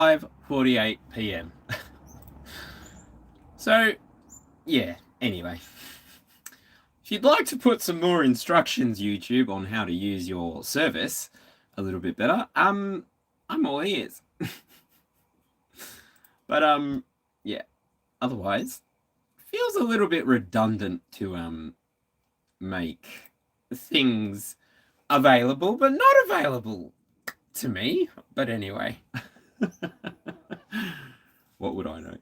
5:48 p.m. So, yeah, anyway. If you'd like to put some more instructions, YouTube, on how to use your service a little bit better, I'm all ears. But, yeah, otherwise, feels a little bit redundant to, make things available, but not available to me. But anyway, what would I know?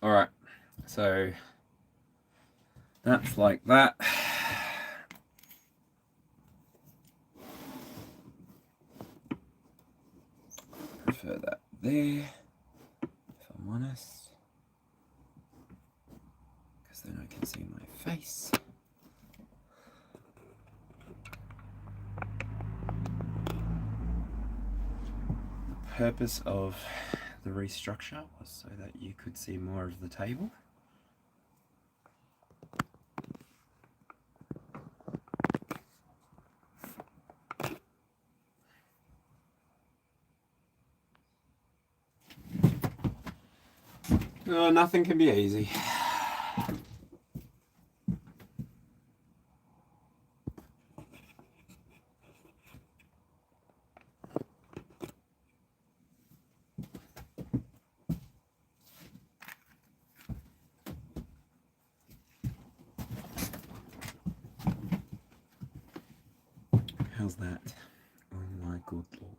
All right, so that's like that. Prefer that there, if I'm honest, because then I can see my face. The purpose of the restructure was so that you could see more of the table. Oh, nothing can be easy. How's that? Oh my good Lord.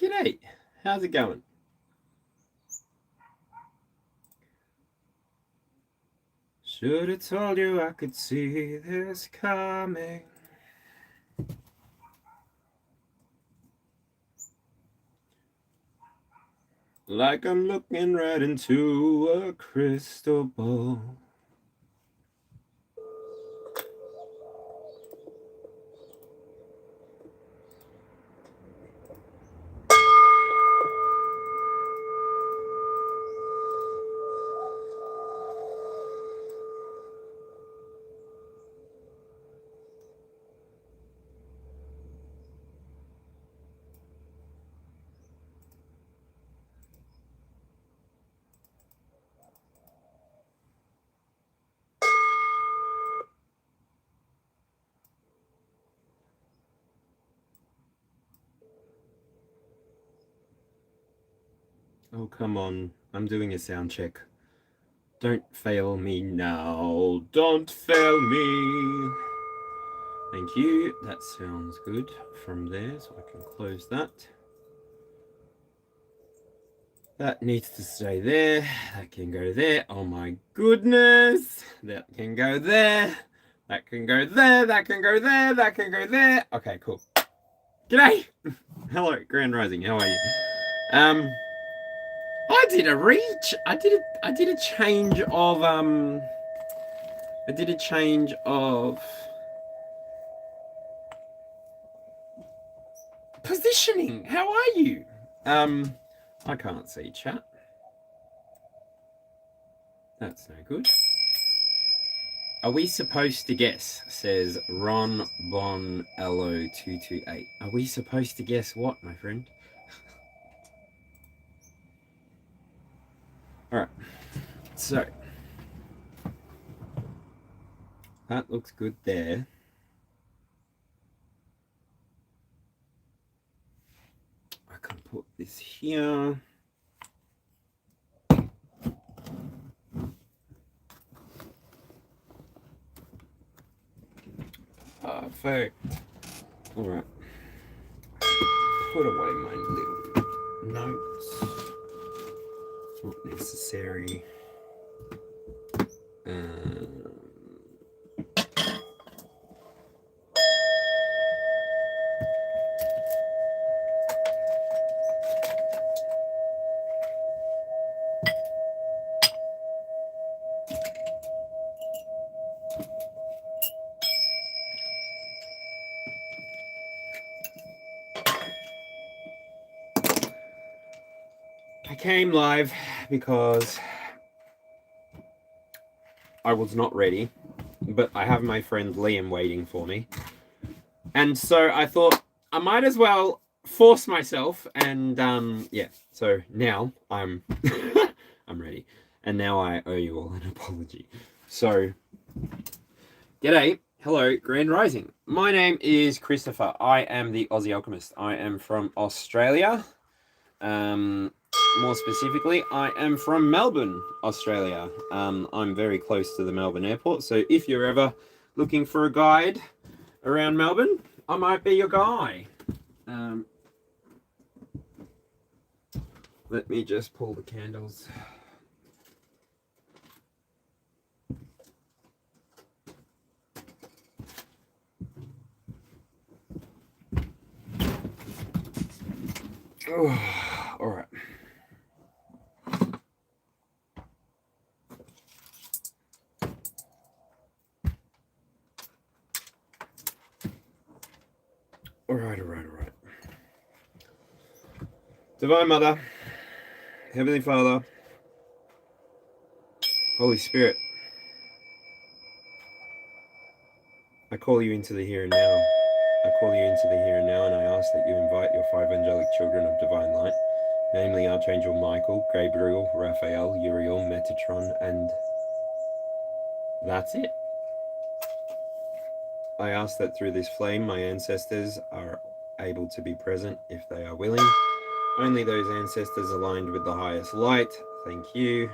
G'day, how's it going? Should have told you I could see this coming. Like I'm looking right into a crystal ball. Oh, come on. I'm doing a sound check. Don't fail me now. Don't fail me. Thank you. That sounds good from there, so I can close that. That needs to stay there. That can go there. Oh my goodness. That can go there. That can go there. That can go there. That can go there. Okay, cool. G'day. Hello, Grand Rising. How are you? I did a reach. I did a change of positioning. How are you? I can't see chat. That's no good. Are we supposed to guess? Says Ron Bon Lo 228. Are we supposed to guess what, my friend? All right. So that looks good there. I can put this here. Perfect. All right. Put away my little notes. not necessary. I came live because I was not ready, but I have my friend Liam waiting for me. And so I thought I might as well force myself, and yeah, so now I'm I'm ready. And now I owe you all an apology. So g'day, hello, Grand Rising. My name is Christopher. I am the Aussie Alchemist. I am from Australia. More specifically, I am from Melbourne, Australia. I'm very close to the Melbourne airport, so if you're ever looking for a guide around Melbourne, I might be your guy. Let me just pull the candles. Oh, all right. All right. Divine Mother, Heavenly Father, Holy Spirit, I call you into the here and now. I call you into the here and now, and I ask that you invite your 5 angelic children of divine light, namely Archangel Michael, Gabriel, Raphael, Uriel, Metatron, and that's it. I ask that through this flame, my ancestors are able to be present if they are willing. Only those ancestors aligned with the highest light. Thank you.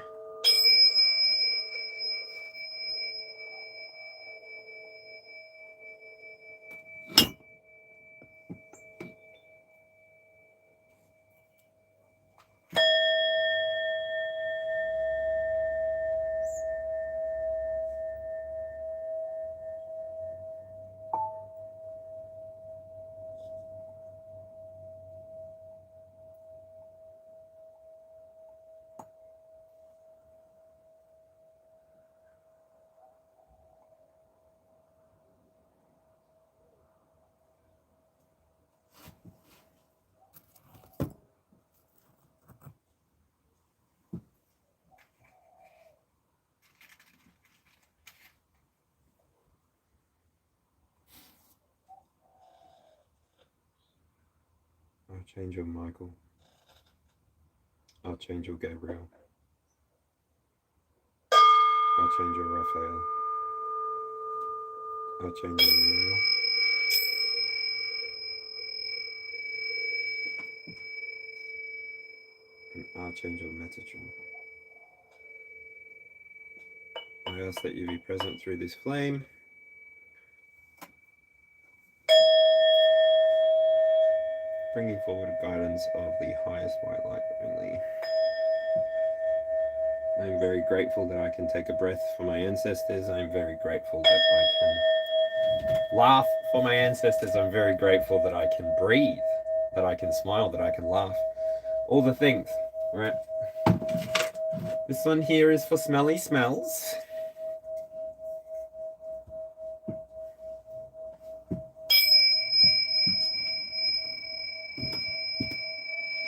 Archangel Michael, Archangel Gabriel, Archangel Raphael, Archangel Uriel, and Archangel Metatron. I ask that you be present through this flame, bringing forward guidance of the highest white light only. I'm very grateful that I can take a breath for my ancestors. I'm very grateful that I can laugh for my ancestors. I'm very grateful that I can breathe, that I can smile, that I can laugh. All the things, right? This one here is for smelly smells.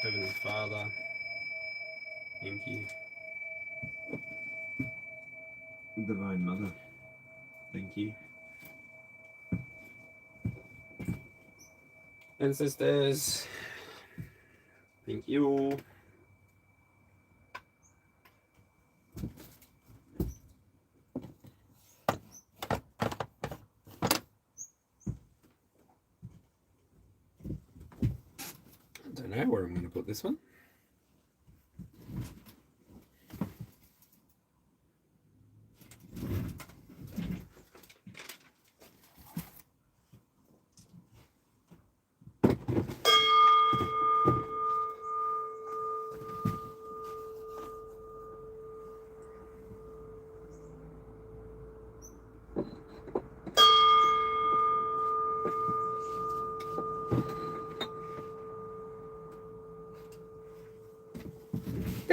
Heavenly Father, thank you. Divine Mother, thank you. Ancestors, thank you. I don't know where I'm going to put this one.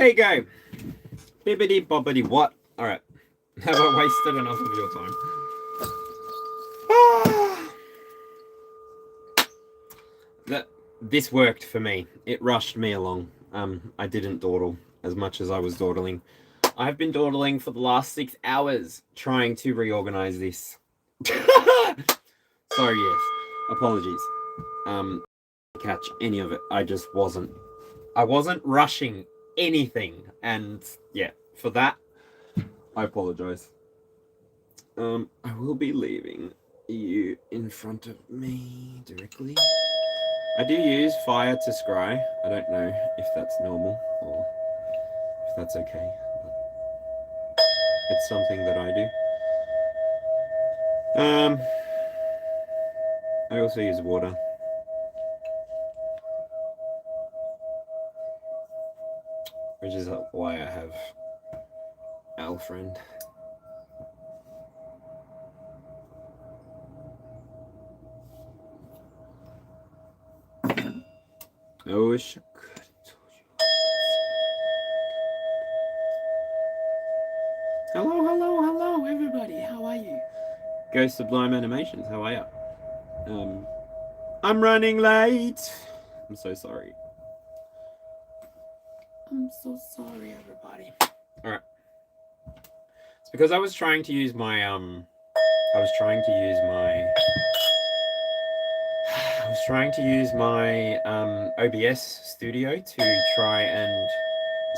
There you go. Bibbidi bobbidi what? Alright. Have I wasted enough of your time? This worked for me. It rushed me along. I didn't dawdle as much as I was dawdling. I've been dawdling for the last 6 hours trying to reorganize this. Sorry, yes. Apologies. Catch any of it. I wasn't rushing anything, and yeah, for that I apologize. I will be leaving you in front of me directly. I do use fire to scry. I don't know if that's normal or if that's okay, but it's something that I do. I also use water. Which is why I have AFFIRM. I wish I could have told you. Hello, everybody. How are you? Ghost Sublime Animations, how are you? I'm running late. I'm so sorry. I'm so sorry, everybody. Alright. It's because I was trying to use my OBS studio to try and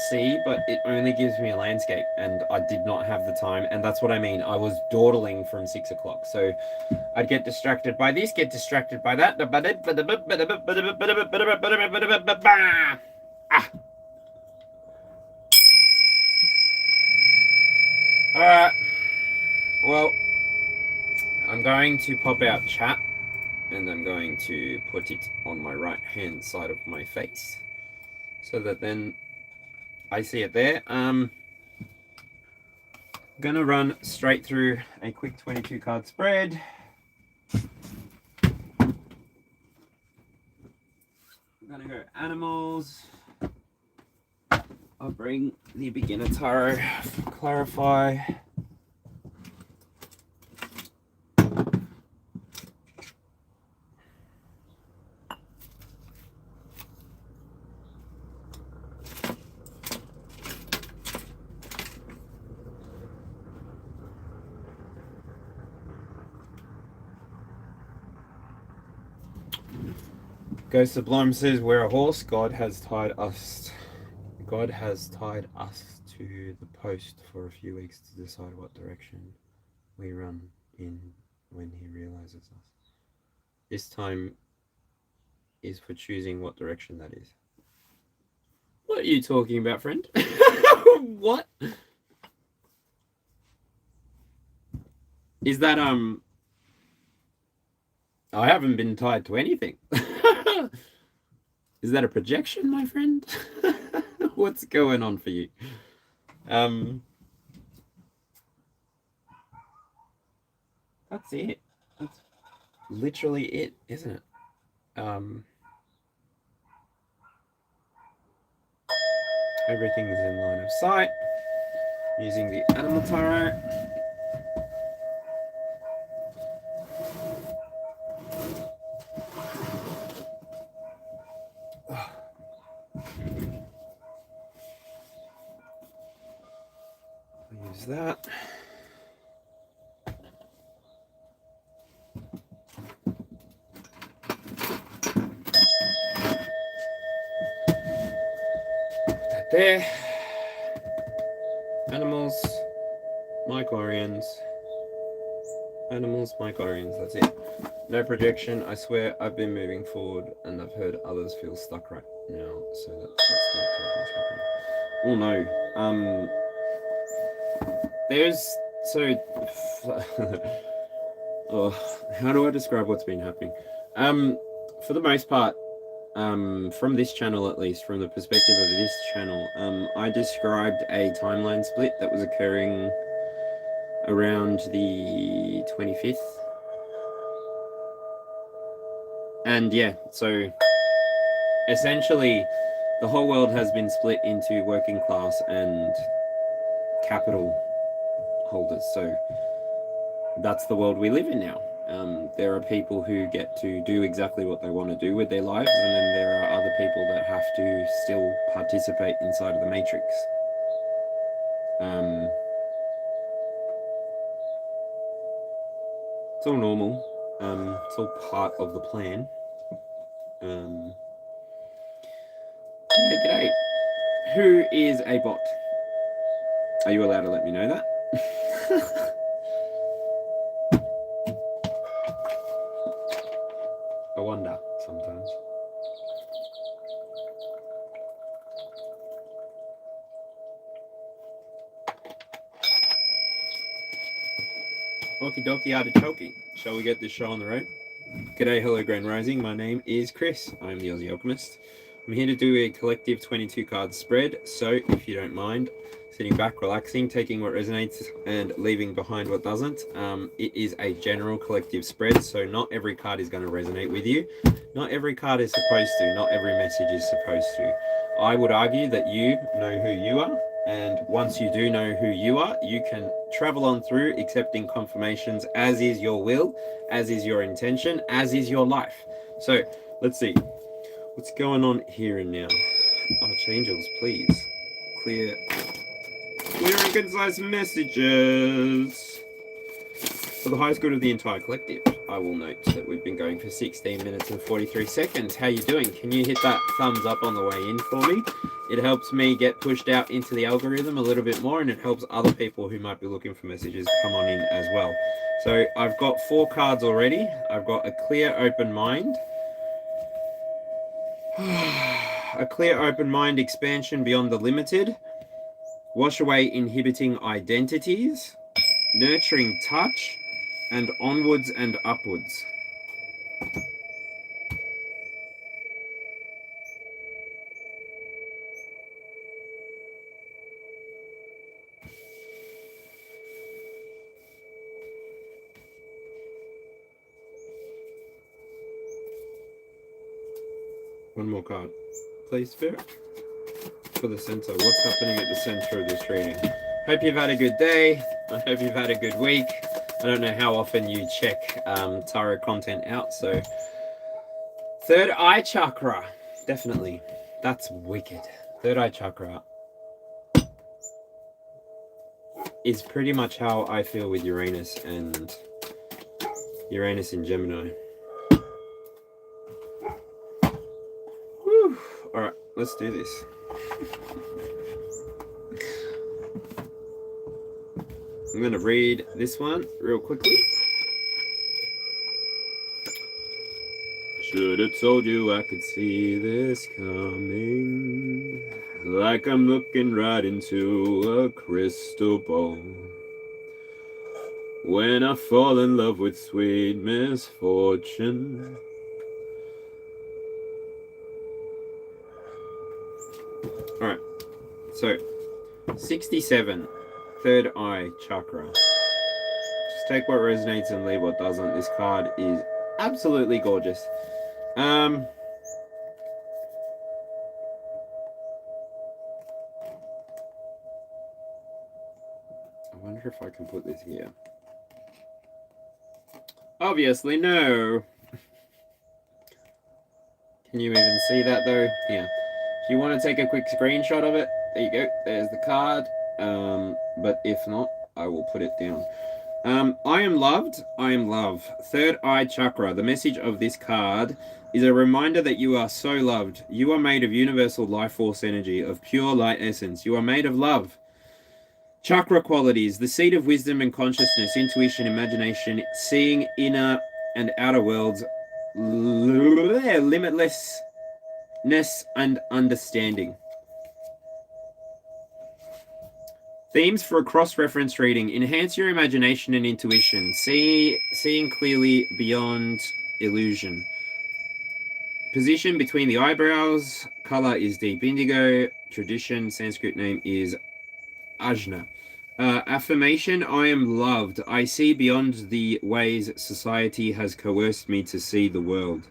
see, but it only gives me a landscape, and I did not have the time, and that's what I mean. I was dawdling from 6 o'clock, so I'd get distracted by this, get distracted by that. Alright. Well, I'm going to pop out chat, and I'm going to put it on my right hand side of my face so that then I see it there. I'm gonna run straight through a quick 22 card spread. I'm gonna go animals. I'll bring the beginner tarot for clarify. Ghost Sublime says, we're a horse. God has tied us to the post for a few weeks to decide what direction we run in when he realizes us. This time is for choosing what direction that is. What are you talking about, friend? What? Is that, I haven't been tied to anything. Is that a projection, my friend? What's going on for you? That's it. That's literally it, isn't it? Everything is in line of sight. Using the animal tarot. Use that. That there. Animals, Mycorians. Animals, Mycorians, that's it. No projection. I swear I've been moving forward and I've heard others feel stuck right now, so that's not happening. Oh no. There's so oh, how do I describe what's been happening? For the most part, from this channel, at least from the perspective of this channel, I described a timeline split that was occurring around the 25th. And yeah, so essentially The whole world has been split into working class and capital holders. So that's the world we live in now. There are people who get to do exactly what they want to do with their lives, and then there are other people that have to still participate inside of the matrix. It's all normal. It's all part of the plan. G'day. Who is a bot? Are you allowed to let me know that? I wonder sometimes. Okie dokie artichoke. Shall we get this show on the road? G'day, hello, Grand Rising. My name is Chris. I'm the Aussie Alchemist. I'm here to do a collective 22 card spread. So, if you don't mind, sitting back, relaxing, taking what resonates and leaving behind what doesn't. It is a general collective spread, so not every card is going to resonate with you. Not every card is supposed to. Not every message is supposed to. I would argue that you know who you are, and once you do know who you are, you can travel on through accepting confirmations as is your will, as is your intention, as is your life. So let's see what's going on here and now. Archangels, please clear and concise messages for the highest good of the entire collective. I will note that we've been going for 16 minutes and 43 seconds. How you doing? Can you hit that thumbs up on the way in for me? It helps me get pushed out into the algorithm a little bit more, and it helps other people who might be looking for messages come on in as well. So I've got 4 cards already. I've got a clear open mind. A clear open mind, expansion beyond the limited. Wash away inhibiting identities. Nurturing touch. And onwards and upwards. One more card, please, Spirit. For the center. What's happening at the center of this reading? Hope you've had a good day. I hope you've had a good week. I don't know how often you check tarot content out, so third eye chakra, definitely. That's wicked. Third eye chakra is pretty much how I feel with Uranus and Uranus in Gemini. Whew. All right, let's do this. I'm going to read this one real quickly. Should have told you I could see this coming, like I'm looking right into a crystal ball. When I fall in love with sweet misfortune. Alright, so 67, third eye chakra. Just take what resonates and leave what doesn't. This card is absolutely gorgeous. I wonder if I can put this here. Obviously, no. Can you even see that though? Yeah. If you want to take a quick screenshot of it, there you go. There's the card. But if not, I will put it down. I am loved. I am love. Third eye chakra. The message of this card is a reminder that you are so loved. You are made of universal life force energy, of pure light essence. You are made of love. Chakra qualities, the seed of wisdom and consciousness, intuition, imagination, seeing inner and outer worlds, limitlessness and understanding. Themes for a cross-reference reading. Enhance your imagination and intuition. Seeing clearly beyond illusion. Position between the eyebrows. Color is deep indigo. Tradition, Sanskrit name is Ajna. Affirmation, I am loved. I see beyond the ways society has coerced me to see the world.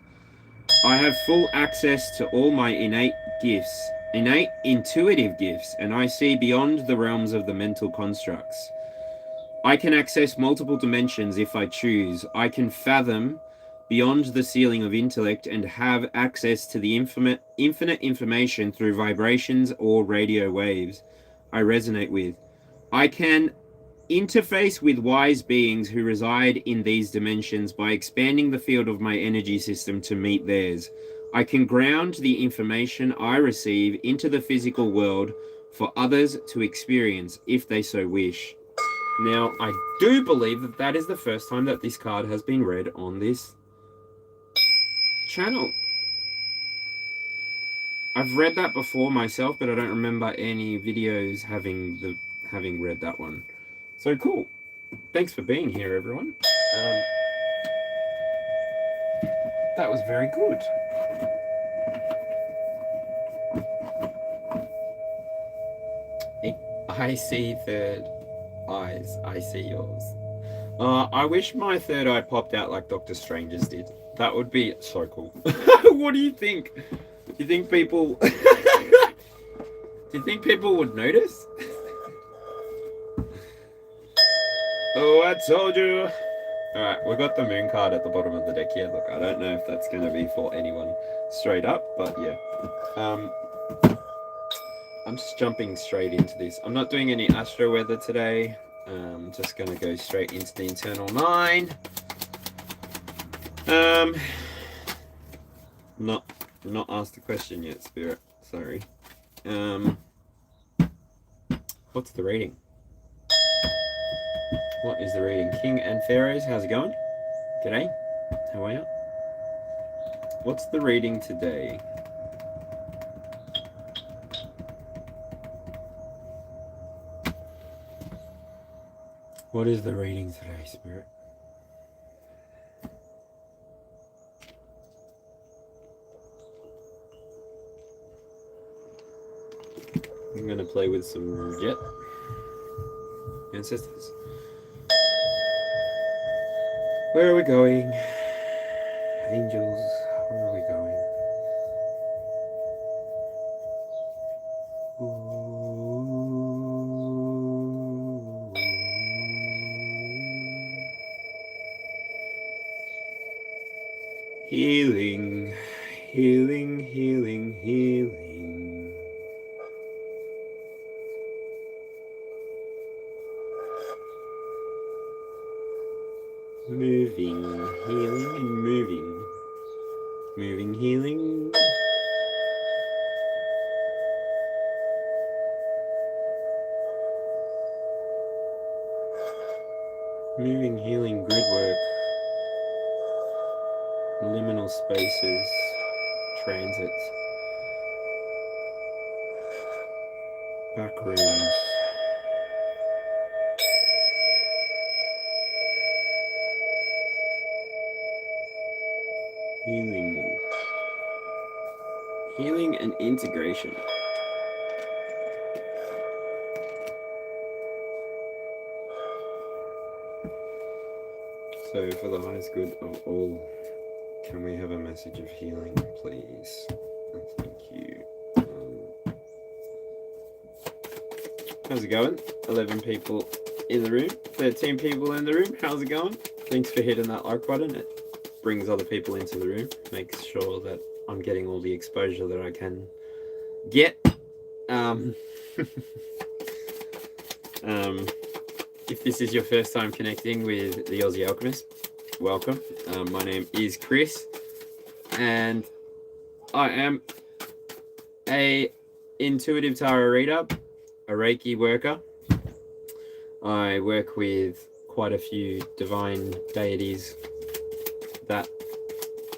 I have full access to all my innate gifts. innate intuitive gifts, and I see beyond the realms of the mental constructs. I can access multiple dimensions if I choose. I can fathom beyond the ceiling of intellect and have access to the infinite information through vibrations or radio waves I resonate with. I can interface with wise beings who reside in these dimensions by expanding the field of my energy system to meet theirs. I can ground the information I receive into the physical world for others to experience if they so wish. Now, I do believe that that is the first time that this card has been read on this channel. I've read that before myself, but I don't remember any videos having read that one. So cool. Thanks for being here, everyone. That was very good. I see third eyes. I see yours. I wish my third eye popped out like Doctor Strange's did. That would be so cool. What do you think? Do you think people... do you think people would notice? Oh, I told you. Alright, we've got the moon card at the bottom of the deck here. Look, I don't know if that's going to be for anyone straight up, but yeah. I'm just jumping straight into this. I'm not doing any Astro weather today. I'm just going to go straight into the internal 9. Not asked the question yet, Spirit. Sorry. What's the reading? What is the reading? King and Pharaohs, how's it going? G'day. How are you? What's the reading today? What is the reading today, Spirit? I'm going to play with some jet ancestors. Where are we going? Angels, where are we going? Healing, healing, healing, healing. Moving, healing, and moving. Moving, healing. Moving, healing, grid work. Liminal spaces, transits, back rooms, healing and integration. So for the highest good of all, can we have a message of healing, please? Thank you. How's it going? 11 people in the room, 13 people in the room. How's it going? Thanks for hitting that like button. It brings other people into the room, makes sure that I'm getting all the exposure that I can get. If this is your first time connecting with the Aussie Alchemist, welcome. My name is Chris, and I am a intuitive tarot reader, a Reiki worker. I work with quite a few divine deities that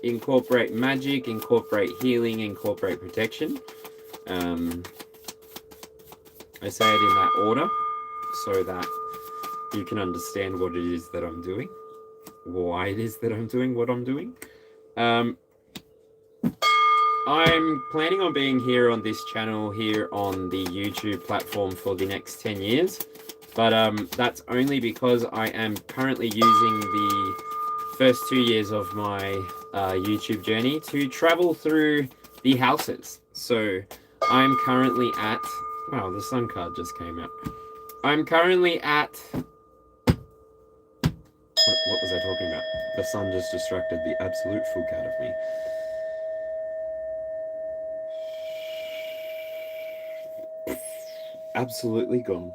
incorporate magic, incorporate healing, incorporate protection. I say it in that order so that you can understand what it is that I'm doing, why it is that I'm doing what I'm doing. I'm planning on being here on this channel here on the YouTube platform for the next 10 years. But that's only because I am currently using the first 2 years of my YouTube journey to travel through the houses. So I'm currently at... Wow, the sun card just came out. I'm currently at... What was I talking about? The sun just distracted the absolute fuck out of me. Absolutely gone.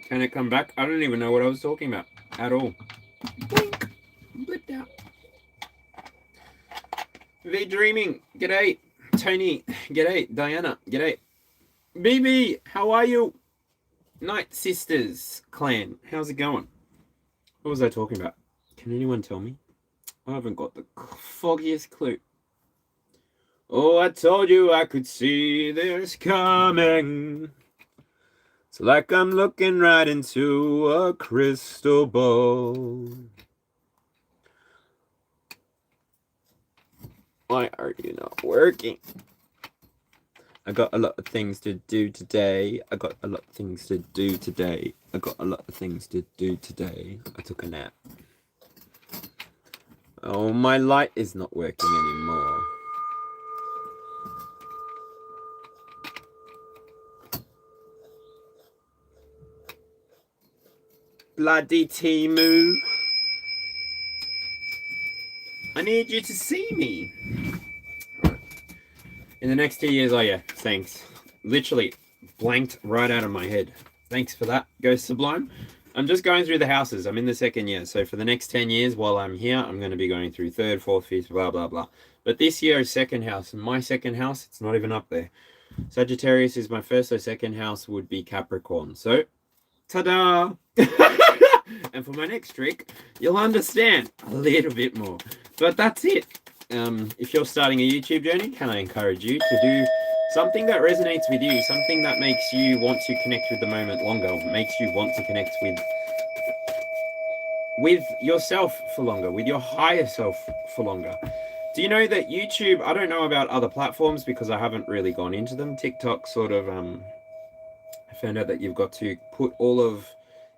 Can it come back? I don't even know what I was talking about at all. Blink. Blipped out. V Dreaming, g'day. Tony, g'day. Diana, g'day. BB, how are you? Night Sisters clan, how's it going? What was I talking about? Can anyone tell me? I haven't got the foggiest clue. Oh, I told you I could see this coming. It's like I'm looking right into a crystal ball. Why are you not working? I got a lot of things to do today. I got a lot of things to do today. I got a lot of things to do today. I took a nap. Oh, my light is not working anymore. Bloody Timu. I need you to see me. In the next 2 years, oh yeah, thanks. Literally blanked right out of my head. Thanks for that, Ghost Sublime. I'm just going through the houses. I'm in the 2nd year. So for the next 10 years while I'm here, I'm going to be going through 3rd, 4th, 5th, blah, blah, blah. But this year is 2nd house. And my 2nd house, it's not even up there. Sagittarius is my 1st, so 2nd house would be Capricorn. So, ta-da! And for my next trick, you'll understand a little bit more. But that's it. If you're starting a YouTube journey, can I encourage you to do something that resonates with you, something that makes you want to connect with the moment longer, makes you want to connect with yourself for longer, with your higher self for longer. Do you know that YouTube, I don't know about other platforms because I haven't really gone into them. TikTok sort of, I found out that you've got to put all of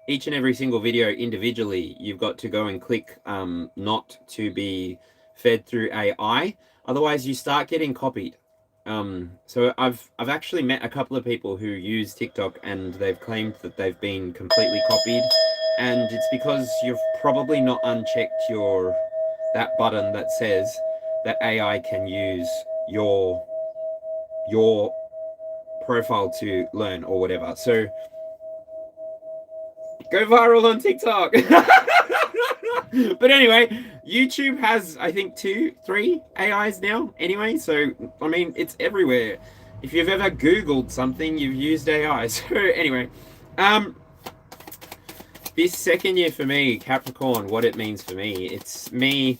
each and every single video individually. You've got to go and click not to be fed through AI. Otherwise, you start getting copied. So I've actually met a couple of people who use TikTok and they've claimed that they've been completely copied. And it's because you've probably not unchecked that button that says that AI can use your profile to learn or whatever. So go viral on TikTok. But anyway, YouTube has, I think, 2, 3 AIs now anyway. So, I mean, it's everywhere. If you've ever Googled something, you've used AI. So anyway, this 2nd year for me, Capricorn, what it means for me, it's me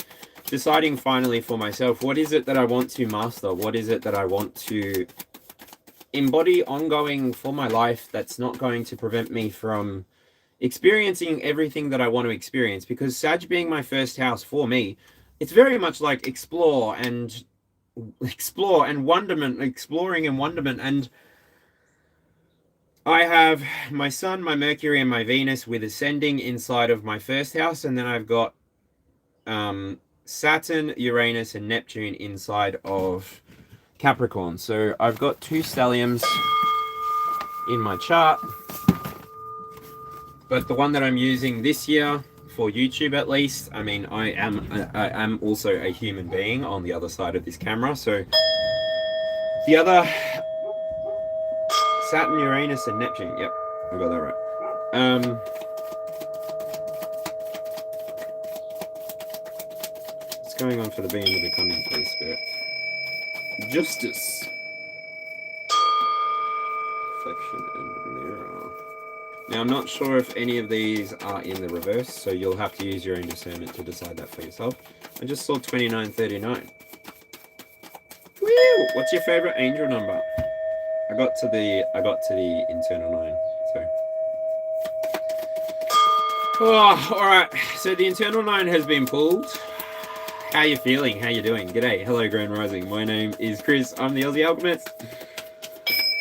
deciding finally for myself, what is it that I want to master? What is it that I want to embody ongoing for my life that's not going to prevent me from experiencing everything that I want to experience? Because Sag being my 1st house for me, it's very much like explore and wonderment, exploring and wonderment. And I have my Sun, my Mercury, and my Venus with ascending inside of my 1st house, and then I've got Saturn, Uranus, and Neptune inside of Capricorn. So I've got 2 stelliums in my chart. But the one that I'm using this year, for YouTube at least, I mean, I am also a human being on the other side of this camera. So the other, Saturn, Uranus, and Neptune. Yep, I got that right. What's going on for the being the becoming, please, Spirit? Justice. Reflection and mirror. Now, I'm not sure if any of these are in the reverse, so you'll have to use your own discernment to decide that for yourself. I just saw 2939. Woo! What's your favorite angel number? I got to the internal 9. So, oh, all right. So the internal 9 has been pulled. How you feeling? How you doing? G'day. Hello, Grand Rising. My name is Chris. I'm the Aussie Alchemist.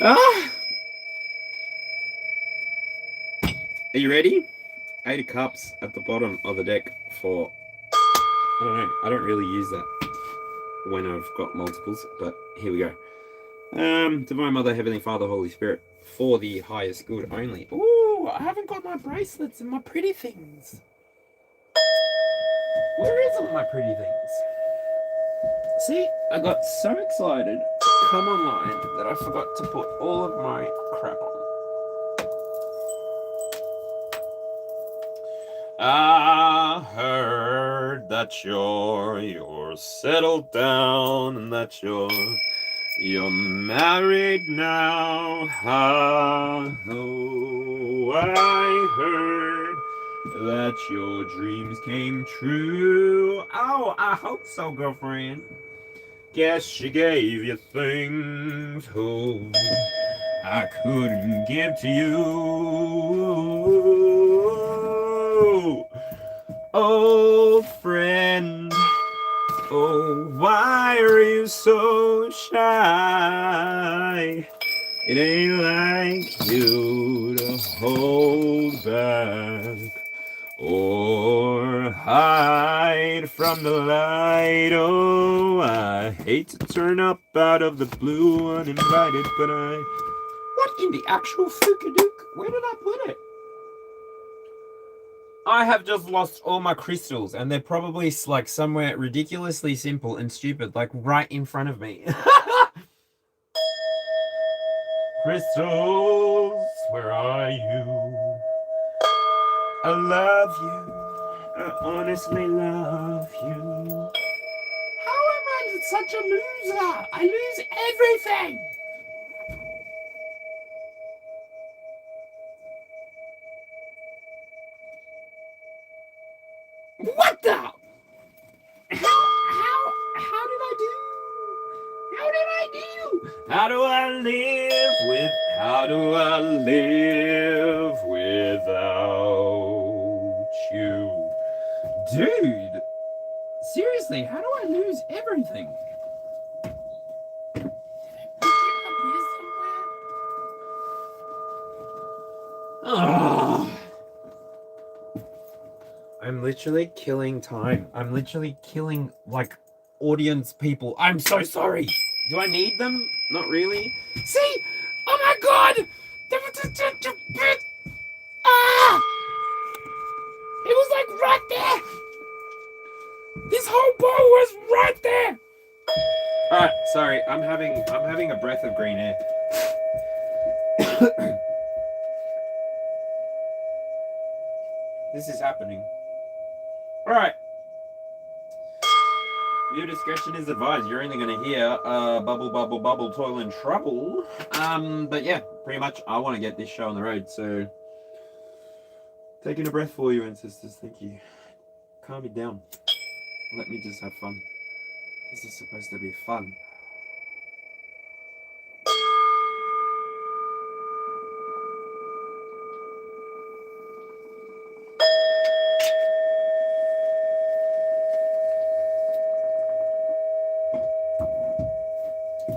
Ah! Are you ready? 8 of Cups at the bottom of the deck for... I don't know. I don't really use that when I've got multiples, but here we go. Divine Mother, Heavenly Father, Holy Spirit, for the highest good only. Ooh, I haven't got my bracelets and my pretty things. Where is all my pretty things? See, I got so excited to come online that I forgot to put all of my crap on. I heard that you're settled down and that you're married now. Oh, I heard that your dreams came true. Oh, I hope so, girlfriend. Guess she gave you things, oh, I couldn't give to you. Oh, friend, oh, why are you so shy? It ain't like you to hold back or hide from the light. Oh, I hate to turn up out of the blue uninvited, but what in the actual fookadook? Where did I put it? I have just lost all my crystals, and they're probably like somewhere ridiculously simple and stupid, like right in front of me. Crystals, where are you? I love you. I honestly love you. How am I such a loser? I lose everything. What the? How did I do? How did I do? How do I live without you? Dude, seriously, how do I lose everything? Oh. I'm literally killing time. I'm literally killing, like, audience people. I'm so sorry. Do I need them? Not really. See? Oh my god! Ah! It was like right there! This whole bow was right there! Alright, sorry. I'm having a breath of green air. This is happening. Alright. Your discretion is advised. You're only going to hear bubble, bubble, bubble, toil and trouble. But yeah, pretty much I want to get this show on the road, so taking a breath for you, ancestors. Thank you. Calm me down. Let me just have fun. This is supposed to be fun.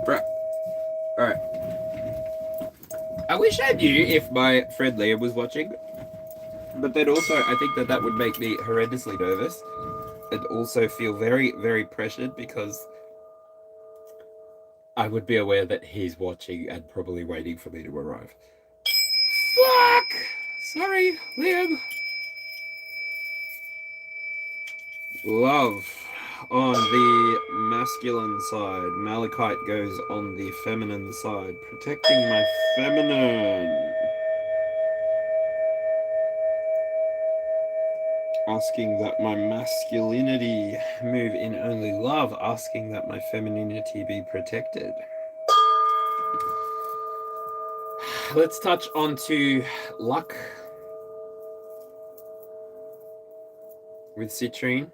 Right. Alright. I wish I knew if my friend Leah was watching. But then also, I think that would make me horrendously nervous. And also feel very, very pressured because I would be aware that he's watching and probably waiting for me to arrive. Fuck! Sorry, Liam. Love on the masculine side. Malachite goes on the feminine side. Protecting my feminine. Asking that my masculinity move in only love. Asking that my femininity be protected. Let's touch on to luck with citrine.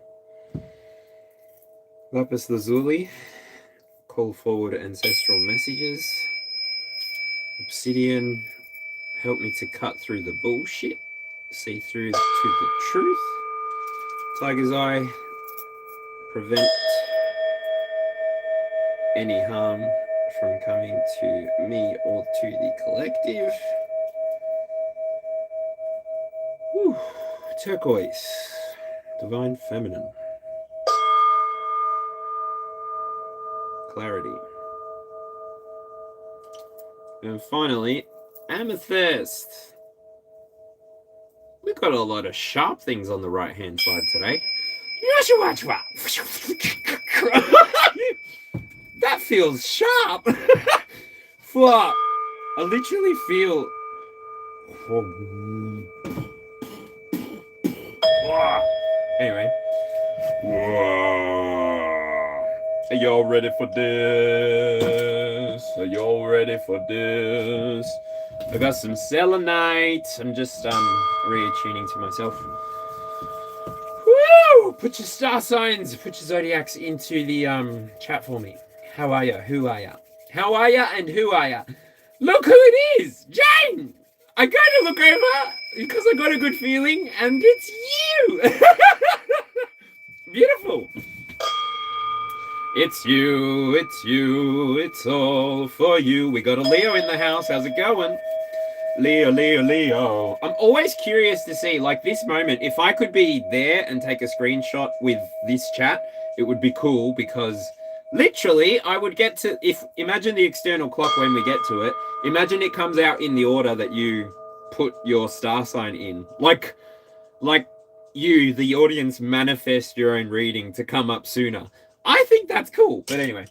Lapis lazuli. Call forward ancestral messages. Obsidian. Help me to cut through the bullshit. See through to the truth. Tiger's Eye, prevent any harm from coming to me or to the collective. Whew. Turquoise, divine feminine, clarity, and finally amethyst. We've got a lot of sharp things on the right hand side today. That feels sharp. Fuck. I literally feel. Anyway. Are y'all ready for this? Are y'all ready for this? I got some selenite. I'm just reattuning to myself. Woo! Put your star signs, put your zodiacs into the chat for me. How are ya? Who are ya? How are ya and who are ya? Look who it is! Jane! I gotta look over because I got a good feeling and it's you! Beautiful. It's you, it's you, it's all for you. We got a Leo in the house. How's it going? Leo, Leo, Leo. I'm always curious to see, like, this moment, if I could be there and take a screenshot with this chat, it would be cool because literally I would get to, imagine the external clock when we get to it, imagine it comes out in the order that you put your star sign in. Like you, the audience, manifest your own reading to come up sooner. I think that's cool. But anyway,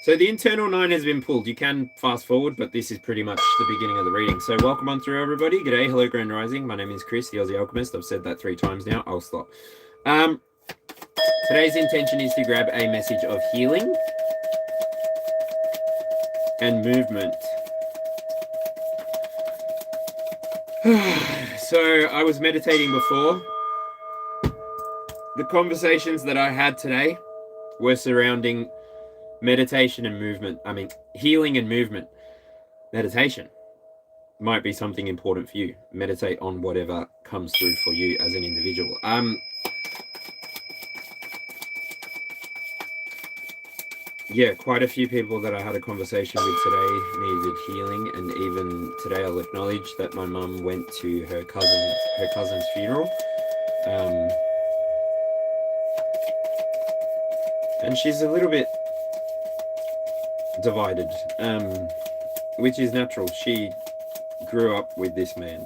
so the internal 9 has been pulled. You can fast forward, but this is pretty much the beginning of the reading. So welcome on through, everybody. G'day, hello, Grand Rising. My name is Chris, the Aussie Alchemist. I've said that 3 times now. I'll stop. Today's intention is to grab a message of healing and movement. So I was meditating before. The conversations that I had today were surrounding meditation and movement. I mean, healing and movement. Meditation might be something important for you. Meditate on whatever comes through for you as an individual. Yeah, quite a few people that I had a conversation with today needed healing, and even today I'll acknowledge that my mum went to her cousin's funeral. And she's a little bit divided, which is natural. She grew up with this man.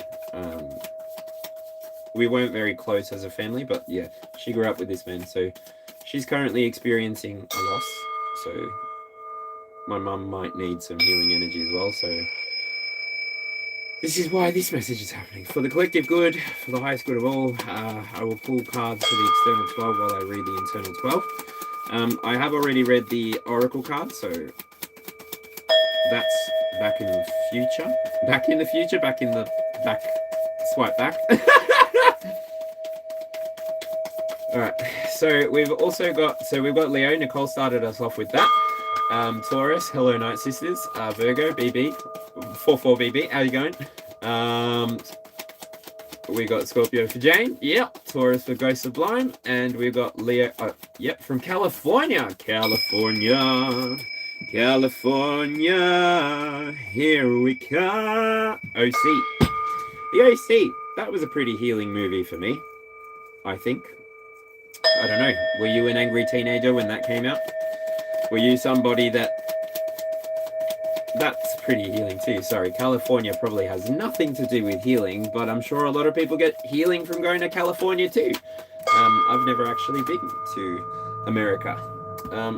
We weren't very close as a family, but yeah, she grew up with this man. So she's currently experiencing a loss. So my mum might need some healing energy as well. So this is why this message is happening. For the collective good, for the highest good of all, I will pull cards for the external 12 while I read the internal 12. I have already read the Oracle card, so that's back in the future. Back in the future, back in the back, swipe back. Alright, so we've got Leo. Nicole started us off with that. Taurus, hello Night Sisters. Virgo, BB, 44BB, how you going? We got Scorpio for Jane, yep. Taurus for Ghost Sublime, and we've got Leo, yep, from California. California, here we come. OC. The OC, that was a pretty healing movie for me, I think. I don't know, were you an angry teenager when that came out? Were you somebody that's pretty healing too. Sorry, California probably has nothing to do with healing, but I'm sure a lot of people get healing from going to California too. I've never actually been to America.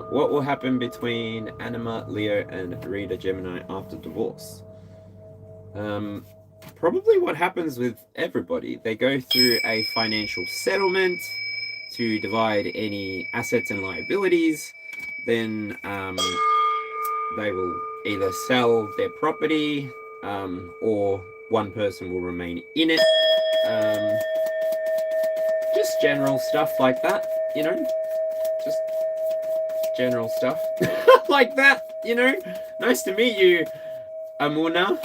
What will happen between Anima, Leo, and Rita Gemini after divorce? Probably what happens with everybody. They go through a financial settlement to divide any assets and liabilities. Then they will either sell their property or one person will remain in it. Just general stuff like that, you know, just general stuff like that, you know. Nice to meet you, Amuna.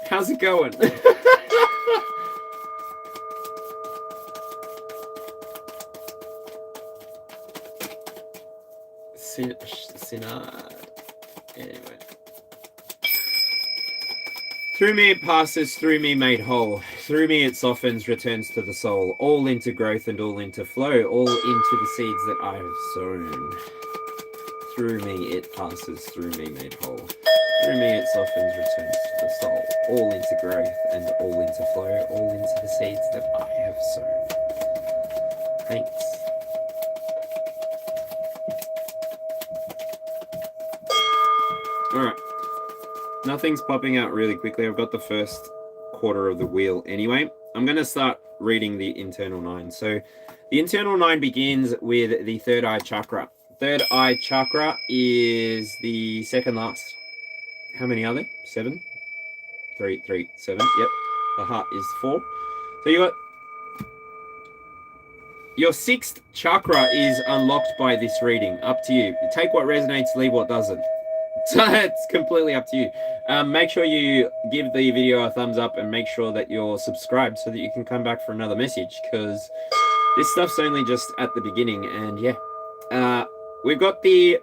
How's it going? Synod. Anyway. Through me it passes, through me made whole. Through me it softens, returns to the soul. All into growth and all into flow. All into the seeds that I have sown. Through me it passes, through me made whole. Through me it softens, returns to the soul. All into growth and all into flow. All into the seeds that I have sown. Thanks. Alright. Nothing's popping out really quickly. I've got the first quarter of the wheel anyway. I'm going to start reading the internal 9. So the internal 9 begins with the third eye chakra. Third eye chakra is the second last. How many are there? 7? 3, 7. Yep. The heart is 4. So you got your 6th chakra is unlocked by this reading. Up to you. Take what resonates, leave what doesn't. So it's completely up to you. Make sure you give the video a thumbs up and make sure that you're subscribed so that you can come back for another message, because this stuff's only just at the beginning. And yeah, we've got the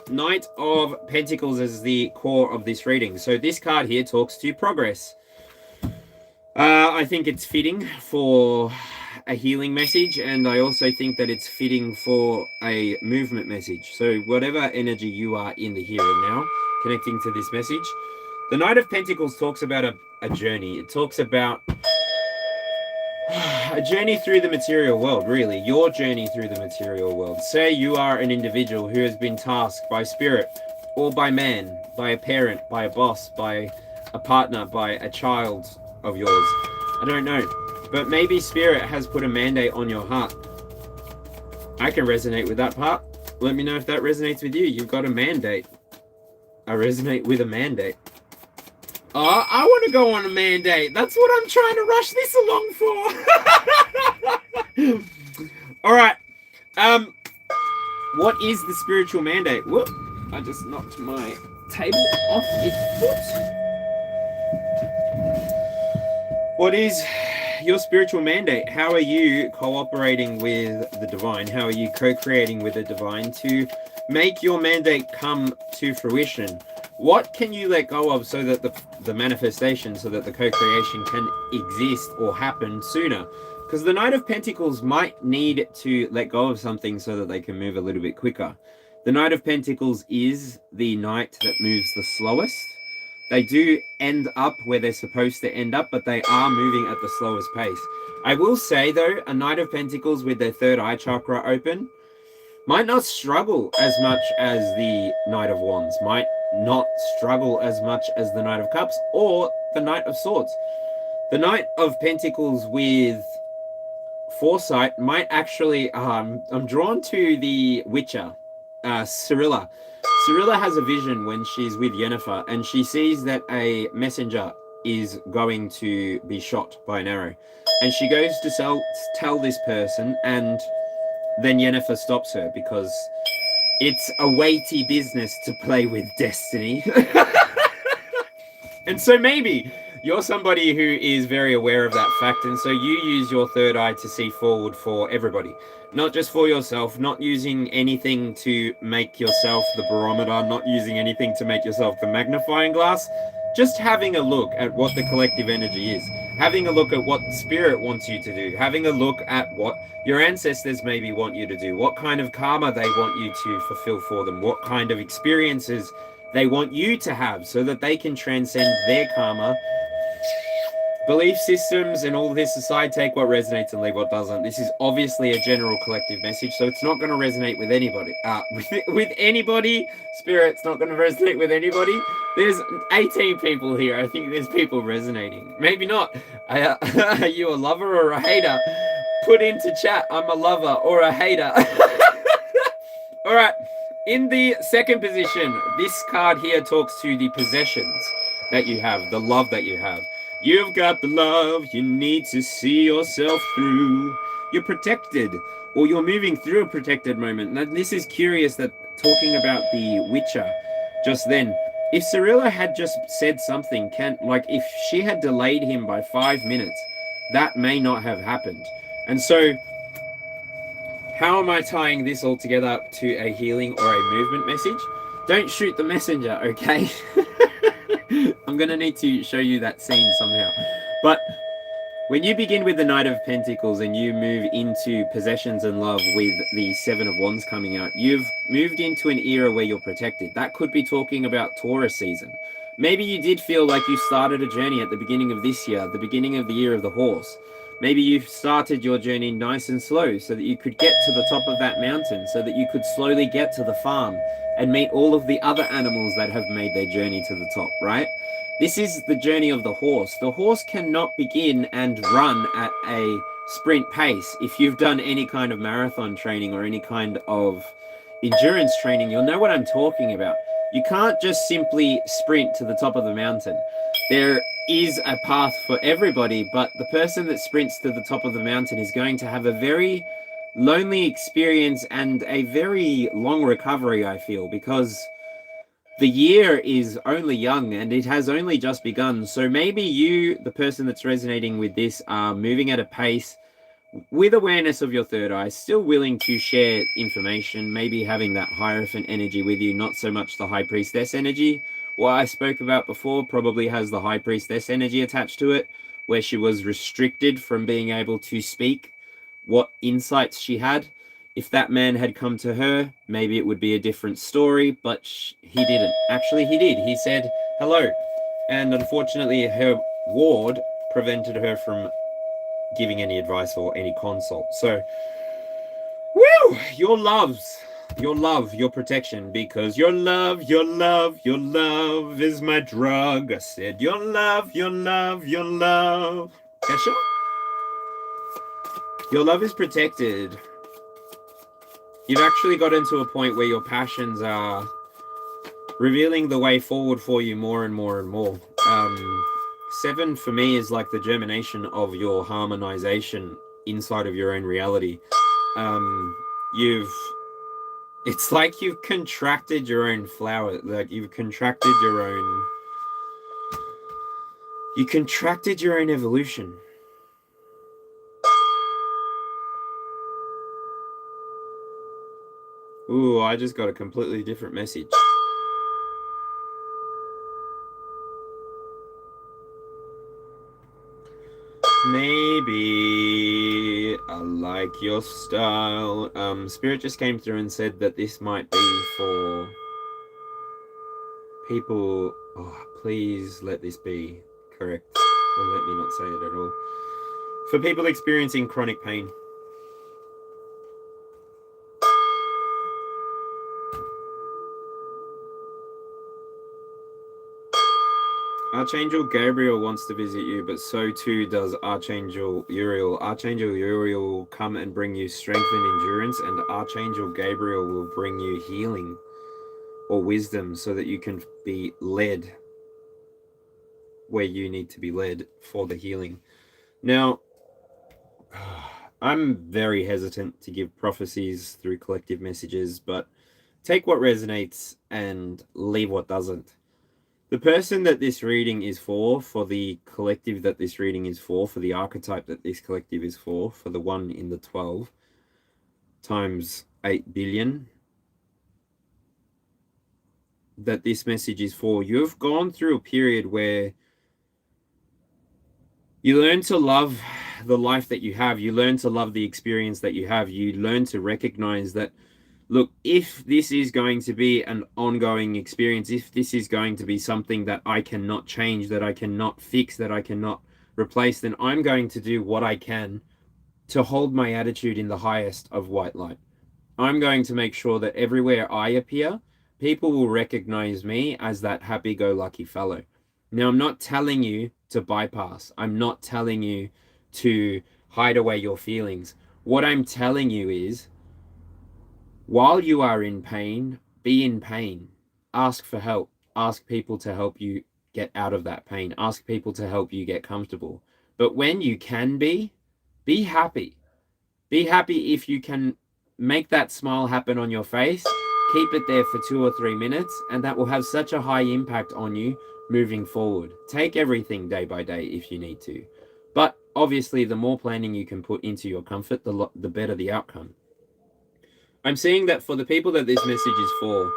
Knight of Pentacles as the core of this reading. So this card here talks to progress. I think it's fitting for a healing message, and I also think that it's fitting for a movement message. So whatever energy you are in the here and now, connecting to this message, the Knight of Pentacles talks about a journey. It talks about a journey through the material world, really. Your journey through the material world. Say you are an individual who has been tasked by spirit or by man, by a parent, by a boss, by a partner, by a child of yours. I don't know. But maybe spirit has put a mandate on your heart. I can resonate with that part. Let me know if that resonates with you. You've got a mandate. I resonate with a mandate. Oh, I want to go on a mandate. That's what I'm trying to rush this along for. All right. What is the spiritual mandate? Whoop. I just knocked my table off its foot. What is your spiritual mandate? How are you cooperating with the divine? How are you co-creating with the divine to make your mandate come to fruition? What can you let go of so that the manifestation, so that the co-creation can exist or happen sooner? Because the Knight of Pentacles might need to let go of something so that they can move a little bit quicker. The Knight of Pentacles is the knight that moves the slowest. They do end up where they're supposed to end up, but they are moving at the slowest pace. I will say, though, a Knight of Pentacles with their third eye chakra open might not struggle as much as the Knight of Wands, might not struggle as much as the Knight of Cups or the Knight of Swords. The Knight of Pentacles with foresight might actually... I'm drawn to the Witcher, Cyrilla. Cyrilla has a vision when she's with Yennefer, and she sees that a messenger is going to be shot by an arrow. And she goes to tell this person, and then Yennefer stops her because it's a weighty business to play with destiny. And so maybe you're somebody who is very aware of that fact, and so you use your third eye to see forward for everybody. Not just for yourself, not using anything to make yourself the barometer, not using anything to make yourself the magnifying glass, just having a look at what the collective energy is, having a look at what spirit wants you to do, having a look at what your ancestors maybe want you to do, what kind of karma they want you to fulfill for them, what kind of experiences they want you to have so that they can transcend their karma. Belief systems and all this aside, take what resonates and leave what doesn't. This is obviously a general collective message, so it's not going to resonate with anybody. With anybody. Spirit's not going to resonate with anybody. There's 18 people here. I think there's people resonating. Maybe not. Are you a lover or a hater? Put into chat, I'm a lover or a hater. All right. In the second position, this card here talks to the possessions that you have, the love that you have. You've got the love you need to see yourself through. You're protected, or you're moving through a protected moment. Now, this is curious that talking about the Witcher just then, if Cyrilla had just said something, if she had delayed him by 5 minutes, that may not have happened. And so How am I tying this all together up to a healing or a movement message? Don't shoot the messenger, okay? I'm going to need to show you that scene somehow. But when you begin with the Knight of Pentacles and you move into possessions and love with the Seven of Wands coming out, you've moved into an era where you're protected. That could be talking about Taurus season. Maybe you did feel like you started a journey at the beginning of this year, the beginning of the year of the horse. Maybe you started your journey nice and slow so that you could get to the top of that mountain, so that you could slowly get to the farm and meet all of the other animals that have made their journey to the top, right? This is the journey of the horse. The horse cannot begin and run at a sprint pace. If you've done any kind of marathon training or any kind of endurance training, you'll know what I'm talking about. You can't just simply sprint to the top of the mountain. There is a path for everybody, but the person that sprints to the top of the mountain is going to have a very lonely experience and a very long recovery, I feel, because the year is only young and it has only just begun. So maybe you, the person that's resonating with this, are moving at a pace with awareness of your third eye, still willing to share information, maybe having that Hierophant energy with you, not so much the High Priestess energy. What I spoke about before probably has the High Priestess energy attached to it, where she was restricted from being able to speak what insights she had. If that man had come to her, maybe it would be a different story, but he didn't. Actually, he did. He said hello. And unfortunately, her ward prevented her from giving any advice or any consult. So, woo! Your love, your protection, because your love is my drug. I said your love. Kesha? Your love is protected. You've actually gotten to a point where your passions are revealing the way forward for you more and more and more. 7 for me is like the germination of your harmonization inside of your own reality. It's like you've contracted your own flower, like you contracted your own evolution. Ooh, I just got a completely different message. Maybe I like your style. Spirit just came through and said that this might be for people. Oh, please let this be correct, or let me not say it at all. For people experiencing chronic pain. Archangel Gabriel wants to visit you, but so too does Archangel Uriel. Archangel Uriel will come and bring you strength and endurance, and Archangel Gabriel will bring you healing or wisdom so that you can be led where you need to be led for the healing. Now, I'm very hesitant to give prophecies through collective messages, but take what resonates and leave what doesn't. The person that this reading is for the collective that this reading is for the archetype that this collective is for the 1 in the 12 times 8 billion that this message is for, you've gone through a period where you learn to love the life that you have. You learn to love the experience that you have. You learn to recognize that, look, if this is going to be an ongoing experience, if this is going to be something that I cannot change, that I cannot fix, that I cannot replace, then I'm going to do what I can to hold my attitude in the highest of white light. I'm going to make sure that everywhere I appear, people will recognize me as that happy-go-lucky fellow. Now, I'm not telling you to bypass. I'm not telling you to hide away your feelings. What I'm telling you is, while you are in pain, be in pain. Ask for help. Ask people to help you get out of that pain. Ask people to help you get comfortable. But when you can be happy. Be happy if you can make that smile happen on your face. Keep it there for 2 or 3 minutes, and that will have such a high impact on you moving forward. Take everything day by day if you need to. But obviously, the more planning you can put into your comfort, the better the outcome. I'm seeing that for the people that this message is for,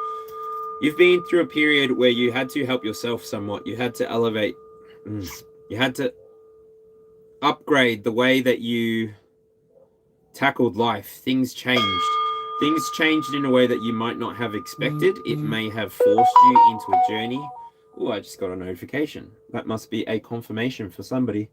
you've been through a period where you had to help yourself somewhat. You had to elevate. You had to upgrade the way that you tackled life. Things changed. Things changed in a way that you might not have expected. It may have forced you into a journey. Oh, I just got a notification. That must be a confirmation for somebody.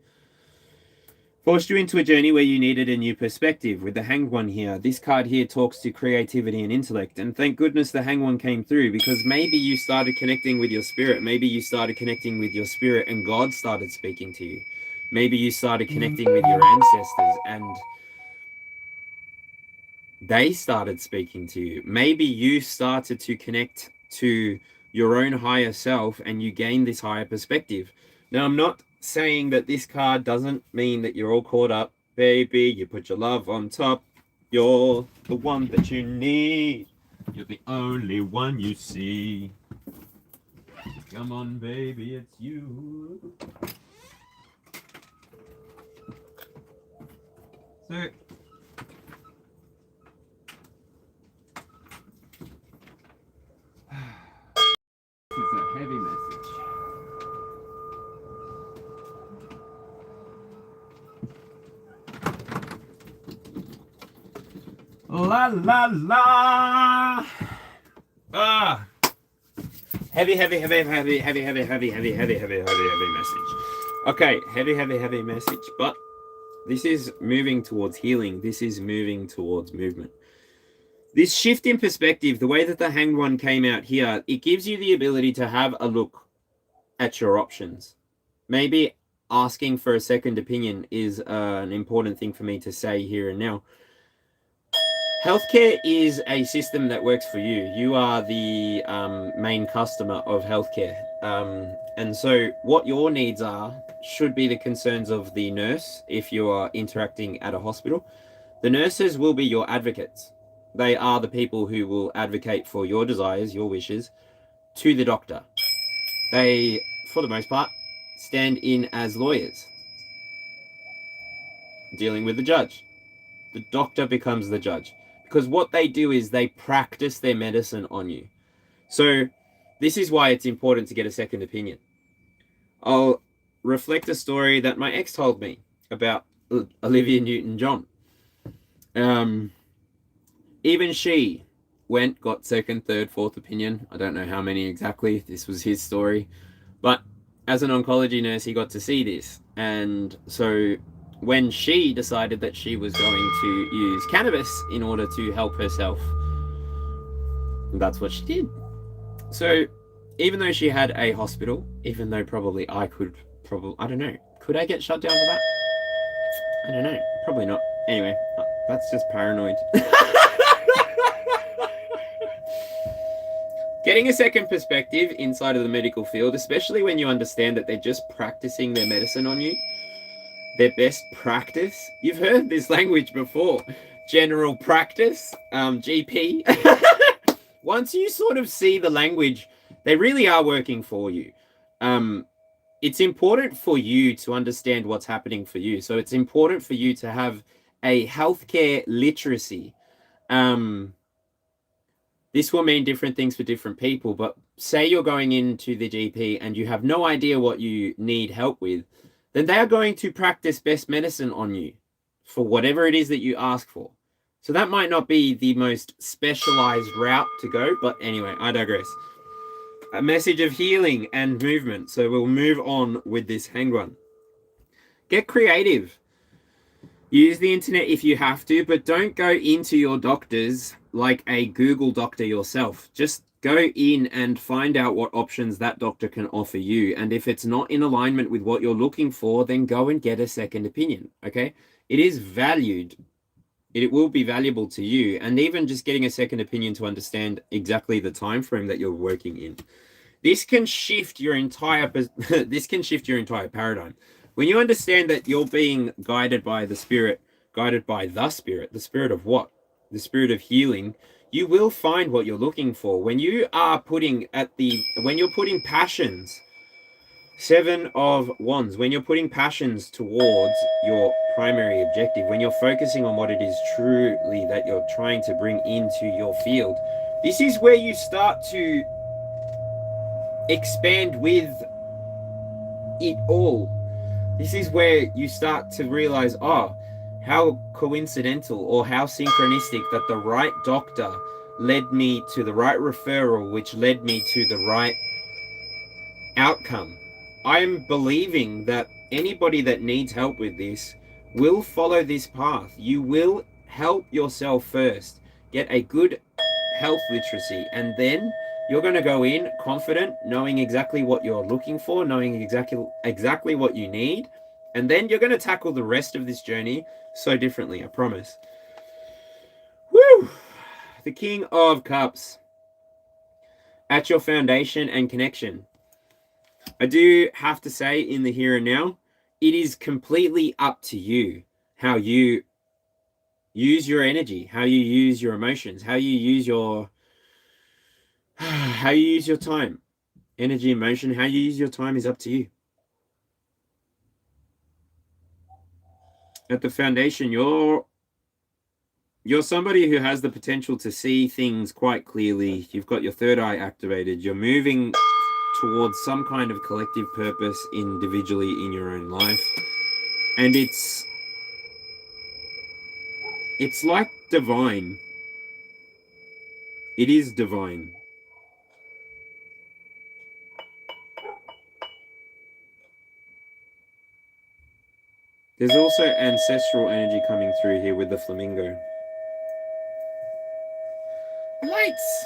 Forced you into a journey where you needed a new perspective. With the Hanged One here, this card here talks to creativity and intellect. And thank goodness the Hanged One came through, because maybe you started connecting with your spirit. Maybe you started connecting with your spirit and God started speaking to you. Maybe you started connecting with your ancestors and they started speaking to you. Maybe you started to connect to your own higher self and you gained this higher perspective. Now, I'm not saying that this card doesn't mean that you're all caught up. Baby, you put your love on top. You're the one that you need. You're the only one you see. Come on, baby, it's you. So, this is a heavy message. La la la. Ah. Heavy message. Okay, heavy message, but this is moving towards healing. This is moving towards movement. This shift in perspective, the way that the Hanged One came out here, it gives you the ability to have a look at your options. Maybe asking for a second opinion is an important thing for me to say here and now. Healthcare is a system that works for you. You are the main customer of healthcare. And so what your needs are should be the concerns of the nurse if you are interacting at a hospital. The nurses will be your advocates. They are the people who will advocate for your desires, your wishes, to the doctor. They, for the most part, stand in as lawyers, dealing with the judge. The doctor becomes the judge. Because what they do is they practice their medicine on you. So this is why it's important to get a second opinion. I'll reflect a story that my ex told me about Olivia Newton-John. Even she went, got second, third, fourth opinion. I don't know how many exactly. This was his story. But as an oncology nurse, he got to see this. And so when she decided that she was going to use cannabis in order to help herself, that's what she did. So even though she had a hospital, even though probably I don't know, could I get shut down for that? I don't know, probably not. Anyway, that's just paranoid. Getting a second perspective inside of the medical field, especially when you understand that they're just practicing their medicine on you, their best practice. You've heard this language before. General practice, GP. Once you sort of see the language, they really are working for you. It's important for you to understand what's happening for you. So it's important for you to have a healthcare literacy. This will mean different things for different people, but say you're going into the GP and you have no idea what you need help with, then they are going to practice best medicine on you for whatever it is that you ask for. So that might not be the most specialized route to go, but anyway, I digress. A message of healing and movement. So we'll move on with this Hanged One. Get creative. Use the internet if you have to, but don't go into your doctors like a Google doctor yourself. Just go in and find out what options that doctor can offer you. And if it's not in alignment with what you're looking for, then go and get a second opinion, okay? It is valued. It will be valuable to you. And even just getting a second opinion to understand exactly the time frame that you're working in. This can shift your entire paradigm. When you understand that you're being guided by the spirit of what? The spirit of healing, you will find what you're looking for. When you're putting passions Seven of Wands. When you're putting passions towards your primary objective, when you're focusing on what it is truly that you're trying to bring into your field, this is where you start to expand with it all. This is where you start to realize, oh, how coincidental or how synchronistic that the right doctor led me to the right referral, which led me to the right outcome. I'm believing that anybody that needs help with this will follow this path. You will help yourself first, get a good health literacy, and then you're going to go in confident, knowing exactly what you're looking for, knowing exactly what you need, and then you're going to tackle the rest of this journey so differently, I promise. Woo! The King of Cups. At your foundation and connection. I do have to say, in the here and now, it is completely up to you how you use your energy, how you use your emotions, how you use your time. Energy, emotion, how you use your time is up to you. At the foundation, you're somebody who has the potential to see things quite clearly. You've got your third eye activated. You're moving towards some kind of collective purpose individually in your own life. And it's like divine. It is divine. There's also ancestral energy coming through here with the flamingo. Lights!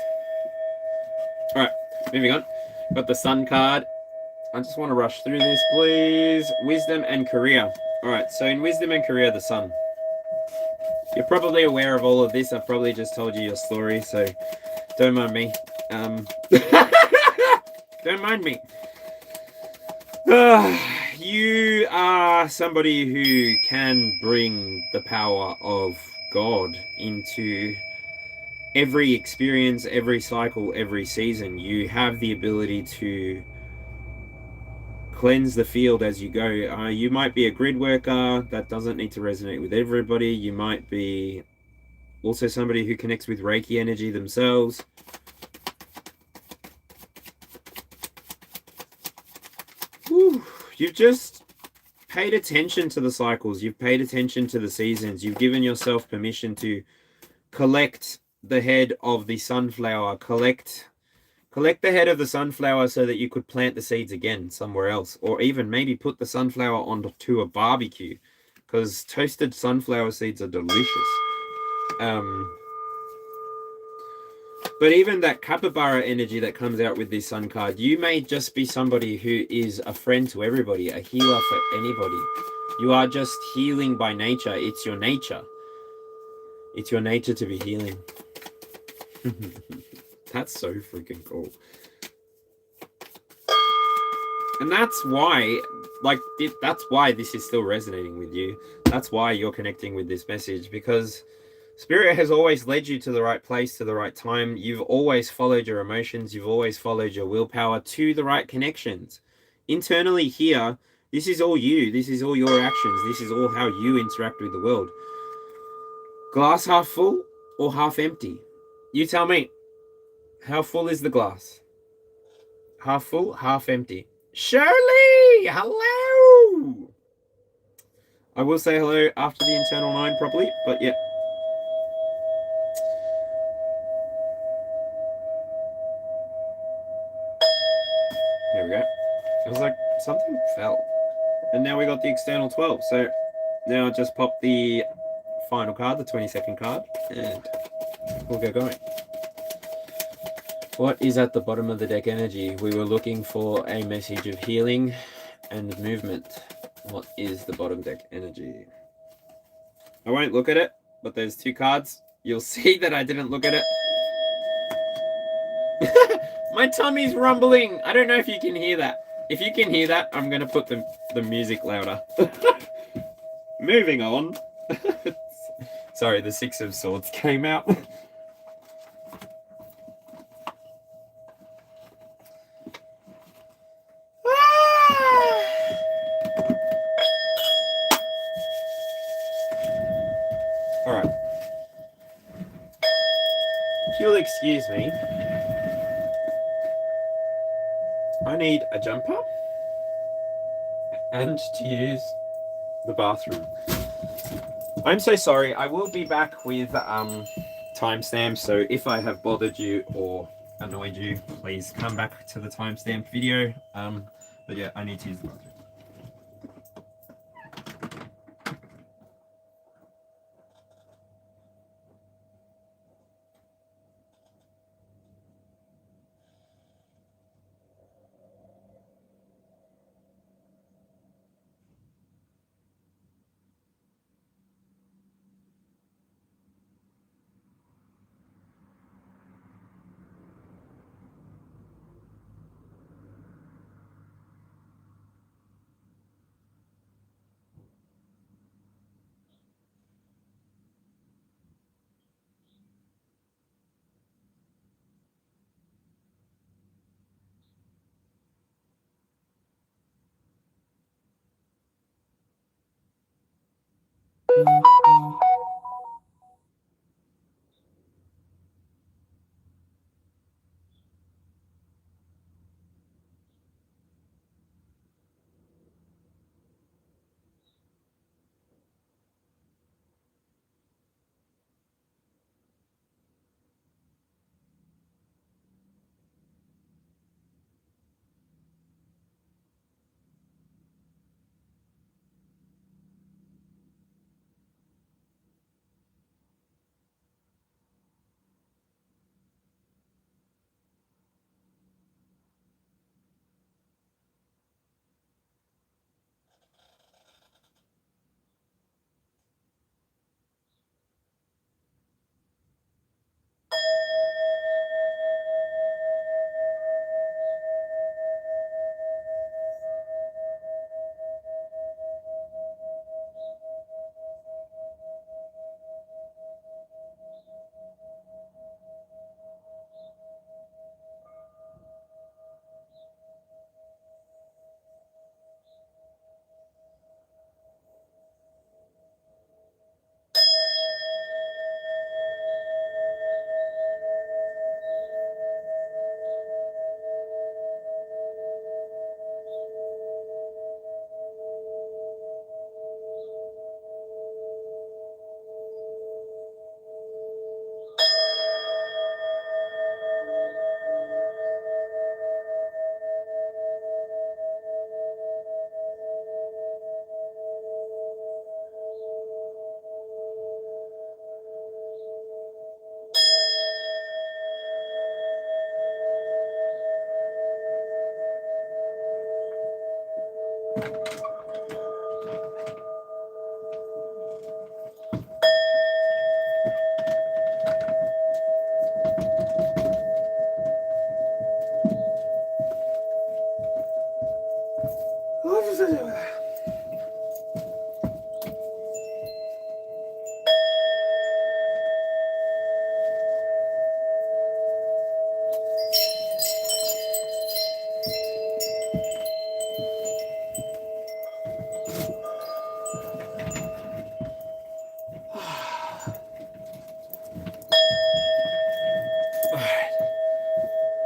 Alright, moving on. Got the Sun card. I just want to rush through this, please. Wisdom and career. Alright, so in wisdom and career, the Sun. You're probably aware of all of this. I've probably just told you your story, so don't mind me. Don't mind me. You are somebody who can bring the power of God into every experience, every cycle, every season. You have the ability to cleanse the field as you go. You might be a grid worker. That doesn't need to resonate with everybody. You might be also somebody who connects with Reiki energy themselves. Whew. You've just paid attention to the cycles. You've paid attention to the seasons. You've given yourself permission to collect the head of the sunflower. Collect the head of the sunflower so that you could plant the seeds again somewhere else. Or even maybe put the sunflower onto a barbecue. Because toasted sunflower seeds are delicious. But even that capybara energy that comes out with this Sun card, you may just be somebody who is a friend to everybody, a healer for anybody. You are just healing by nature. It's your nature. It's your nature to be healing. That's so freaking cool. And that's why, that's why this is still resonating with you. That's why you're connecting with this message, because Spirit has always led you to the right place, to the right time. You've always followed your emotions. You've always followed your willpower to the right connections. Internally here, this is all you. This is all your actions. This is all how you interact with the world. Glass half full or half empty? You tell me. How full is the glass? Half full, half empty. Shirley! Hello! I will say hello after the internal 9 properly, but yeah. There we go. It was like something fell. And now we got the external 12. So now I just pop the final card, the 22nd card, and we'll get going. What is at the bottom of the deck energy? We were looking for a message of healing and movement. What is the bottom deck energy? I won't look at it, but there's 2 cards. You'll see that I didn't look at it. My tummy's rumbling. I don't know if you can hear that. If you can hear that, I'm going to put the music louder. Moving on. Sorry, the 6 of Swords came out. Alright. If you'll excuse me, I need a jumper and to use the bathroom. I'm so sorry. I will be back with timestamps, so if I have bothered you or annoyed you, please come back to the timestamp video. But yeah, I need to use the bathroom.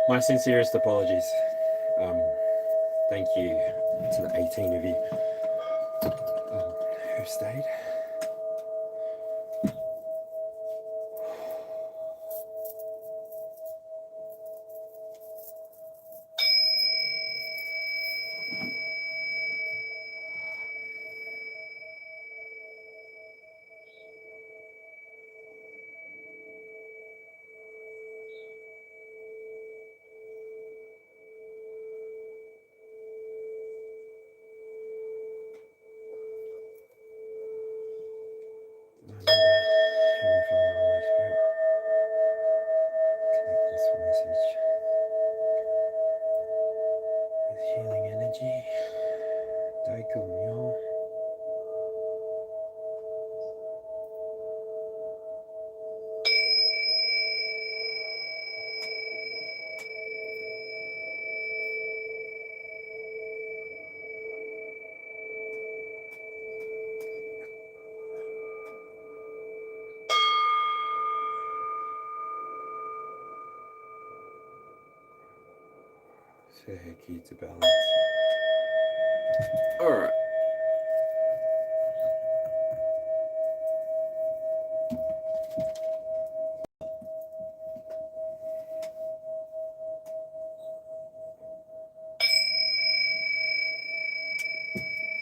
My sincerest apologies. Thank you to the 18 of you who stayed. To balance. All right.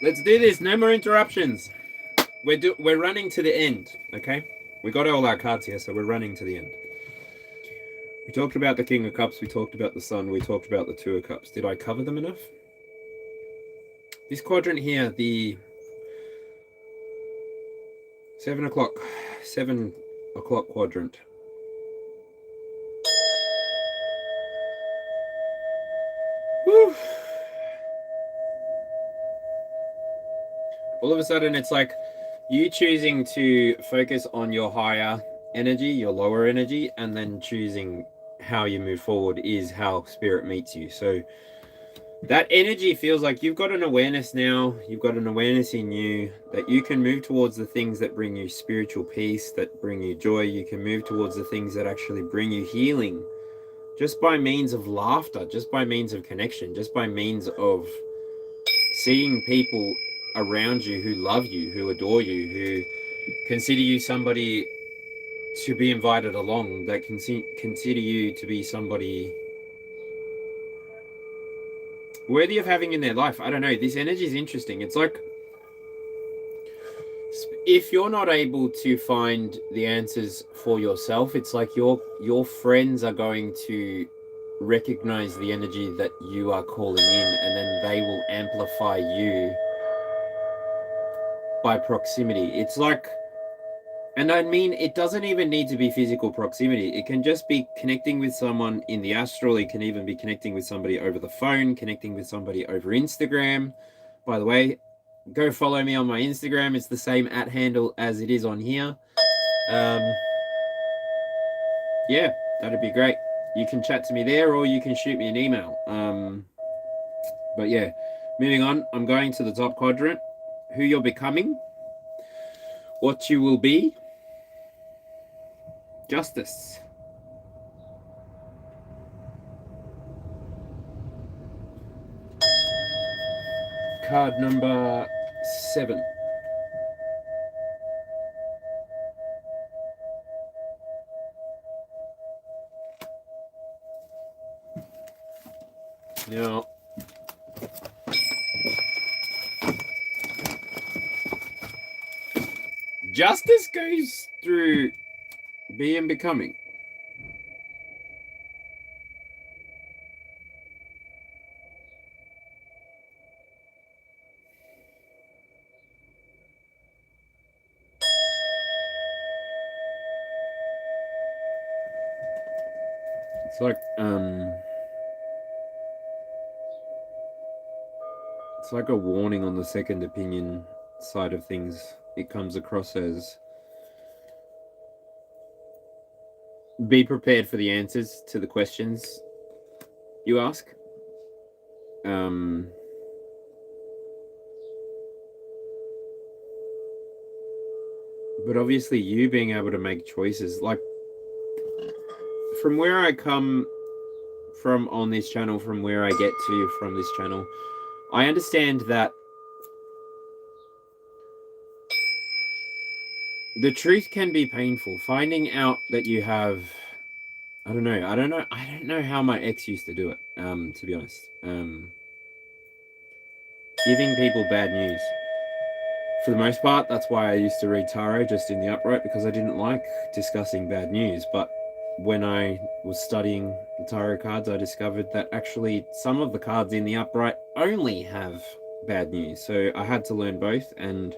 Let's do this. No more interruptions. We're running to the end. Okay. We got all our cards here, so we're running to the end. We talked about the King of Cups. We talked about the Sun. We talked about the Two of Cups. Did I cover them enough? This quadrant here, the 7 o'clock quadrant. Whew. All of a sudden, it's like you choosing to focus on your higher energy, your lower energy, and then choosing how you move forward is how spirit meets you. So that energy feels like you've got an awareness now. You've got an awareness in you that you can move towards the things that bring you spiritual peace, that bring you joy. You can move towards the things that actually bring you healing just by means of laughter, just by means of connection, just by means of seeing people around you who love you, who adore you, who consider you somebody to be invited along, that consider you to be somebody worthy of having in their life. I don't know. This energy is interesting. It's like if you're not able to find the answers for yourself, it's like your friends are going to recognize the energy that you are calling in, and then they will amplify you by proximity. It's like, and I mean, it doesn't even need to be physical proximity. It can just be connecting with someone in the astral. It can even be connecting with somebody over the phone, connecting with somebody over Instagram. By the way, go follow me on my Instagram. It's the same @ handle as it is on here. Yeah, that'd be great. You can chat to me there, or you can shoot me an email. But yeah, moving on. I'm going to the top quadrant. Who you're becoming, what you will be. Justice. Card number 7. Now, justice goes through being becoming. It's like it's like a warning on the second opinion side of things. It comes across as be prepared for the answers to the questions you ask. But obviously you being able to make choices, like from where I come from on this channel, from where I get to from this channel, I understand that the truth can be painful. Finding out that you have, I don't know how my ex used to do it, to be honest. Giving people bad news. For the most part, that's why I used to read tarot just in the upright, because I didn't like discussing bad news. But when I was studying the tarot cards, I discovered that actually some of the cards in the upright only have bad news. So I had to learn both, and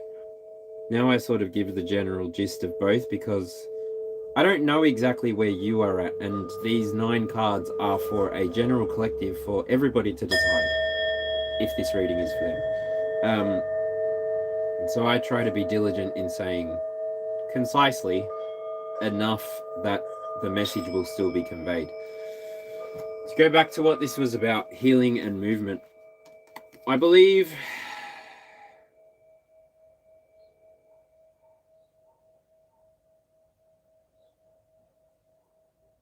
now I sort of give the general gist of both, because I don't know exactly where you are at, and these 9 cards are for a general collective for everybody to decide if this reading is for them. So I try to be diligent in saying concisely enough that the message will still be conveyed. To go back to what this was about, healing and movement, I believe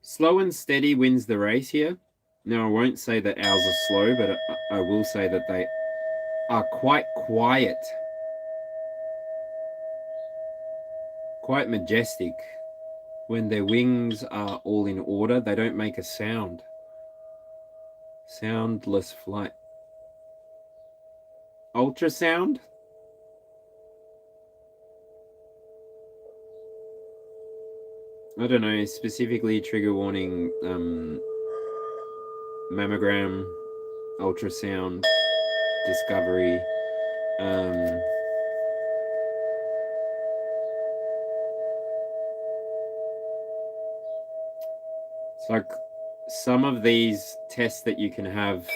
slow and steady wins the race here. Now, I won't say that ours are slow, but I will say that they are quite quiet, quite majestic. When their wings are all in order, they don't make a sound. Soundless flight. Ultrasound? I don't know, specifically trigger warning, mammogram, ultrasound, discovery, it's like some of these tests that you can have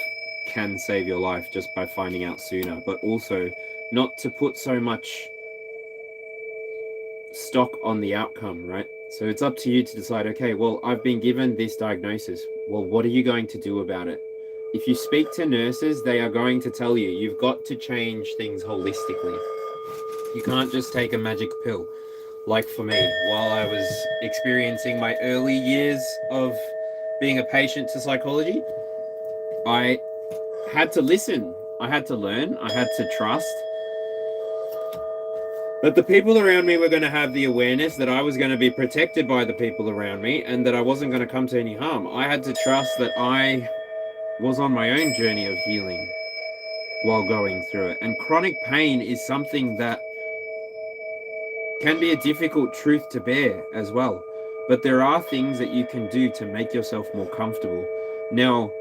can save your life just by finding out sooner, but also not to put so much stock on the outcome, right? So it's up to you to decide, okay, well, I've been given this diagnosis. Well, what are you going to do about it? If you speak to nurses, they are going to tell you, you've got to change things holistically. You can't just take a magic pill. Like for me, while I was experiencing my early years of being a patient to psychology, I had to listen. I had to learn. I had to trust that the people around me were going to have the awareness that I was going to be protected by the people around me and that I wasn't going to come to any harm. I had to trust that I was on my own journey of healing while going through it. And chronic pain is something that can be a difficult truth to bear as well. But there are things that you can do to make yourself more comfortable. Now,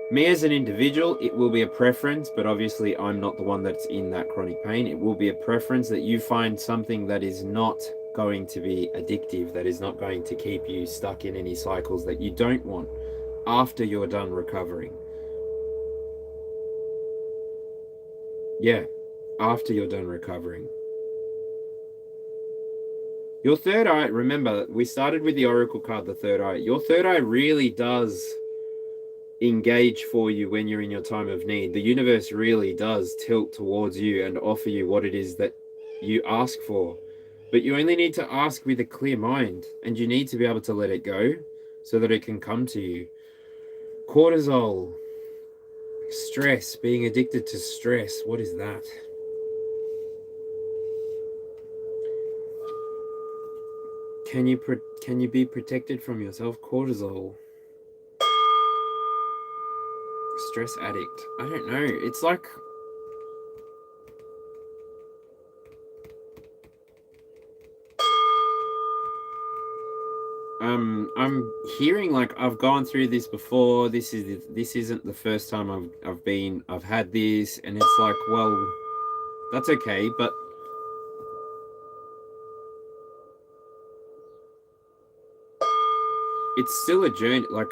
me as an individual, it will be a preference, but obviously I'm not the one that's in that chronic pain. It will be a preference that you find something that is not going to be addictive, that is not going to keep you stuck in any cycles that you don't want after you're done recovering. Yeah, after you're done recovering. Your third eye, remember, we started with the Oracle card, the third eye. Your third eye really does engage for you when you're in your time of need. The universe really does tilt towards you and offer you what it is that you ask for. But you only need to ask with a clear mind, and you need to be able to let it go so that it can come to you. Cortisol, stress, being addicted to stress. What is that? Can you be protected from yourself? Cortisol. Stress addict. I don't know. It's like I'm hearing like I've gone through this before. This isn't the first time I've had this, and it's like, well, that's okay, but it's still a journey. Like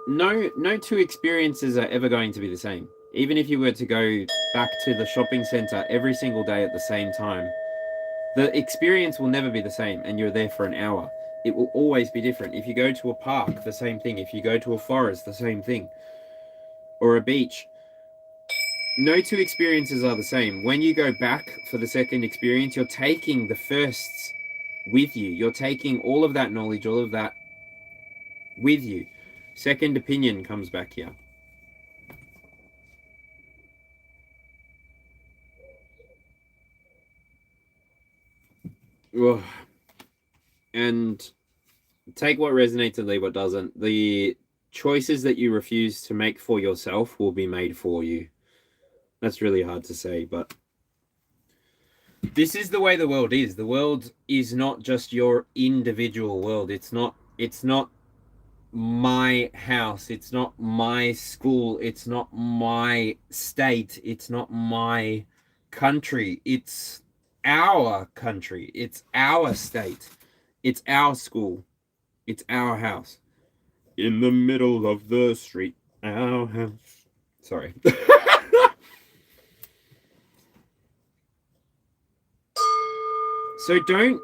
no two experiences are ever going to be the same. Even if you were to go back to the shopping center every single day at the same time, the experience will never be the same, and you're there for an hour. It will always be different. If you go to a park, the same thing. If you go to a forest, the same thing. Or a beach. No two experiences are the same. When you go back for the second experience, you're taking the firsts with you. You're taking all of that knowledge, all of that with you. Second opinion comes back here. Ugh. And take what resonates and leave what doesn't. The choices that you refuse to make for yourself will be made for you. That's really hard to say, but this is the way the world is. The world is not just your individual world. It's not my house. It's not my school. It's not my state. It's not my country. It's our country. It's our state. It's our school. It's our house. In the middle of the street. Our house. Sorry. So don't,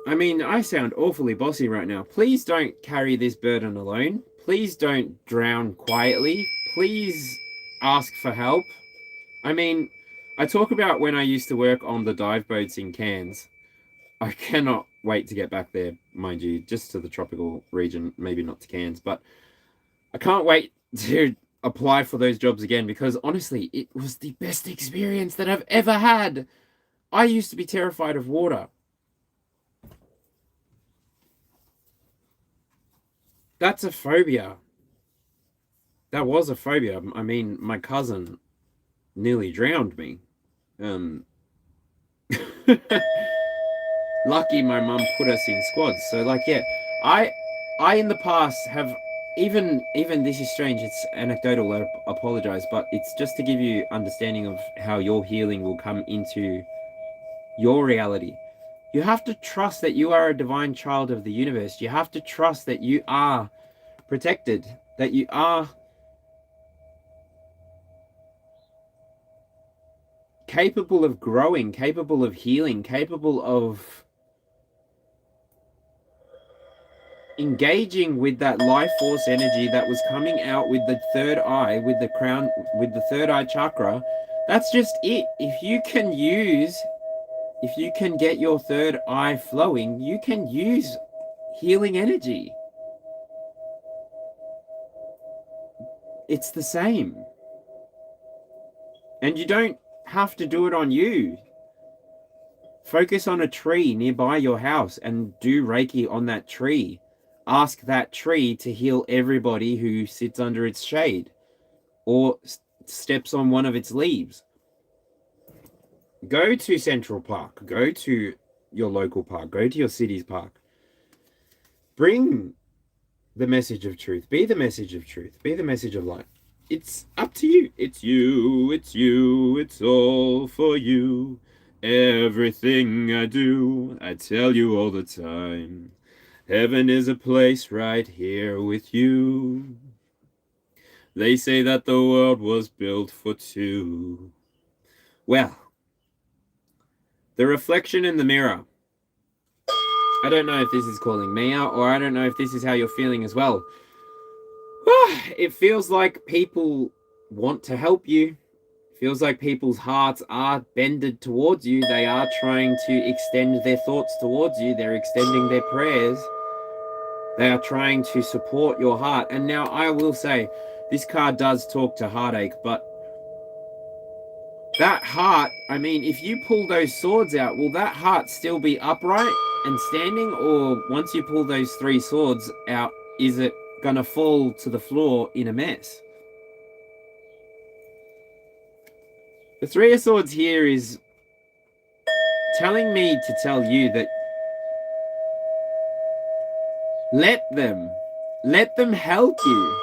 I mean, I sound awfully bossy right now. Please don't carry this burden alone. Please don't drown quietly. Please ask for help. I mean, I talk about when I used to work on the dive boats in Cairns. I cannot wait to get back there, mind you, just to the tropical region, maybe not to Cairns, but I can't wait to apply for those jobs again, because honestly, it was the best experience that I've ever had. I used to be terrified of water. That's a phobia. That was a phobia. I mean, my cousin nearly drowned me. Lucky my mum put us in squads. So like, yeah, I in the past have, even this is strange, it's anecdotal, I apologize, but it's just to give you understanding of how your healing will come into your reality. You have to trust that you are a divine child of the universe. You have to trust that you are protected, that you are capable of growing, capable of healing, capable of engaging with that life force energy that was coming out with the third eye, with the crown, with the third eye chakra. That's just it. If you can get your third eye flowing, you can use healing energy. It's the same. And you don't have to do it on you. Focus on a tree nearby your house and do Reiki on that tree. Ask that tree to heal everybody who sits under its shade or steps on one of its leaves. Go to Central Park. Go to your local park. Go to your city's park. Bring the message of truth. Be the message of truth. Be the message of light. It's up to you. It's you. It's you. It's all for you. Everything I do, I tell you all the time. Heaven is a place right here with you. They say that the world was built for two. Well, the reflection in the mirror. I don't know if this is calling me out, or I don't know if this is how you're feeling as well. It feels like people want to help you. Feels like people's hearts are bended towards you. They are trying to extend their thoughts towards you. They're extending their prayers. They are trying to support your heart. And now I will say, this card does talk to heartache, but that heart, I mean, if you pull those swords out, will that heart still be upright and standing? Or once you pull those three swords out, is it going to fall to the floor in a mess? The Three of Swords here is telling me to tell you that let them help you.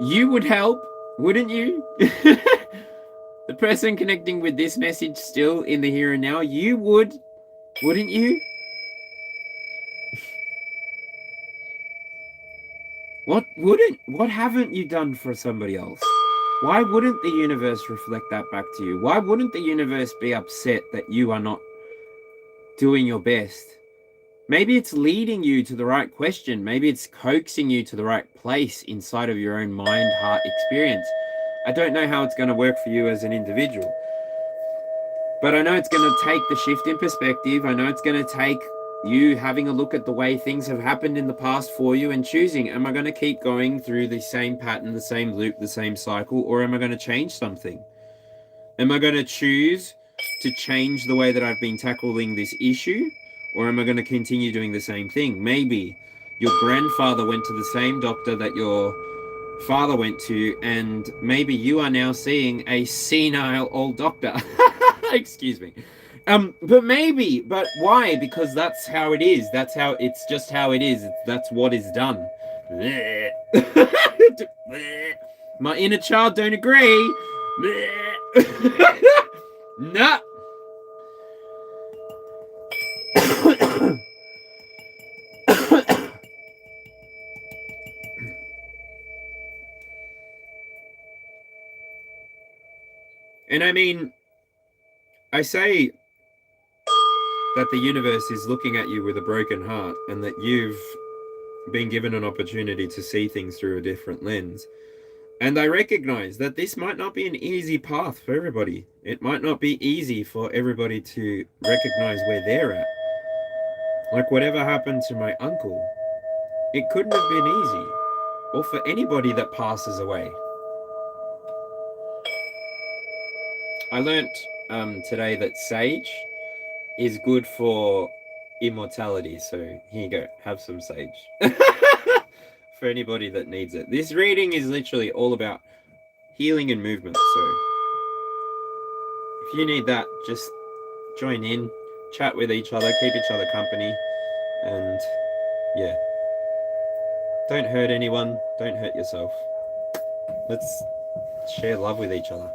You would help, wouldn't you? The person connecting with this message still in the here and now, you would, wouldn't you? What haven't you done for somebody else? Why wouldn't the universe reflect that back to you? Why wouldn't the universe be upset that you are not doing your best? Maybe it's leading you to the right question. Maybe it's coaxing you to the right place inside of your own mind, heart experience. I don't know how it's going to work for you as an individual. But I know it's going to take the shift in perspective. I know it's going to take you having a look at the way things have happened in the past for you and choosing, am I going to keep going through the same pattern, the same loop, the same cycle, or am I going to change something? Am I going to choose to change the way that I've been tackling this issue, or am I going to continue doing the same thing? Maybe your grandfather went to the same doctor that your father went to, and maybe you are now seeing a senile old doctor. Excuse me. But why? Because that's how it is. It's just how it is. That's what is done. My inner child don't agree. Nah. And I mean, I say that the universe is looking at you with a broken heart, and that you've been given an opportunity to see things through a different lens. And I recognize that this might not be an easy path for everybody. It might not be easy for everybody to recognize where they're at. Like whatever happened to my uncle, it couldn't have been easy. Or for anybody that passes away. I learnt today that sage is good for immortality. So here you go, have some sage. For anybody that needs it. This reading is literally all about healing and movement. So if you need that, just join in, chat with each other, keep each other company, and yeah. Don't hurt anyone, don't hurt yourself. Let's share love with each other.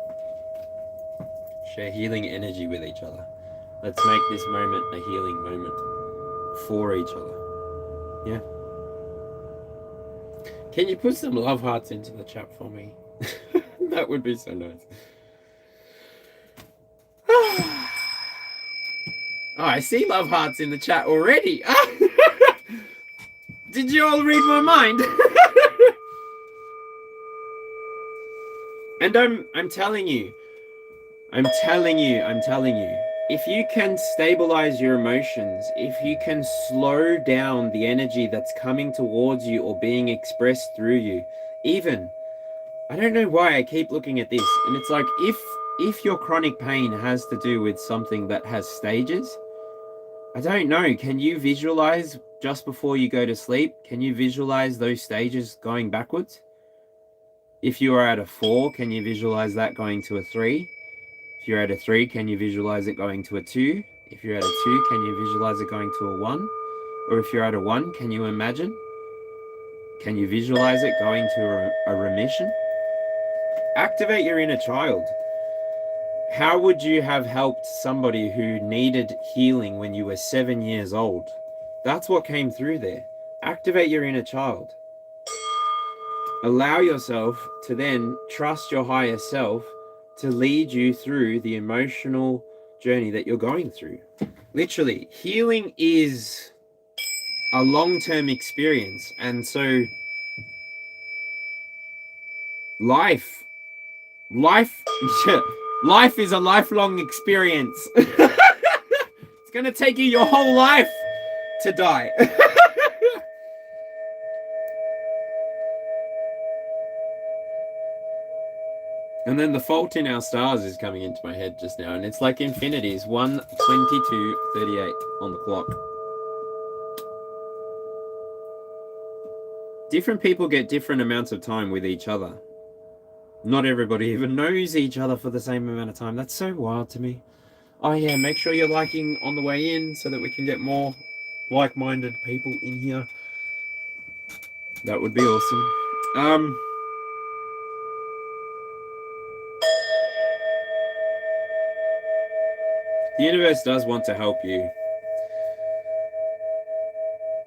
Share healing energy with each other. Let's make this moment a healing moment for each other. Yeah. Can you put some love hearts into the chat for me? That would be so nice. Oh, I see love hearts in the chat already. Did you all read my mind? And I'm telling you, if you can stabilize your emotions, if you can slow down the energy that's coming towards you or being expressed through you, even, I don't know why I keep looking at this, and it's like if your chronic pain has to do with something that has stages, I don't know, can you visualize just before you go to sleep, can you visualize those stages going backwards? If you are at a 4, can you visualize that going to a 3? If you're at a 3, can you visualize it going to a 2? If you're at a 2, can you visualize it going to a 1? Or if you're at a 1, can you imagine? Can you visualize it going to a remission? Activate your inner child. How would you have helped somebody who needed healing when you were 7 years old? That's what came through there. Activate your inner child. Allow yourself to then trust your higher self to lead you through the emotional journey that you're going through. Literally, healing is a long-term experience. And so life is a lifelong experience. It's going to take you your whole life to die. And then the fault in our stars is coming into my head just now, and it's like infinities, 1:22:38 on the clock. Different people get different amounts of time with each other. Not everybody even knows each other for the same amount of time. That's so wild to me. Oh yeah, make sure you're liking on the way in so that we can get more like-minded people in here. That would be awesome. The universe does want to help you.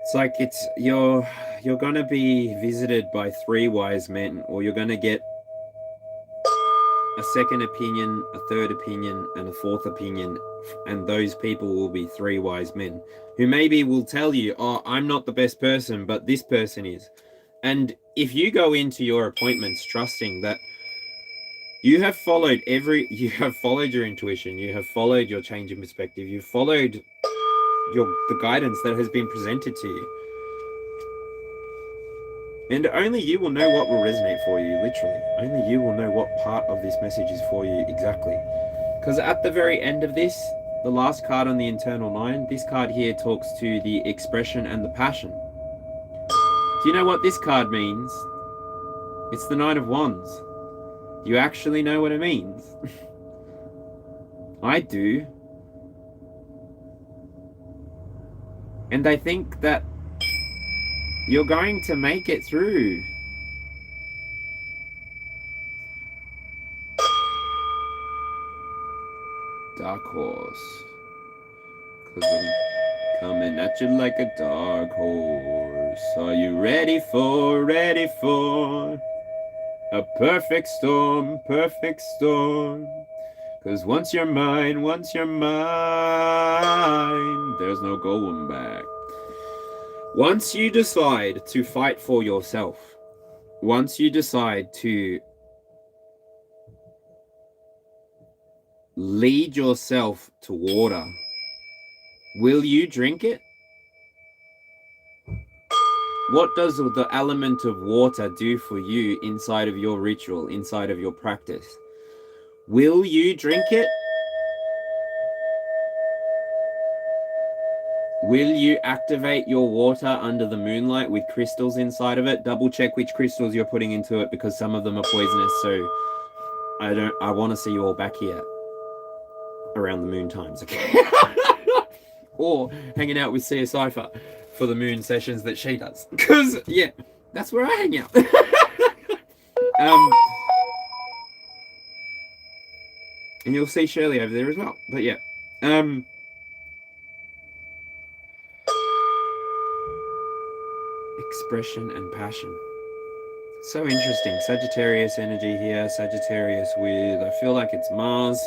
It's like you're gonna be visited by 3 wise men, or you're gonna get a second opinion, a third opinion, and a fourth opinion, and those people will be 3 wise men who maybe will tell you, oh, I'm not the best person, but this person is. And if you go into your appointments trusting that you have followed your intuition, you have followed your change in perspective, you've followed the guidance that has been presented to you. And only you will know what will resonate for you, literally. Only you will know what part of this message is for you exactly. Because at the very end of this, the last card on the internal 9, this card here talks to the expression and the passion. Do you know what this card means? It's the 9 of Wands. You actually know what it means. I do. And I think that you're going to make it through. Dark horse. 'Cause I'm coming at you like a dark horse. Are you ready for a perfect storm, perfect storm? 'Cause once you're mine, there's no going back. Once you decide to fight for yourself, once you decide to lead yourself to water, will you drink it? What does the element of water do for you inside of your ritual, inside of your practice? Will you drink it? Will you activate your water under the moonlight with crystals inside of it? Double check which crystals you're putting into it, because some of them are poisonous. So I want to see you all back here around the moon times, okay? Or hanging out with Sia Cypher for the moon sessions that she does. Because, yeah, that's where I hang out. And you'll see Shirley over there as well. But yeah. Expression and passion. So interesting. Sagittarius energy here. Sagittarius with, I feel like it's Mars.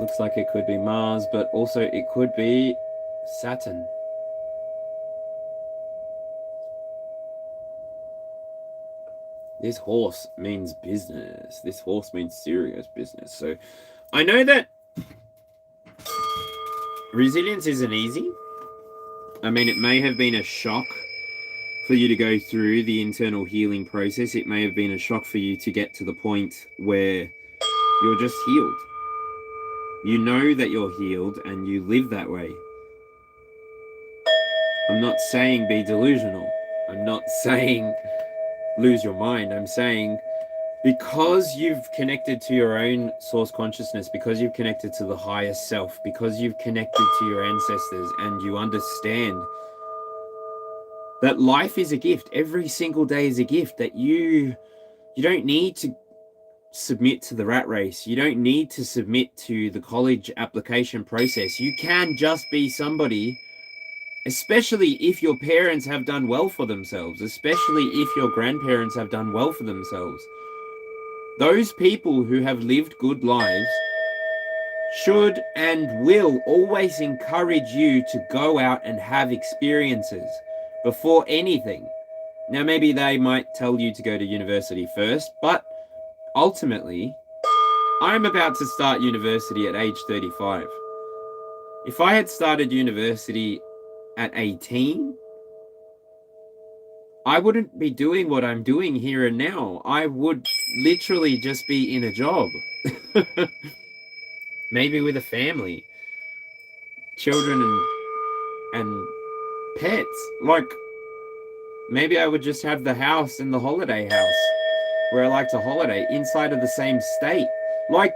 Looks like it could be Mars, but also it could be Saturn. This horse means business. This horse means serious business. So I know that resilience isn't easy. I mean, it may have been a shock for you to go through the internal healing process. It may have been a shock for you to get to the point where you're just healed. You know that you're healed and you live that way. I'm not saying be delusional. I'm not saying lose your mind. I'm saying because you've connected to your own source consciousness, because you've connected to the highest self, because you've connected to your ancestors, and you understand that life is a gift. Every single day is a gift, that you don't need to submit to the rat race. You don't need to submit to the college application process. You can just be somebody, especially if your parents have done well for themselves, especially if your grandparents have done well for themselves. Those people who have lived good lives should and will always encourage you to go out and have experiences before anything. Now, maybe they might tell you to go to university first, but ultimately, I'm about to start university at age 35. If I had started university at 18, I wouldn't be doing what I'm doing here and now. I would literally just be in a job. Maybe with a family, children and pets. Like, maybe I would just have the house and the holiday house where I like to holiday inside of the same state. Like,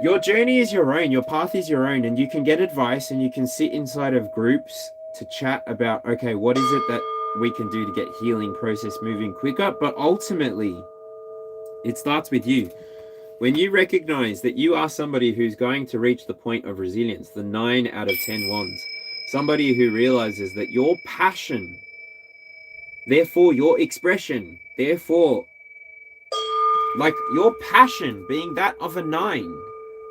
your journey is your own, your path is your own, and you can get advice and you can sit inside of groups to chat about, okay, what is it that we can do to get healing process moving quicker? But ultimately, it starts with you. When you recognize that you are somebody who's going to reach the point of resilience, the 9 out of 10 wands, somebody who realizes that your passion, therefore your expression, therefore, like your passion being that of a 9,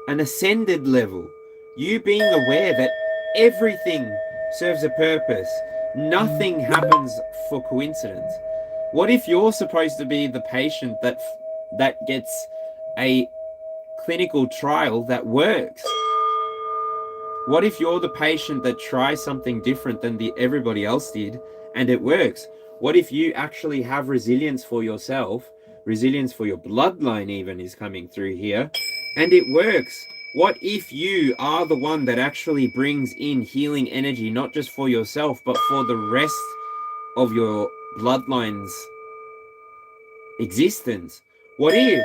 an ascended level, you being aware that everything serves a purpose, nothing happens for coincidence. What if you're supposed to be the patient that gets a clinical trial that works? What if you're the patient that tries something different than everybody else did and it works? What if you actually have resilience for yourself, resilience for your bloodline even is coming through here, and it works? What if you are the one that actually brings in healing energy, not just for yourself, but for the rest of your bloodline's existence? What if?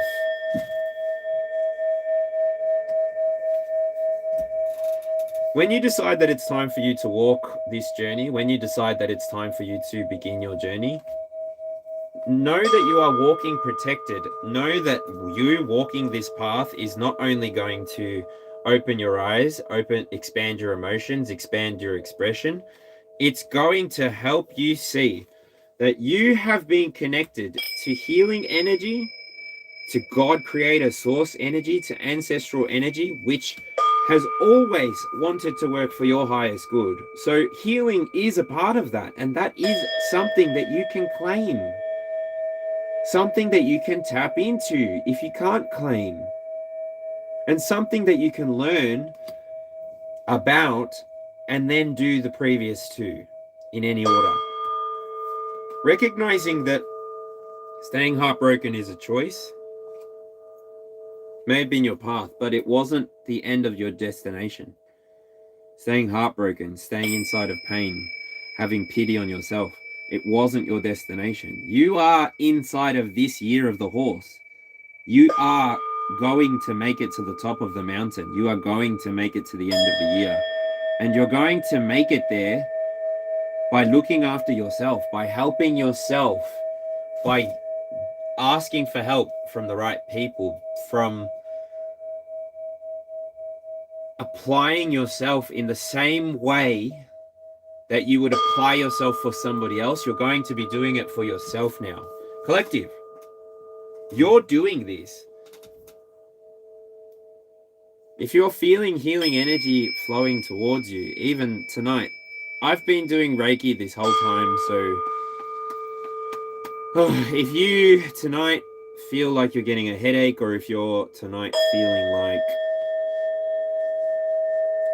When you decide that it's time for you to walk this journey, when you decide that it's time for you to begin your journey, know that you are walking protected. Know that you walking this path is not only going to open your eyes, expand your emotions, expand your expression, it's going to help you see that you have been connected to healing energy, to God creator source energy, to ancestral energy, which has always wanted to work for your highest good. So healing is a part of that, and that is something that you can claim. Something that you can tap into if you can't claim. And something that you can learn about and then do the previous two in any order. Recognizing that staying heartbroken is a choice. May have been your path, but it wasn't the end of your destination. Staying heartbroken, staying inside of pain, having pity on yourself, it wasn't your destination. You are inside of this year of the horse. You are going to make it to the top of the mountain. You are going to make it to the end of the year. And you're going to make it there by looking after yourself, by helping yourself, by asking for help from the right people, from applying yourself in the same way that you would apply yourself for somebody else. You're going to be doing it for yourself now. Collective, you're doing this. If you're feeling healing energy flowing towards you, even tonight, I've been doing Reiki this whole time, so if you tonight feel like you're getting a headache, or if you're tonight feeling like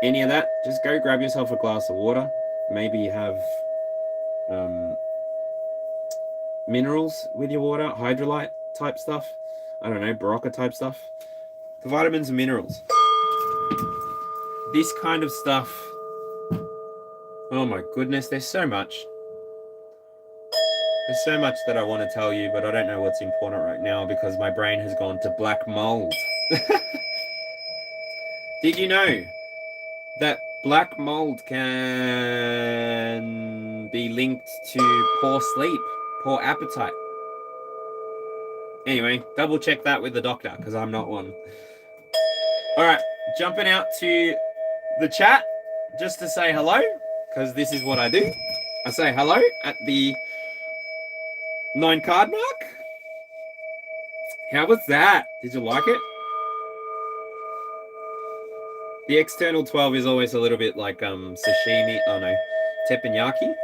any of that, just go grab yourself a glass of water. Maybe you have minerals with your water, hydrolyte type stuff. I don't know, Barocca type stuff. The vitamins and minerals. This kind of stuff. Oh my goodness, there's so much. There's so much that I want to tell you, but I don't know what's important right now because my brain has gone to black mold. Did you know that black mold can be linked to poor sleep, poor appetite? Anyway, double check that with the doctor because I'm not one. All right, jumping out to the chat just to say hello, because this is what I do. I say hello at the 9 card mark. How was that? Did you like it? The external 12 is always a little bit like sashimi. Oh no, teppanyaki.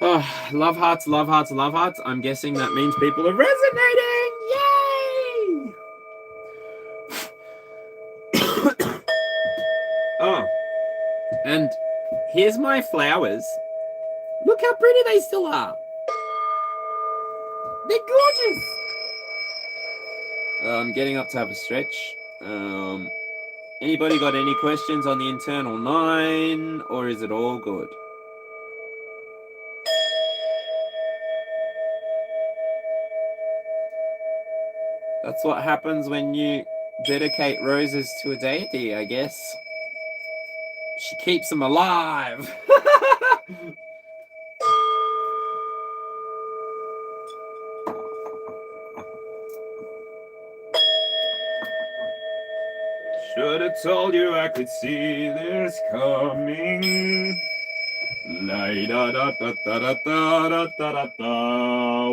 Oh, love hearts, love hearts, love hearts. I'm guessing that means people are resonating. Yay! Oh, and here's my flowers. Look how pretty they still are. They're gorgeous. I'm getting up to have a stretch. Anybody got any questions on the internal 9, or is it all good? That's what happens when you dedicate roses to a deity, I guess. She keeps them alive. Should have told you I could see this coming. La da da da da da da da da da.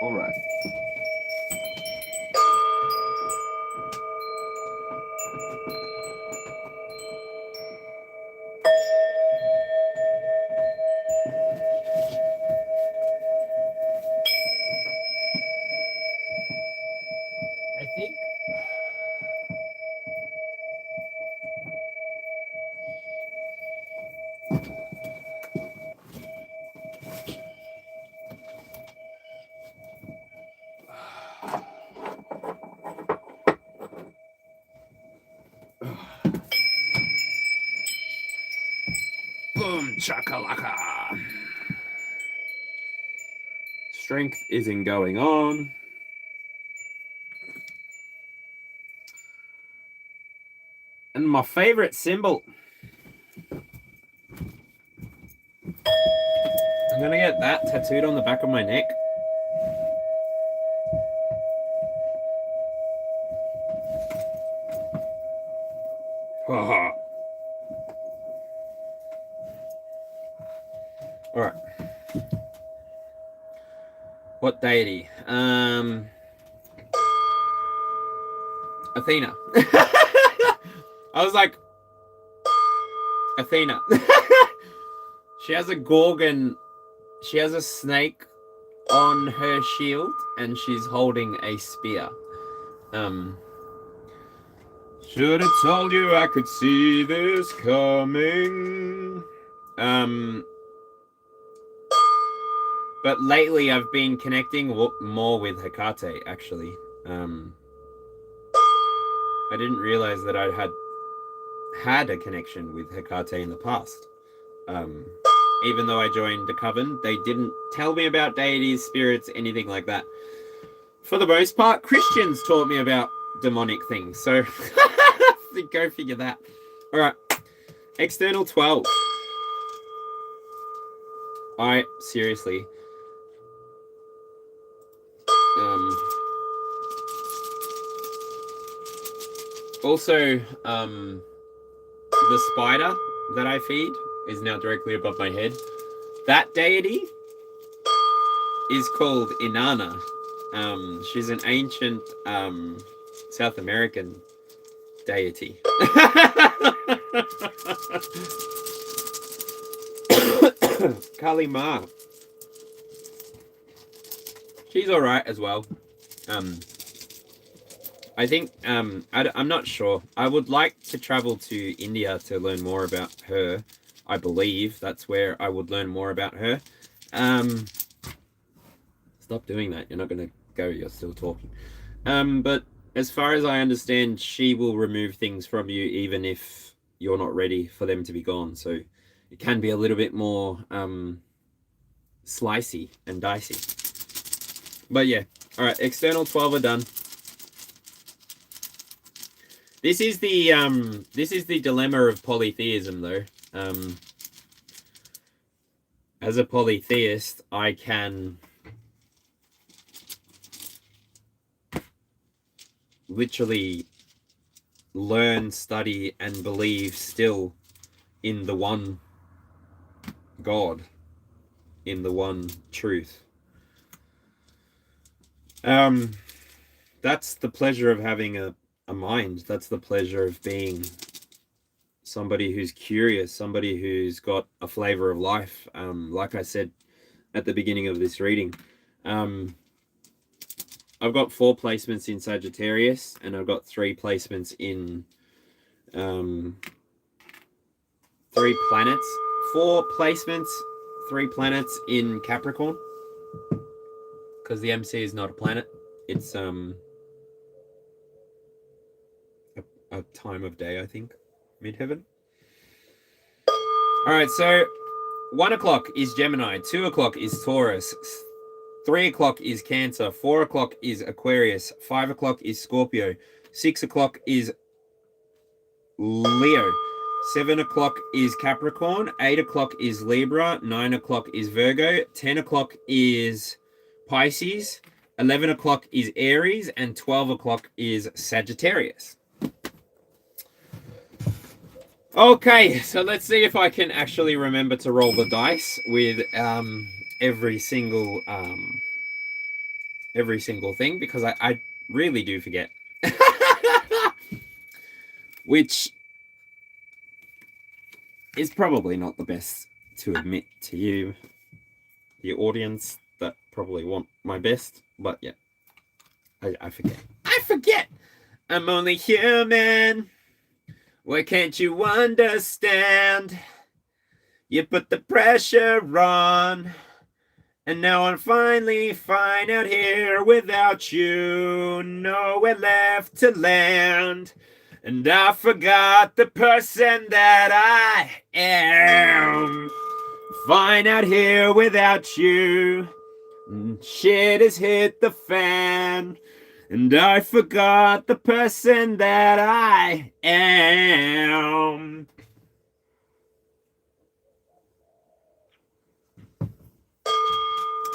All right. I think boom chakalaka. Strength isn't going on. And my favorite symbol. I'm gonna get that tattooed on the back of my neck. All right. What deity? Athena. I was like, Athena. She has a gorgon. She has a snake on her shield, and she's holding a spear. Should have told you I could see this coming. But lately I've been connecting more with Hecate, actually. I didn't realize that I had a connection with Hecate in the past. Even though I joined the coven, they didn't tell me about deities, spirits, anything like that. For the most part, Christians taught me about demonic things, so go figure that. All right, external 12. Seriously. Also, the spider that I feed is now directly above my head. That deity is called Inanna. She's an ancient South American deity. Kali Ma. She's alright as well. I think, I'm not sure. I would like to travel to India to learn more about her. I believe that's where I would learn more about her. Stop doing that. You're not going to go. You're still talking. But as far as I understand, she will remove things from you even if you're not ready for them to be gone. So it can be a little bit more slicey and dicey. But yeah. All right. External 12 are done. This is the dilemma of polytheism, though. As a polytheist, I can literally learn, study, and believe still in the one God, in the one truth. That's the pleasure of having a mind. That's the pleasure of being somebody who's curious, somebody who's got a flavor of life. Like I said at the beginning of this reading, I've got 4 placements in Sagittarius, and I've got 3 placements in 3 planets. 4 placements, 3 planets in Capricorn, because the MC is not a planet. It's a time of day, I think. Midheaven. All right, so 1 o'clock is Gemini, 2 o'clock is Taurus, 3 o'clock is Cancer, 4 o'clock is Aquarius, 5 o'clock is Scorpio, 6 o'clock is Leo, 7 o'clock is Capricorn, 8 o'clock is Libra, 9 o'clock is Virgo, 10 o'clock is Pisces, 11 o'clock is Aries, and 12 o'clock is Sagittarius. Okay, so let's see if I can actually remember to roll the dice with every single thing, because I really do forget. Which is probably not the best to admit to you, the audience that probably want my best, but yeah, I forget. I forget! I'm only human. Why can't you understand? You put the pressure on, and now I'm finally fine out here without you. Nowhere left to land, and I forgot the person that I am. Fine out here without you. Shit has hit the fan, and I forgot the person that I am.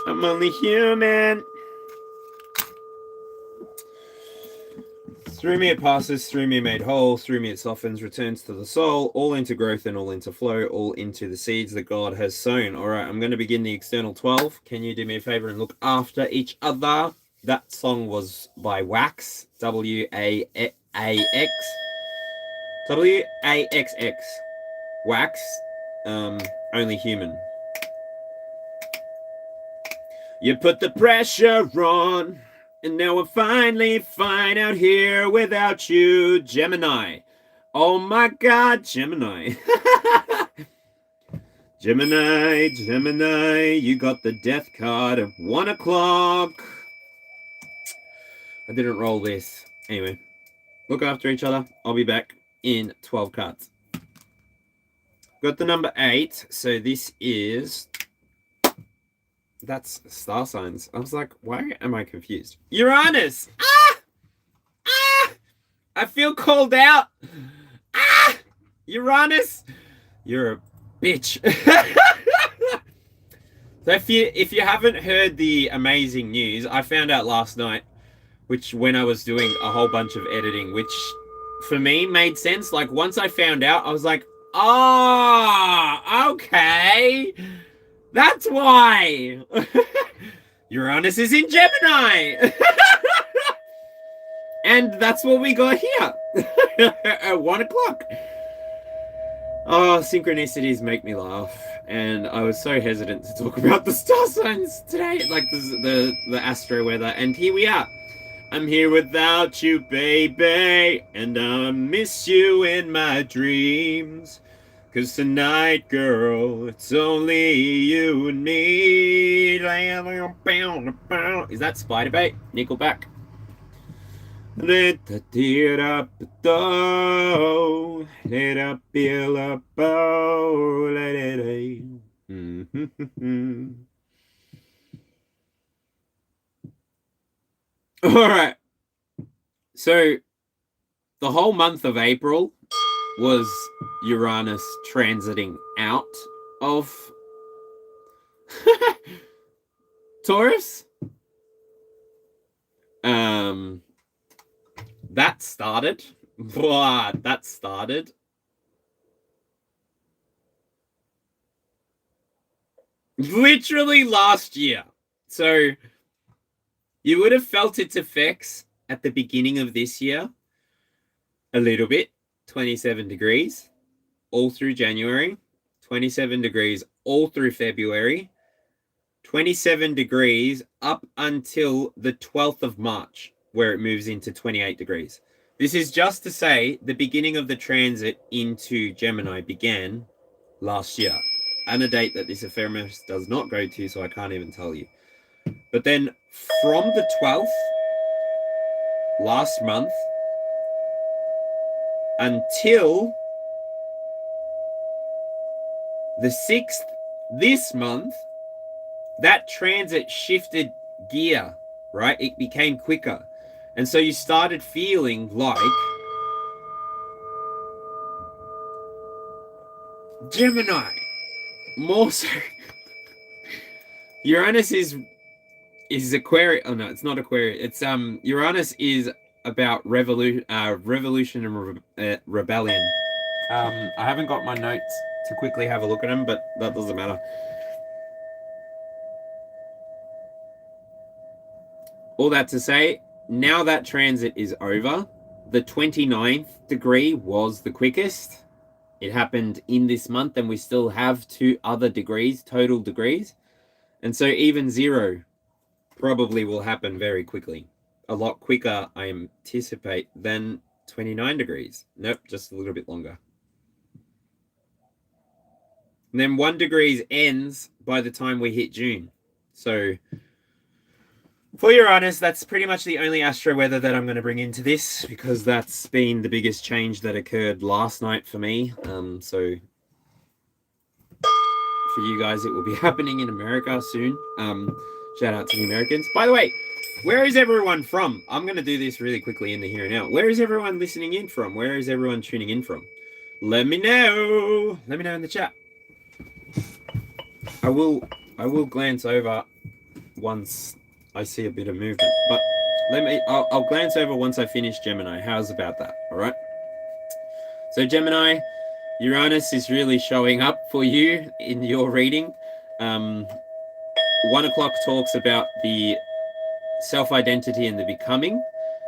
I'm only human. Through me it passes, through me made whole, through me it softens, returns to the soul, all into growth and all into flow, all into the seeds that God has sown. All right, I'm going to begin the external 12. Can you do me a favor and look after each other? That song was by Wax, W-A-X. W-A-X-X. Wax, only human. You put the pressure on, and now I'm finally fine out here without you, Gemini. Oh my God, Gemini. Gemini, you got the death card at 1 o'clock. I didn't roll this. Anyway, look after each other. I'll be back in 12 cards. Got the number 8, so this is... That's star signs. I was like, why am I confused? Uranus! Ah! Ah! I feel called out! Ah! Uranus! You're a bitch. So if you haven't heard the amazing news, I found out last night, which when I was doing a whole bunch of editing, which for me made sense. Like once I found out, I was like, oh, okay. That's why. Uranus is in Gemini. And that's what we got here at 1 o'clock. Oh, synchronicities make me laugh. And I was so hesitant to talk about the star signs today, like the Astro weather. And here we are. I'm here without you, baby. And I miss you in my dreams. 'Cause tonight, girl, it's only you and me. Is that Spider-Bait? Nickelback. Let the tear up let up feel up let it All right. So the whole month of April was Uranus transiting out of Taurus. That started. Literally last year. So you would have felt its effects at the beginning of this year a little bit. 27 degrees all through January, 27 degrees all through February, 27 degrees up until the 12th of March, where it moves into 28 degrees. This is just to say the beginning of the transit into Gemini began last year, and a date that this ephemeris does not go to, so I can't even tell you. But then from the 12th last month until the 6th this month, that transit shifted gear, right? It became quicker. And so you started feeling like Gemini. More so. Uranus is Aquarius. Oh no, it's not Aquarius. It's Uranus is about revolution and rebellion. I haven't got my notes to quickly have a look at them, but that doesn't matter. All that to say, now that transit is over. The 29th degree was the quickest. It happened in this month, and we still have 2 other degrees, total degrees. And so even 0 probably will happen very quickly. A lot quicker, I anticipate, than 29 degrees. Nope, just a little bit longer. And then 1 degree ends by the time we hit June. So for Uranus, that's pretty much the only astro weather that I'm going to bring into this, because that's been the biggest change that occurred last night for me. So for you guys, it will be happening in America soon. Shout out to the Americans. By the way, where is everyone from? I'm going to do this really quickly in the here and now. Where is everyone listening in from? Where is everyone tuning in from? Let me know. Let me know in the chat. I will glance over once I see a bit of movement. But I'll glance over once I finish Gemini. How's about that? All right. So Gemini, Uranus is really showing up for you in your reading. 1 o'clock talks about the self-identity and the becoming,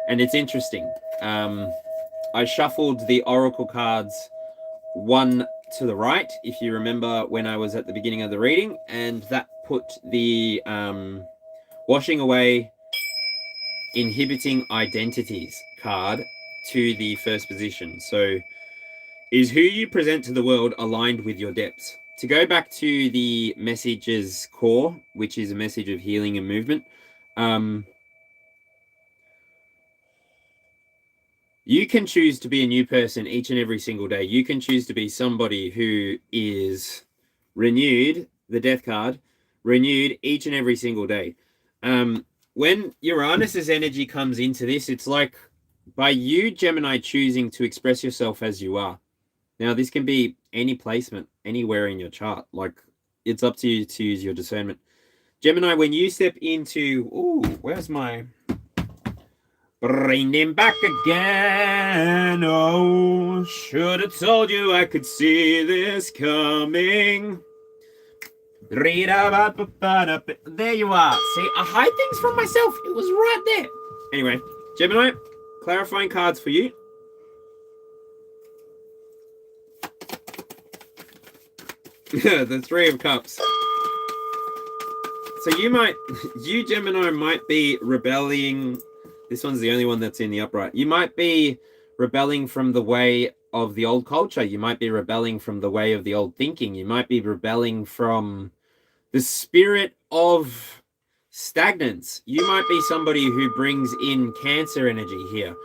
and it's interesting. I shuffled the oracle cards one to the right, if you remember when I was at the beginning of the reading, and that put the washing away inhibiting identities card to the first position. So is who you present to the world aligned with your depths? To go back to the message's core, which is a message of healing and movement, you can choose to be a new person each and every single day. You can choose to be somebody who is renewed, the death card, renewed each and every single day. When Uranus's energy comes into this, it's like by you, Gemini, choosing to express yourself as you are. Now, this can be any placement, anywhere in your chart. Like, it's up to you to use your discernment. Gemini, when you step into... Ooh, where's my... Bring him back again. Oh, should have told you I could see this coming. There you are. See, I hide things from myself. It was right there. Anyway, Gemini, clarifying cards for you. The Three of Cups. So you Gemini might be rebelling. This one's the only one that's in the upright. You might be rebelling from the way of the old culture. You might be rebelling from the way of the old thinking. You might be rebelling from the spirit of stagnance. You might be somebody who brings in Cancer energy here.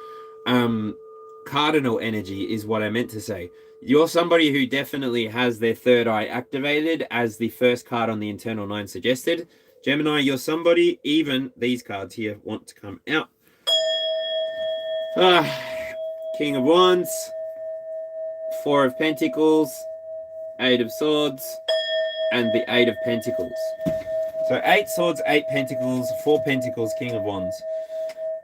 Cardinal energy is what I meant to say. You're somebody who definitely has their third eye activated, as the first card on the internal 9 suggested. Gemini, you're somebody, even these cards here want to come out. King of Wands, Four of Pentacles, Eight of Swords, and the Eight of Pentacles. So 8 Swords, 8 Pentacles, 4 Pentacles, King of Wands.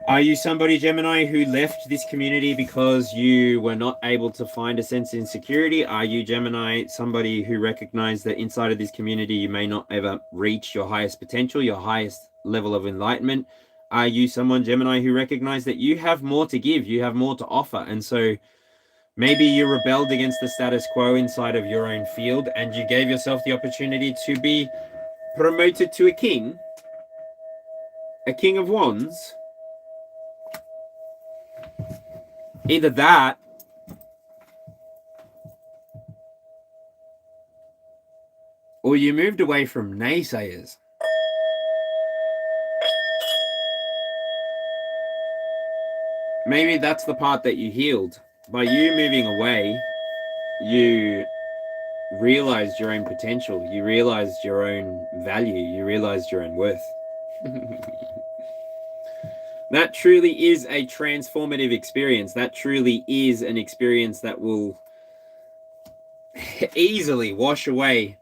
Are you somebody, Gemini, who left this community because you were not able to find a sense of security? Are you, Gemini, somebody who recognized that inside of this community you may not ever reach your highest potential, your highest level of enlightenment? Are you someone, Gemini, who recognized that you have more to give, you have more to offer, and so maybe you rebelled against the status quo inside of your own field and you gave yourself the opportunity to be promoted to a king of Wands? Either that, or you moved away from naysayers. Maybe that's the part that you healed. By you moving away, you realized your own potential. You realized your own value. You realized your own worth. That truly is a transformative experience. That truly is an experience that will easily wash away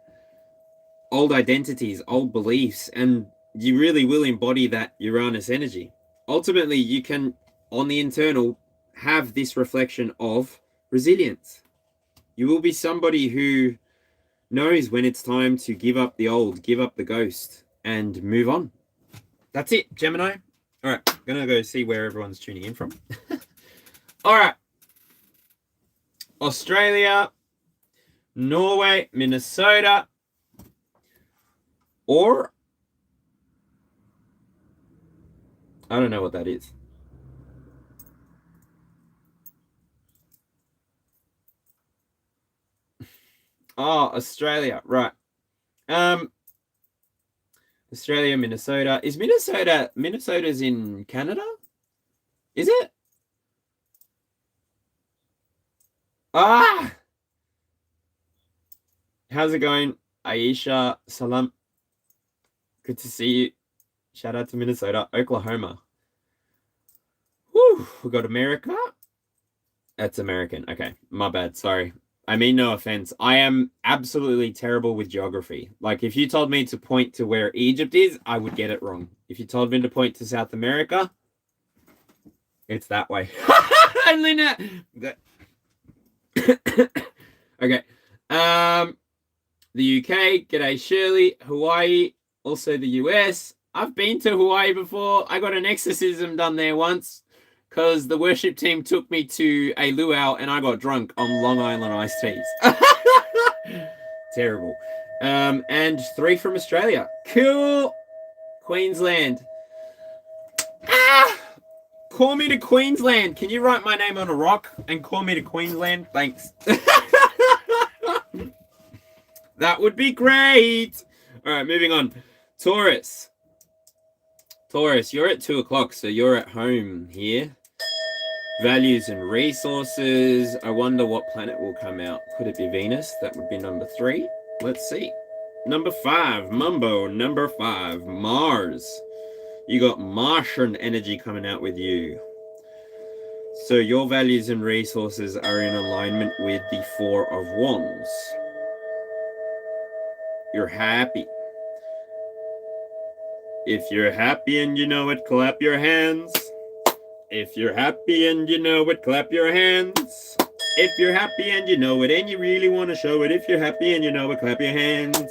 old identities, old beliefs, and you really will embody that Uranus energy. Ultimately, you can, on the internal, have this reflection of resilience. You will be somebody who knows when it's time to give up the old, give up the ghost, and move on. That's it, Gemini. All right, I'm going to go see where everyone's tuning in from. All right. Australia, Norway, Minnesota, or I don't know what that is. Oh, Australia, right. Australia, Minnesota. Is Minnesota's in Canada? Is it? Ah! How's it going? Aisha, salam. Good to see you. Shout out to Minnesota. Oklahoma. Woo! We got America. That's American. Okay, my bad. Sorry. I mean no offense. I am absolutely terrible with geography. Like, if you told me to point to where Egypt is, I would get it wrong. If you told me to point to South America, It's that way. Only now. Okay. The UK, g'day Shirley. Hawaii, also the US. I've been to Hawaii before. I got an exorcism done there once because the worship team took me to a luau and I got drunk on Long Island iced teas. Terrible. And 3 from Australia. Cool. Queensland. Call me to Queensland. Can you write my name on a rock and call me to Queensland? Thanks. That would be great. All right, moving on. Taurus. Taurus, you're at 2 o'clock, so you're at home here. Values and resources. I wonder what planet will come out. Could it be Venus? That would be number 3. Let's see. Number 5, Mumbo. Number 5, Mars. You got Martian energy coming out with you. So your values and resources are in alignment with the 4 of Wands. You're happy. If you're happy and you know it, clap your hands. If you're happy and you know it, clap your hands. If you're happy and you know it and you really want to show it, if you're happy and you know it, clap your hands.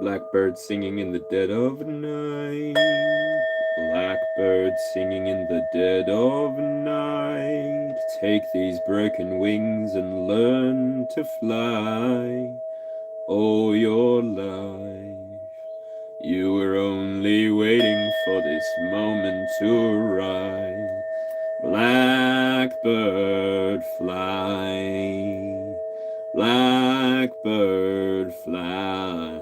Blackbird singing in the dead of night. Blackbird singing in the dead of night. Take these broken wings and learn to fly. All your life, you were only waiting for this moment to arrive. Blackbird fly. Blackbird fly.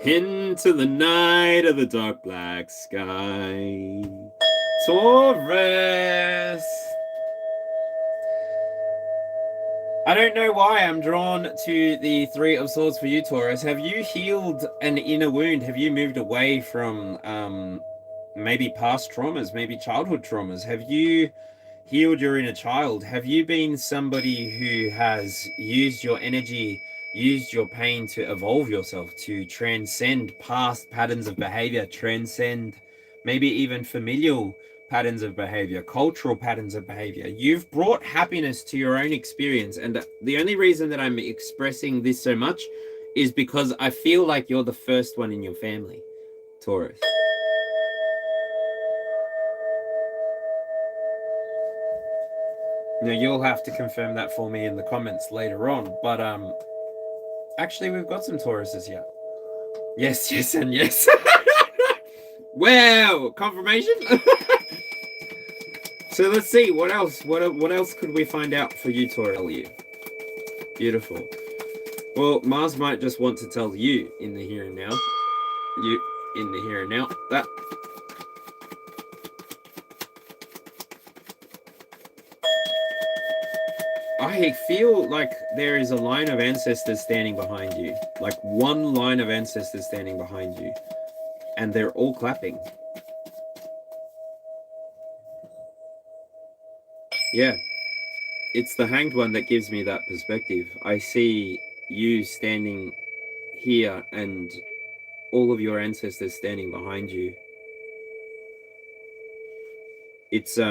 Into the night of the dark black sky. Taurus. I don't know why I'm drawn to the 3 of Swords for you, Taurus. Have you healed an inner wound? Have you moved away from maybe past traumas, maybe childhood traumas? Have you healed your inner child? Have you been somebody who has used your energy, used your pain to evolve yourself, to transcend past patterns of behavior, transcend maybe even familial patterns of behavior, cultural patterns of behavior? You've brought happiness to your own experience. And the only reason that I'm expressing this so much is because I feel like you're the first one in your family, Taurus. Now, you'll have to confirm that for me in the comments later on. But actually, we've got some Tauruses here. Yes, yes, and yes. Wow, confirmation. So let's see what else. What else could we find out for you, Taurus? Beautiful. Well, Mars might just want to tell you in the here and now. You in the here and now. That. I feel like there is a line of ancestors standing behind you. Like one line of ancestors standing behind you. And they're all clapping. Yeah. It's the Hanged One that gives me that perspective. I see you standing here and all of your ancestors standing behind you. It's I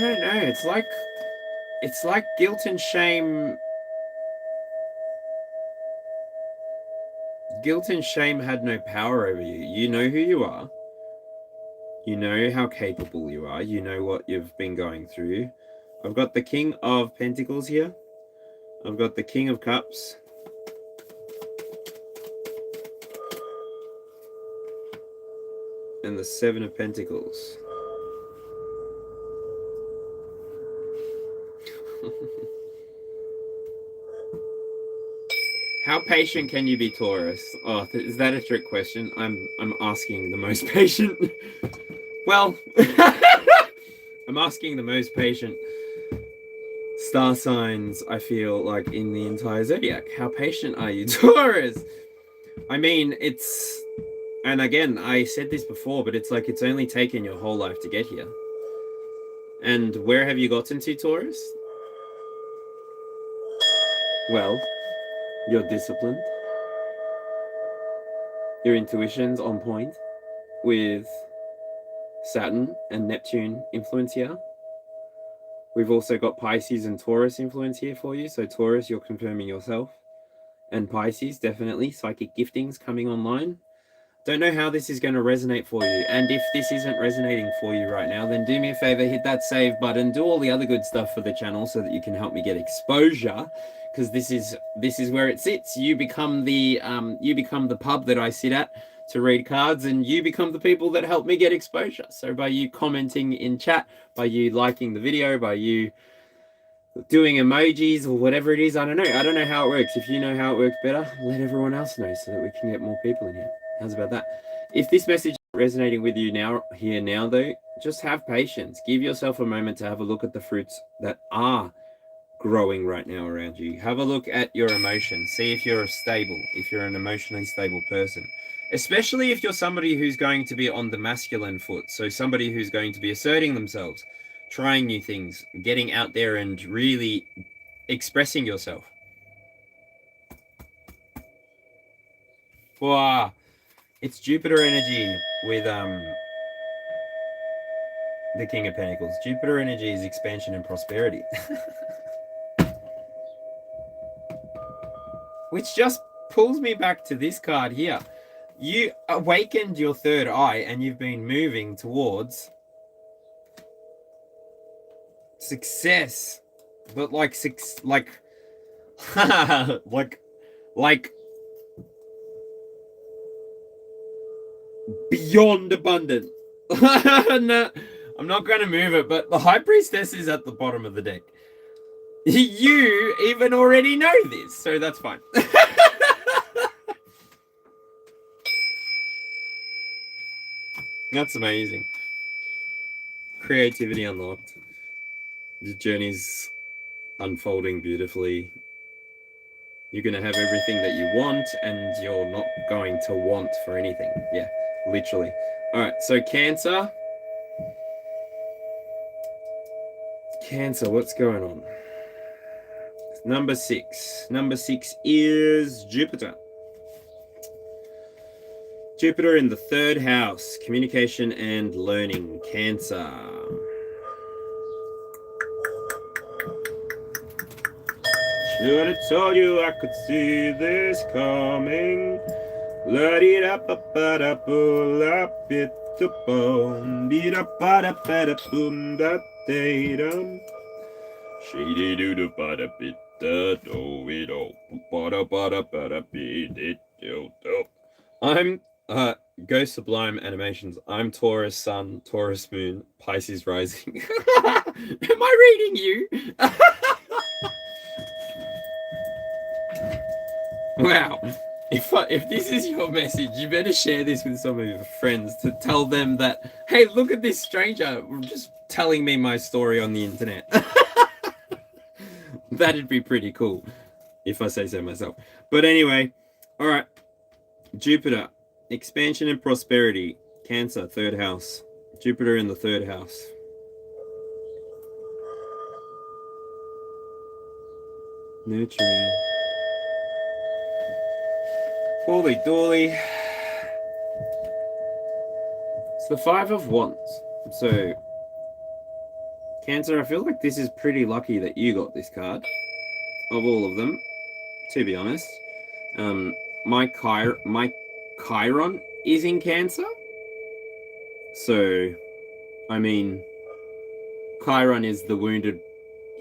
don't know, it's like guilt and shame. Guilt and shame had no power over you. You know who you are. You know how capable you are. You know what you've been going through. I've got the King of Pentacles here. I've got the King of Cups. And the 7 of Pentacles. How patient can you be, Taurus? Oh, is that a trick question? I'm asking the most patient. Well, I'm asking the most patient star signs, I feel like, in the entire zodiac. How patient are you, Taurus? I mean, it's And again, I said this before, but it's like it's only taken your whole life to get here. And where have you gotten to, Taurus? Well, you're disciplined. Your intuition's on point with Saturn and Neptune influence here. We've also got Pisces and Taurus influence here for you. So Taurus, you're confirming yourself. And Pisces, definitely. Psychic giftings coming online. Don't know how this is going to resonate for you. And if this isn't resonating for you right now, then do me a favor, hit that save button, do all the other good stuff for the channel so that you can help me get exposure. Because this is where it sits. You become the pub that I sit at to read cards, and you become the people that help me get exposure. So by you commenting in chat, by you liking the video, by you doing emojis or whatever it is, I don't know how it works. If you know how it works better, let everyone else know so that we can get more people in here. How's about that? If this message is resonating with you now though, just have patience. Give yourself a moment to have a look at the fruits that are growing right now around you. Have a look at your emotions. See if you're if you're an emotionally stable person. Especially if you're somebody who's going to be on the masculine foot. So somebody who's going to be asserting themselves, trying new things, getting out there and really expressing yourself. Wow. It's Jupiter energy with the King of Pentacles. Jupiter energy is expansion and prosperity. Which just pulls me back to this card here. You awakened your third eye and you've been moving towards success. But like like beyond abundant. No, I'm not going to move it, but the High Priestess is at the bottom of the deck. You even already know this, so that's fine. That's amazing. Creativity unlocked. The journey's unfolding beautifully. You're going to have everything that you want, and you're not going to want for anything. Yeah, literally. All right, so Cancer. Cancer, what's going on? Number 6. Number 6 is Jupiter. Jupiter in the 3rd house, communication and learning. Cancer. Should have told you I could see this coming. Let it up, up, up, up, it up, beat up, up, boom, that data. Shady do the bada bit, the do it all, bada beat it, do. I'm Ghost Sublime Animations. I'm Taurus Sun, Taurus Moon, Pisces Rising. Am I reading you? Wow. If this is your message, you better share this with some of your friends to tell them that, hey, look at this stranger just telling me my story on the internet. That'd be pretty cool, if I say so myself. But anyway, all right. Jupiter, expansion and prosperity. Cancer, 3rd house. Jupiter in the 3rd house. Nurturing. Holy dooly. It's the 5 of Wands. So, Cancer, I feel like this is pretty lucky that you got this card. Of all of them, to be honest. My Chiron is in Cancer. So, I mean, Chiron is the wounded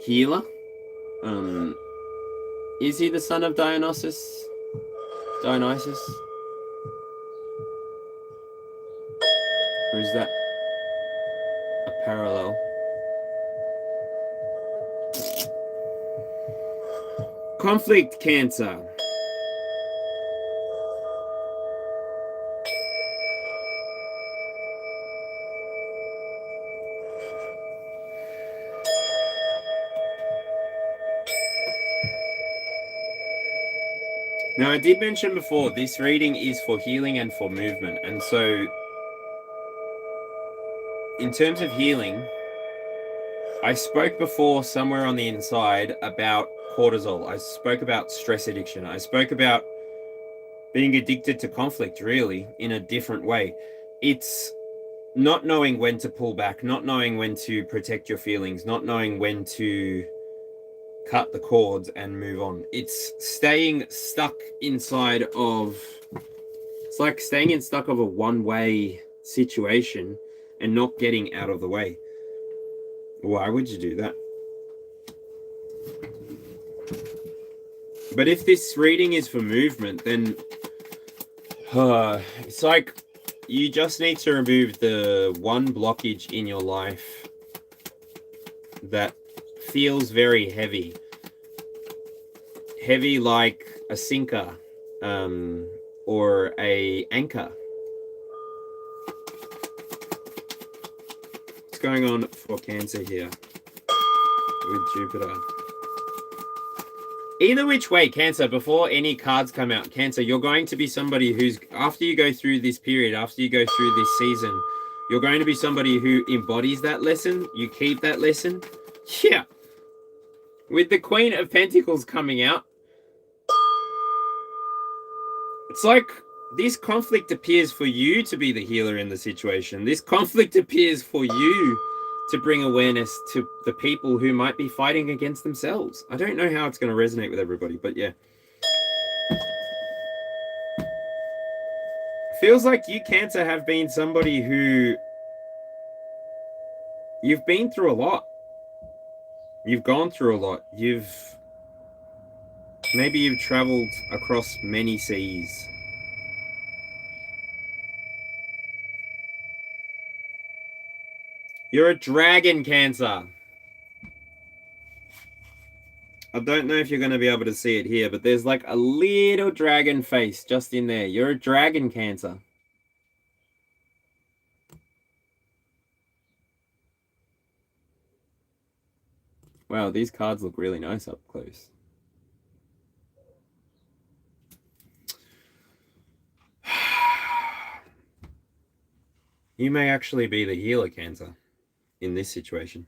healer. Is he the son of Dionysus? Or is that a parallel? Conflict, Cancer. Now, I did mention before, this reading is for healing and for movement. And so, in terms of healing, I spoke before somewhere on the inside about cortisol. I spoke about stress addiction. I spoke about being addicted to conflict, really, in a different way. It's not knowing when to pull back, not knowing when to protect your feelings, not knowing when to cut the cords and move on. It's staying stuck inside of, it's like staying stuck of a one-way situation and not getting out of the way. Why would you do that? But if this reading is for movement, then it's like you just need to remove the one blockage in your life that feels very heavy. Heavy like a sinker or a anchor. What's going on for Cancer here with Jupiter? Either which way, Cancer, before any cards come out, Cancer, you're going to be somebody who's, after you go through this period, after you go through this season, you're going to be somebody who embodies that lesson. You keep that lesson. Yeah. With the Queen of Pentacles coming out, it's like this conflict appears for you to be the healer in the situation. This conflict appears for you to bring awareness to the people who might be fighting against themselves. I don't know how it's going to resonate with everybody, but yeah. Feels like you, Cancer, have been somebody who you've been through a lot. You've gone through a lot. Maybe you've traveled across many seas. You're a dragon, Cancer. I don't know if you're going to be able to see it here, but there's like a little dragon face just in there. You're a dragon, Cancer. Wow, these cards look really nice up close. You may actually be the healer, Cancer, in this situation.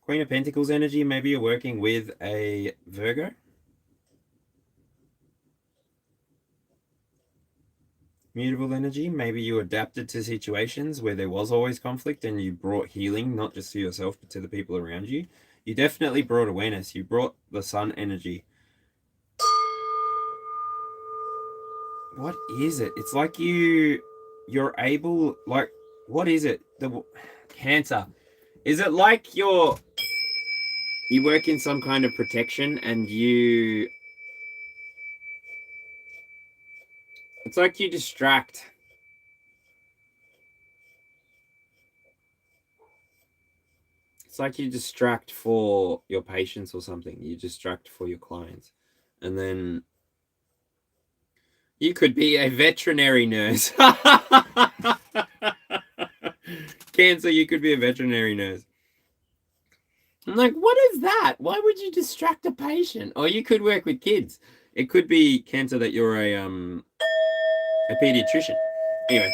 Queen of Pentacles energy, maybe you're working with a Virgo. Mutable energy, maybe you adapted to situations where there was always conflict and you brought healing, not just to yourself, but to the people around you. You definitely brought awareness. You brought the sun energy. What is it? It's like you're able, like, what is it? The Cancer. Is it like you work in some kind of protection and it's like you distract. It's like you distract for your patients or something. You distract for your clients. And then you could be a veterinary nurse. Cancer, you could be a veterinary nurse. I'm like, what is that? Why would you distract a patient? Or you could work with kids. It could be, Cancer, that you're a pediatrician. Anyway.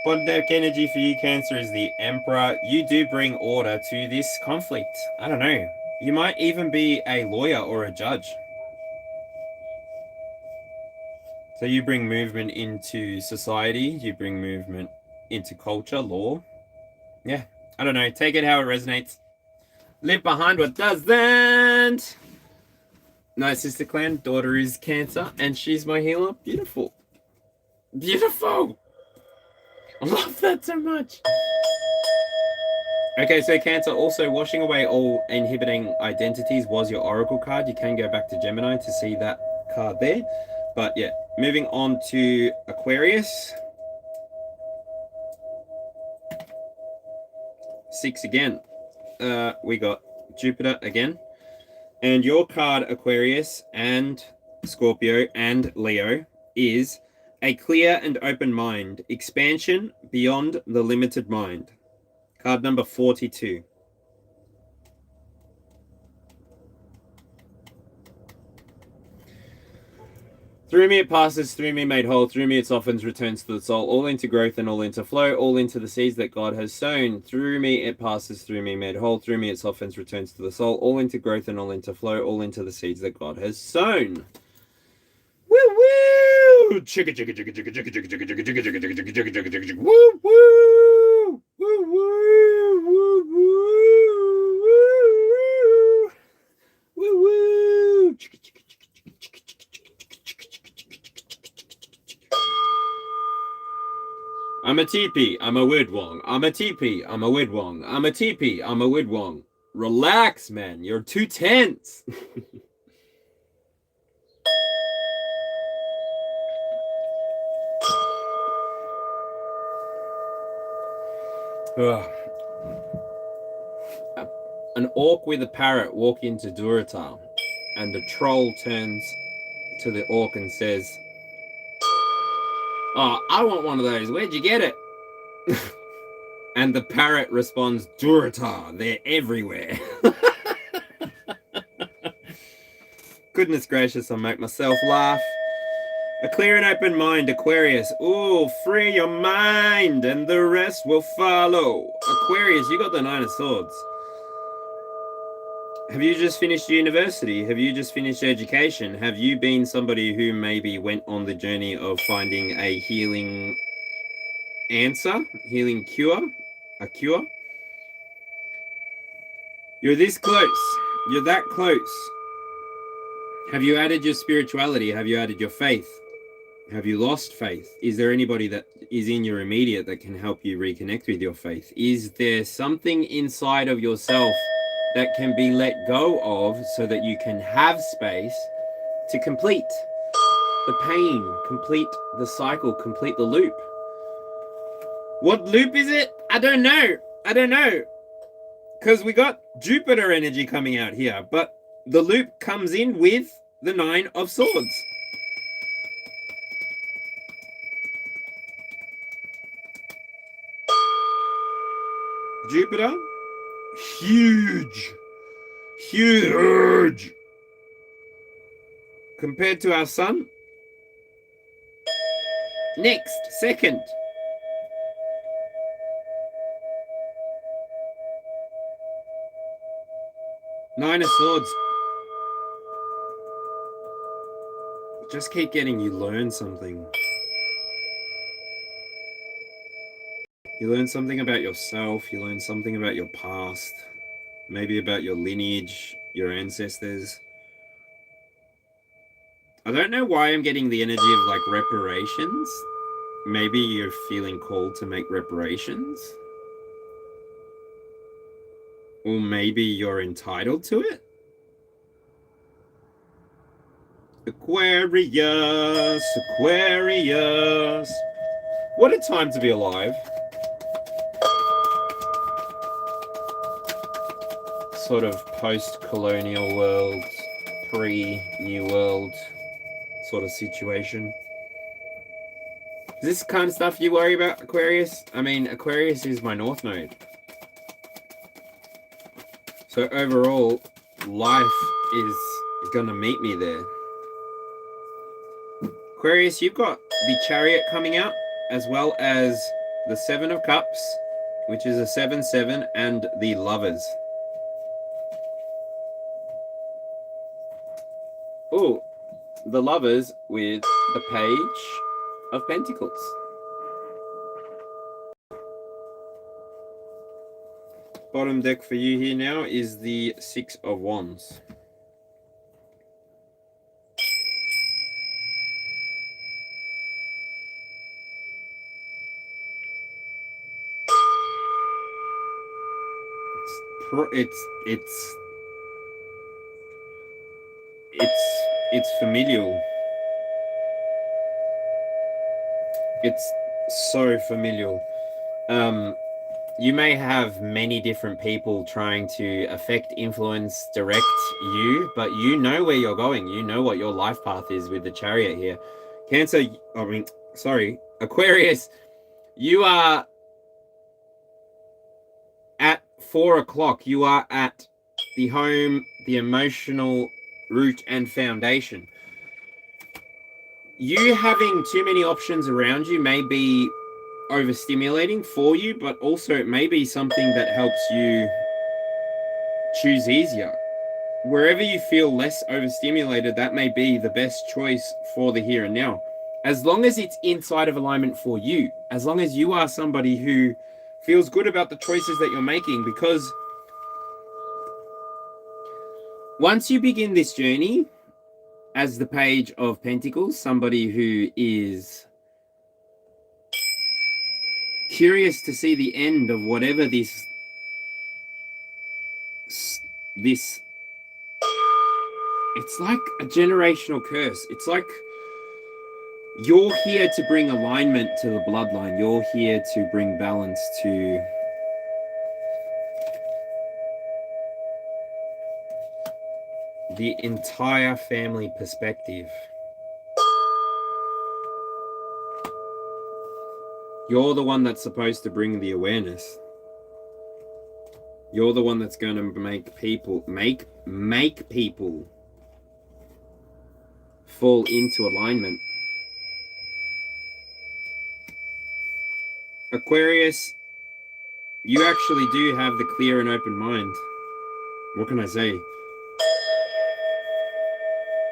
Bond deck energy for you, Cancer, is the Emperor. You do bring order to this conflict. I don't know. You might even be a lawyer or a judge. So you bring movement into society. You bring movement into culture, law. Yeah, I don't know. Take it how it resonates. Live behind what doesn't. No, sister clan, daughter is Cancer, and she's my healer. Beautiful. Beautiful. I love that so much. Okay, so Cancer, also washing away all inhibiting identities was your Oracle card. You can go back to Gemini to see that card there. But yeah, moving on to Aquarius. 6 again. We got Jupiter again. And your card, Aquarius and Scorpio and Leo, is a clear and open mind. Expansion beyond the limited mind. Card number 42. Through me it passes, through me made whole, through me it softens, returns to the soul, all into growth and all into flow, all into the seeds that God has sown. Through me it passes, through me made whole, through me it softens, returns to the soul, all into growth and all into flow, all into the seeds that God has sown. Woo woo! Chicka chicka chicka chicka chicka chicka chicka chicka chicka chicka chicka chicka chicka chicka chicka chicka woo woo! Woo woo! Woo woo! Woo woo! Chicka chicka. I'm a teepee, I'm a widwong. I'm a teepee, I'm a widwong. I'm a teepee, I'm a widwong. Relax, man. You're too tense. An orc with a parrot walk into Durotar, and the troll turns to the orc and says, "Oh, I want one of those. Where'd you get it?" And the parrot responds, "Durotar, they're everywhere." Goodness gracious, I make myself laugh. A clear and open mind, Aquarius. Ooh, free your mind and the rest will follow. Aquarius, you got the Nine of Swords. Have you just finished university? Have you just finished education? Have you been somebody who maybe went on the journey of finding a healing answer, healing cure, a cure? You're this close. You're that close. Have you added your spirituality? Have you added your faith? Have you lost faith? Is there anybody that is in your immediate that can help you reconnect with your faith? Is there something inside of yourself that can be let go of so that you can have space to complete the pain, complete the cycle, complete the loop? What loop is it? I don't know. I don't know. Because we got Jupiter energy coming out here, but the loop comes in with the Nine of Swords. Jupiter, huge, huge. Compared to our sun, next, second. Nine of Swords. Just keep getting you learn something. You learn something about yourself, you learn something about your past, maybe about your lineage, your ancestors. I don't know why I'm getting the energy of like reparations. Maybe you're feeling called to make reparations. Or maybe you're entitled to it. Aquarius, Aquarius. What a time to be alive. Sort of post-colonial world, pre-New World sort of situation. Is this kind of stuff you worry about, Aquarius? I mean, Aquarius is my North Node. So overall, life is gonna meet me there. Aquarius, you've got the Chariot coming out, as well as the Seven of Cups, which is a 7-7, and the Lovers. Oh, the Lovers with the Page of Pentacles. Bottom deck for you here now is the Six of Wands. It's familial. It's so familial. You may have many different people trying to affect, influence, direct you, but you know where you're going. You know what your life path is with the Chariot here. Cancer, Aquarius, you are at 4 o'clock. You are at the home, the emotional root and foundation. you having too many options around you may be overstimulating for you, but also it may be something that helps you choose easier. Wherever you feel less overstimulated, that may be the best choice for the here and now. As long as it's inside of alignment for you, as long as you are somebody who feels good about the choices that you're making, because once you begin this journey as the Page of Pentacles, somebody who is curious to see the end of whatever this it's like a generational curse. It's like you're here to bring alignment to the bloodline. You're here to bring balance to the entire family perspective. You're the one that's supposed to bring the awareness. You're the one that's going to make people fall into alignment. Aquarius, you actually do have the clear and open mind. What can I say?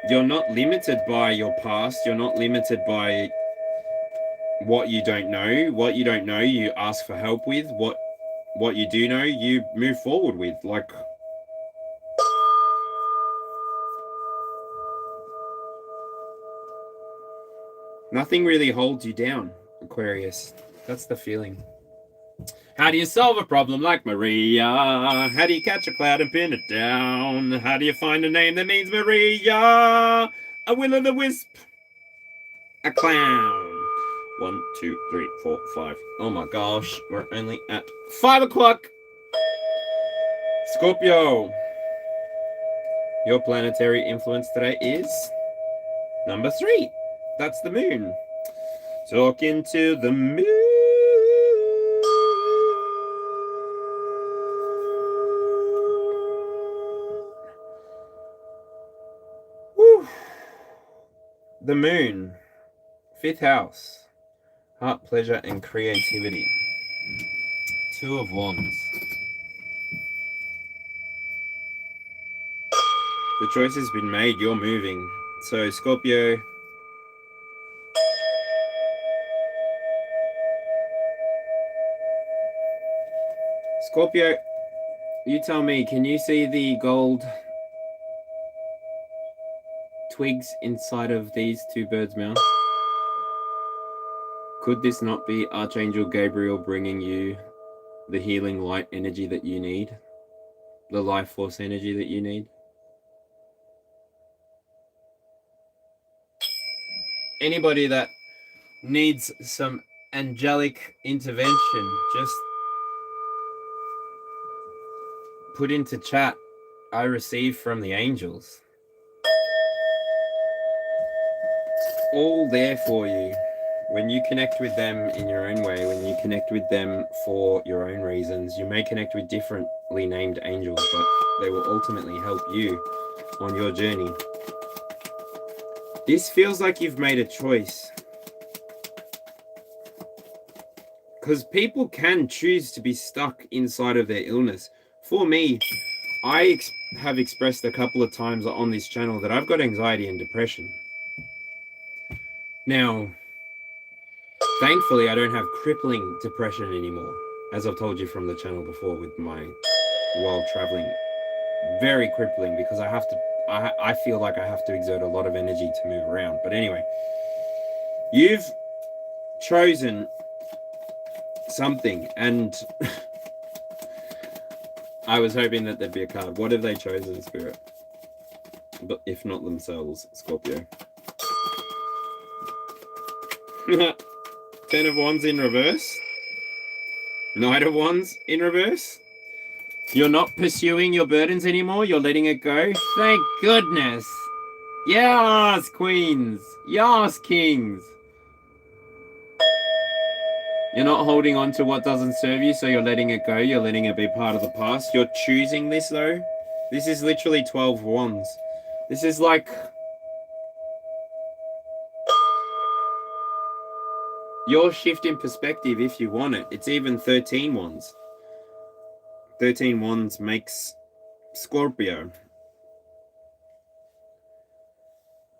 You're not limited by your past. You're not limited by what you don't know. What you don't know, you ask for help with. What you do know, you move forward with. Like, nothing really holds you down, Aquarius. That's the feeling. How do you solve a problem like Maria? How do you catch a cloud and pin it down? How do you find a name that means Maria? A will-o'-the-wisp. A clown. 1, 2, 3, 4, 5. Oh my gosh, we're only at 5 o'clock. Scorpio. Your planetary influence today is number 3. That's the moon. Talking to the moon. Woo. The moon. 5th house. Heart, pleasure, and creativity. 2 of Wands. The choice has been made. You're moving. So, Scorpio. Scorpio, you tell me, can you see the gold twigs inside of these 2 birds' mouths? Could this not be Archangel Gabriel bringing you the healing light energy that you need? The life force energy that you need? Anybody that needs some angelic intervention, just put into chat, I receive from the angels. All there for you. When you connect with them in your own way, when you connect with them for your own reasons, you may connect with differently named angels, but they will ultimately help you on your journey. This feels like you've made a choice. Because people can choose to be stuck inside of their illness. For me, I have expressed a couple of times on this channel that I've got anxiety and depression. Now, thankfully, I don't have crippling depression anymore, as I've told you from the channel before with my while traveling. Very crippling because I feel like I have to exert a lot of energy to move around. But anyway, you've chosen something, and I was hoping that there'd be a card. What have they chosen, Spirit? But if not themselves, Scorpio. 10 of Wands in reverse. Knight of Wands in reverse. You're not pursuing your burdens anymore. You're letting it go. Thank goodness. Yes, queens. Yes, kings. You're not holding on to what doesn't serve you, so you're letting it go. You're letting it be part of the past. You're choosing this, though. This is literally 12 Wands. This is like Your shift in perspective, if you want it, it's even 13 wands. 13 wands makes Scorpio.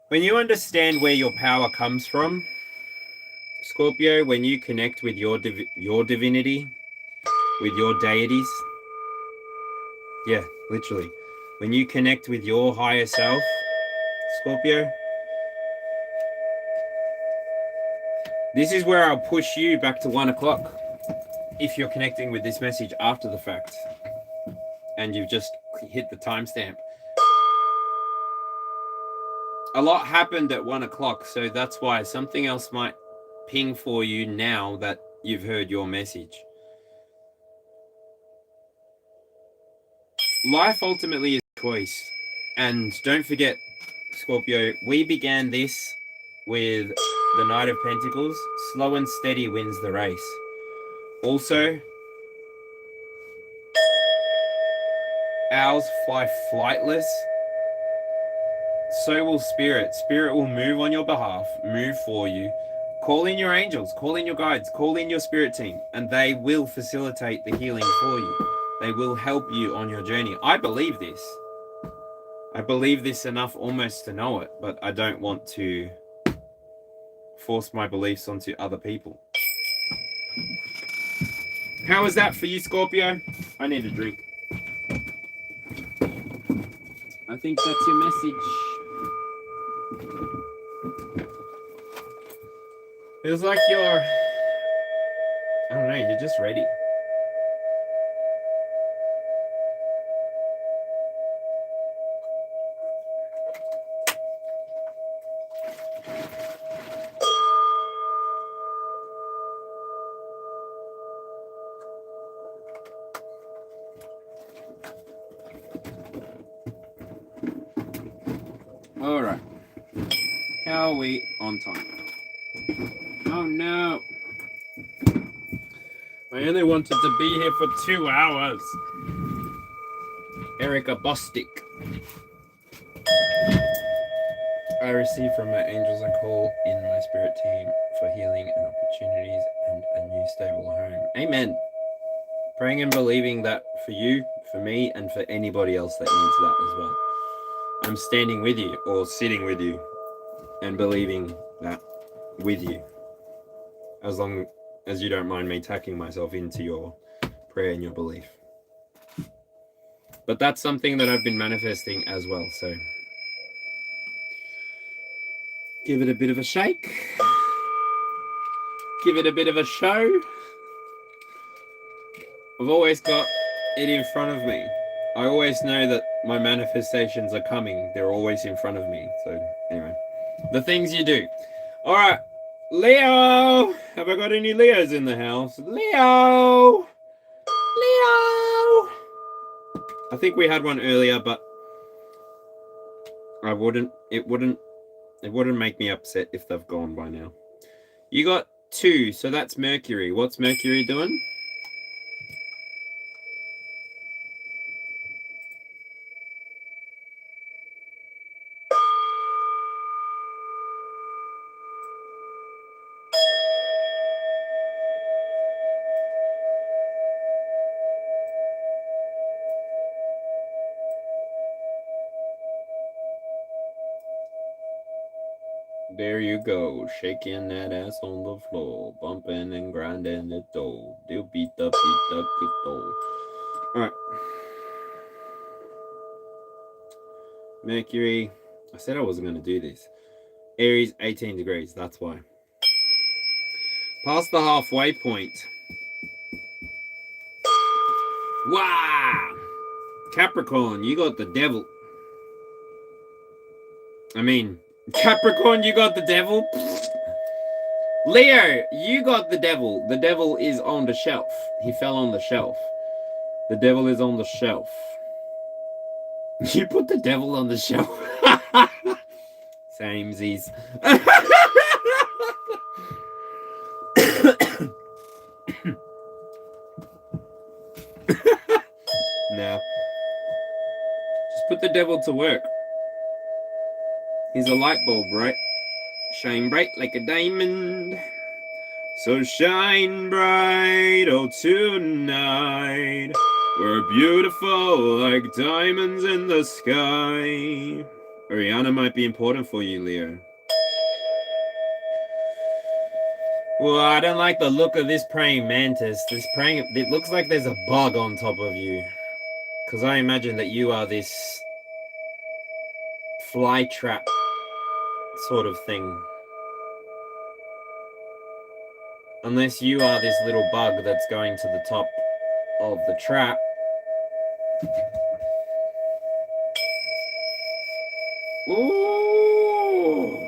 When you understand where your power comes from, Scorpio, when you connect with your divinity, with your deities, yeah, literally, when you connect with your higher self, Scorpio, this is where I'll push you back to 1 o'clock if you're connecting with this message after the fact and you've just hit the timestamp. A lot happened at 1 o'clock, so that's why something else might ping for you now that you've heard your message. Life ultimately is a choice. And don't forget, Scorpio, we began this with the Knight of Pentacles. Slow and steady wins the race. Also, owls fly flightless. So will Spirit. Spirit will move on your behalf, move for you. Call in your angels, call in your guides, call in your spirit team, and they will facilitate the healing for you. They will help you on your journey. I believe this. I believe this enough almost to know it, but I don't want to force my beliefs onto other people. How is that for you, Scorpio? I need a drink. I think that's your message. Feels like you're, I don't know, you're just ready. All right. How are we on time? Oh no. I only wanted to be here for 2 hours. Erica Bostic. I receive from my angels a call in my spirit team for healing and opportunities and a new stable home. Amen. Praying and believing that for you, for me, and for anybody else that needs that as well. I'm standing with you or sitting with you and believing that with you. As long as you don't mind me tacking myself into your prayer and your belief. But that's something that I've been manifesting as well, so give it a bit of a shake. Give it a bit of a show. I've always got it in front of me. I always know that my manifestations are coming. They're always in front of me. So anyway, the things you do. All right, Leo. Have I got any Leos in the house? Leo. Leo. I think we had one earlier, but it wouldn't make me upset if they've gone by now. You got 2, so that's Mercury. What's Mercury doing? There you go, shaking that ass on the floor, bumping and grinding it though. Do beat the though. Alright. Mercury. I said I wasn't going to do this. Aries, 18 degrees, that's why. Past the halfway point. Wow! Capricorn, you got the devil. Capricorn, you got the devil. Leo, you got the devil. The devil is on the shelf. He fell on the shelf. The devil is on the shelf. You put the devil on the shelf. Samesies. Now, just put the devil to work. He's a light bulb, right? Shine bright like a diamond. So shine bright, oh tonight. We're beautiful like diamonds in the sky. Oriana might be important for you, Leo. Well, I don't like the look of this praying mantis. It looks like there's a bug on top of you. Because I imagine that you are this fly trap sort of thing. Unless you are this little bug that's going to the top of the trap. Ooh!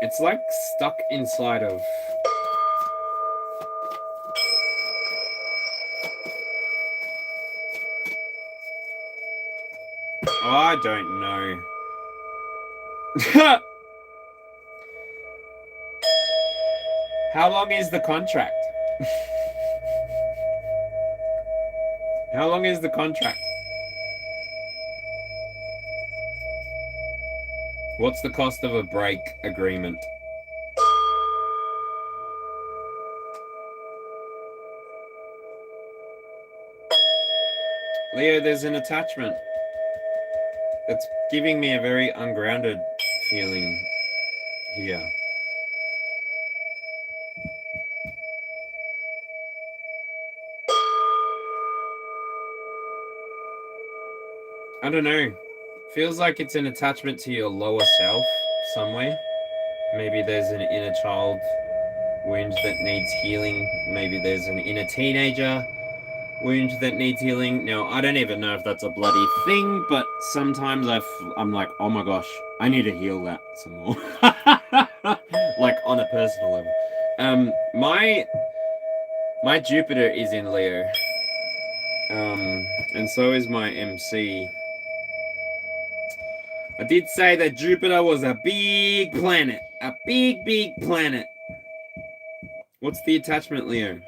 It's like stuck inside of... I don't know. How long is the contract? How long is the contract? What's the cost of a break agreement? Leo, there's an attachment. It's giving me a very ungrounded feeling here. I don't know. Feels like it's an attachment to your lower self somewhere. Maybe there's an inner child wound that needs healing. Maybe there's an inner teenager wound that needs healing. Now, I don't even know if that's a bloody thing, but sometimes I'm like, oh my gosh, I need to heal that some more. Like on a personal level. My Jupiter is in Leo. And so is my MC. I did say that Jupiter was a big planet. A big, big planet. What's the attachment, Leo?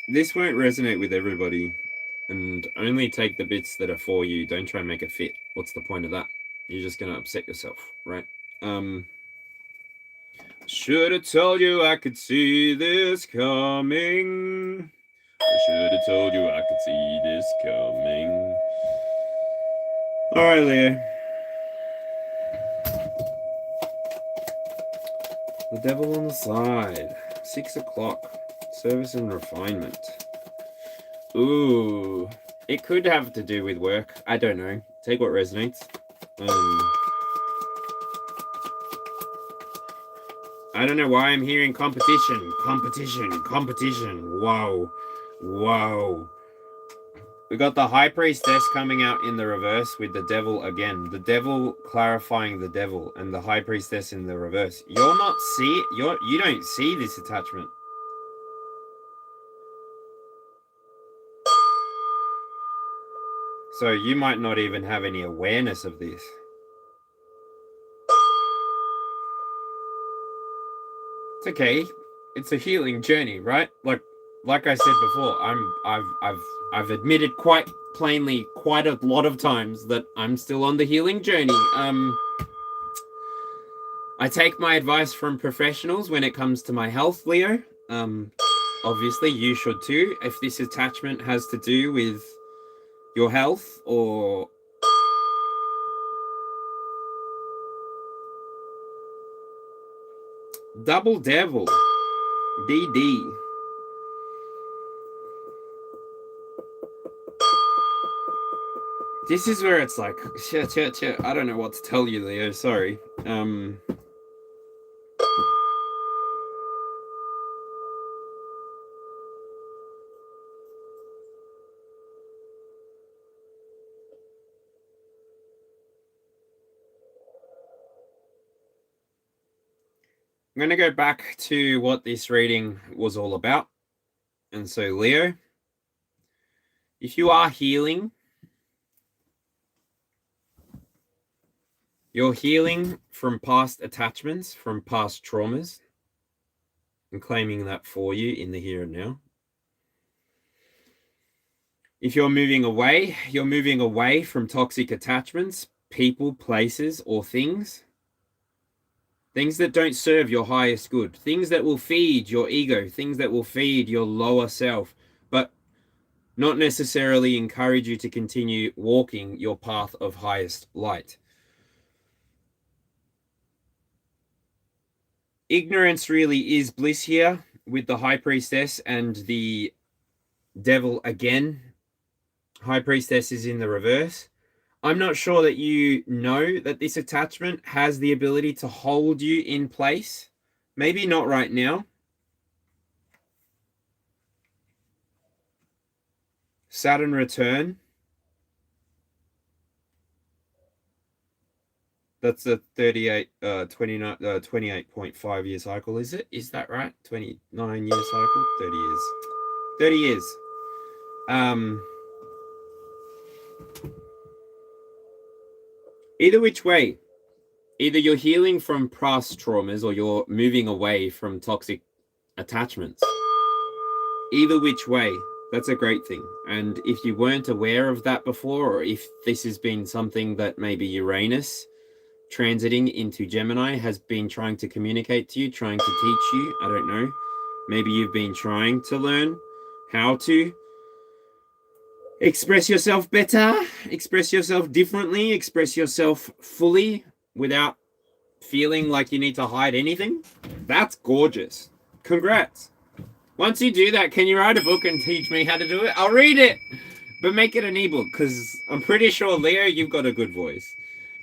This won't resonate with everybody. And only take the bits that are for you. Don't try and make it fit. What's the point of that? You're just going to upset yourself, right? Should have told you I could see this coming. I should have told you I could see this coming. All right, Leo. The devil on the side. 6 o'clock. Service and refinement. Ooh. It could have to do with work. I don't know. Take what resonates. I don't know why I'm hearing competition. Competition. Competition. Whoa. Whoa. We got the High Priestess coming out in the reverse with the devil again. The devil clarifying the devil and the High Priestess in the reverse. You don't see this attachment. So you might not even have any awareness of this. It's okay. It's a healing journey, right? Like I said before, I've admitted quite plainly quite a lot of times that I'm still on the healing journey. I take my advice from professionals when it comes to my health, Leo. Obviously you should too. If this attachment has to do with your health or double devil, DD. This is where it's like, shit. I don't know what to tell you, Leo. Sorry. I'm going to go back to what this reading was all about. And so, Leo, If you are healing, you're healing from past attachments, from past traumas, and claiming that for you in the here and now. If you're moving away from toxic attachments, people, places, or things. Things that don't serve your highest good. Things that will feed your ego. Things that will feed your lower self, but not necessarily encourage you to continue walking your path of highest light. Ignorance really is bliss here with the High Priestess and the Devil again. High Priestess is in the reverse. I'm not sure that you know that this attachment has the ability to hold you in place. Maybe not right now. Saturn return. That's a 28.5 year cycle, is it? Is that right? 29 year cycle? 30 years. 30 years. Either which way, either you're healing from past traumas or you're moving away from toxic attachments. Either which way, that's a great thing. And if you weren't aware of that before, or if this has been something that maybe Uranus transiting into Gemini has been trying to communicate to you, trying to teach you, I don't know. Maybe you've been trying to learn how to express yourself better, express yourself differently, express yourself fully without feeling like you need to hide anything. That's gorgeous. Congrats. Once you do that, can you write a book and teach me how to do it? I'll read it, but make it an ebook, because I'm pretty sure, Leo, you've got a good voice.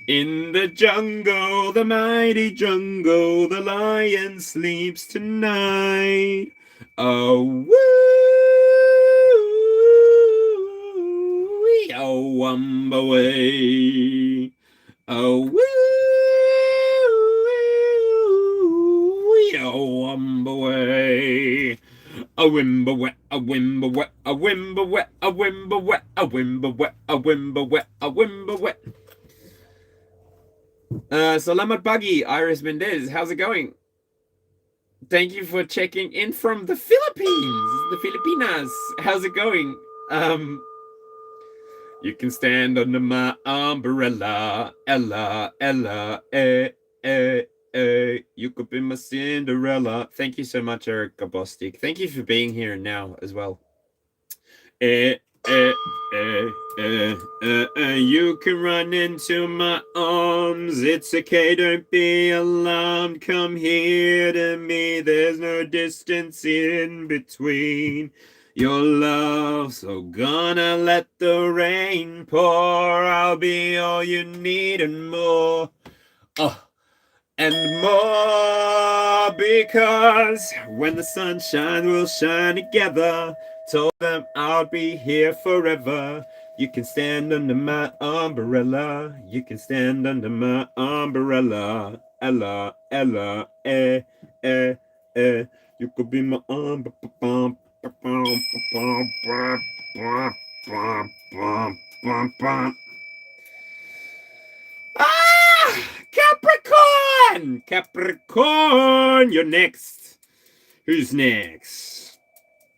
In the jungle, the mighty jungle, the lion sleeps tonight. Oh, woo, oh, Wumbaway. Oh, woo, oh, Wumbaway. A wimba wet, a wimba wet, a wimba wet, a wimba wet, a wimba wet, a wimba wet, a wimba wet. Salamat Buggy, Iris Mendez, how's it going? Thank you for checking in from the Philippines, the Filipinas. How's it going? You can stand under my umbrella, Ella, Ella, you could be my Cinderella. Thank you so much, Erica Bostic. Thank you for being here now as well. You can run into my arms. It's okay, don't be alarmed. Come here to me. There's no distance in between your love. So gonna let the rain pour. I'll be all you need and more. And more, because when the sun shines, we'll shine together. Told them I'll be here forever. You can stand under my umbrella. You can stand under my umbrella. Ella, Ella, you could be my umbrella. Capricorn! Capricorn, you're next. Who's next?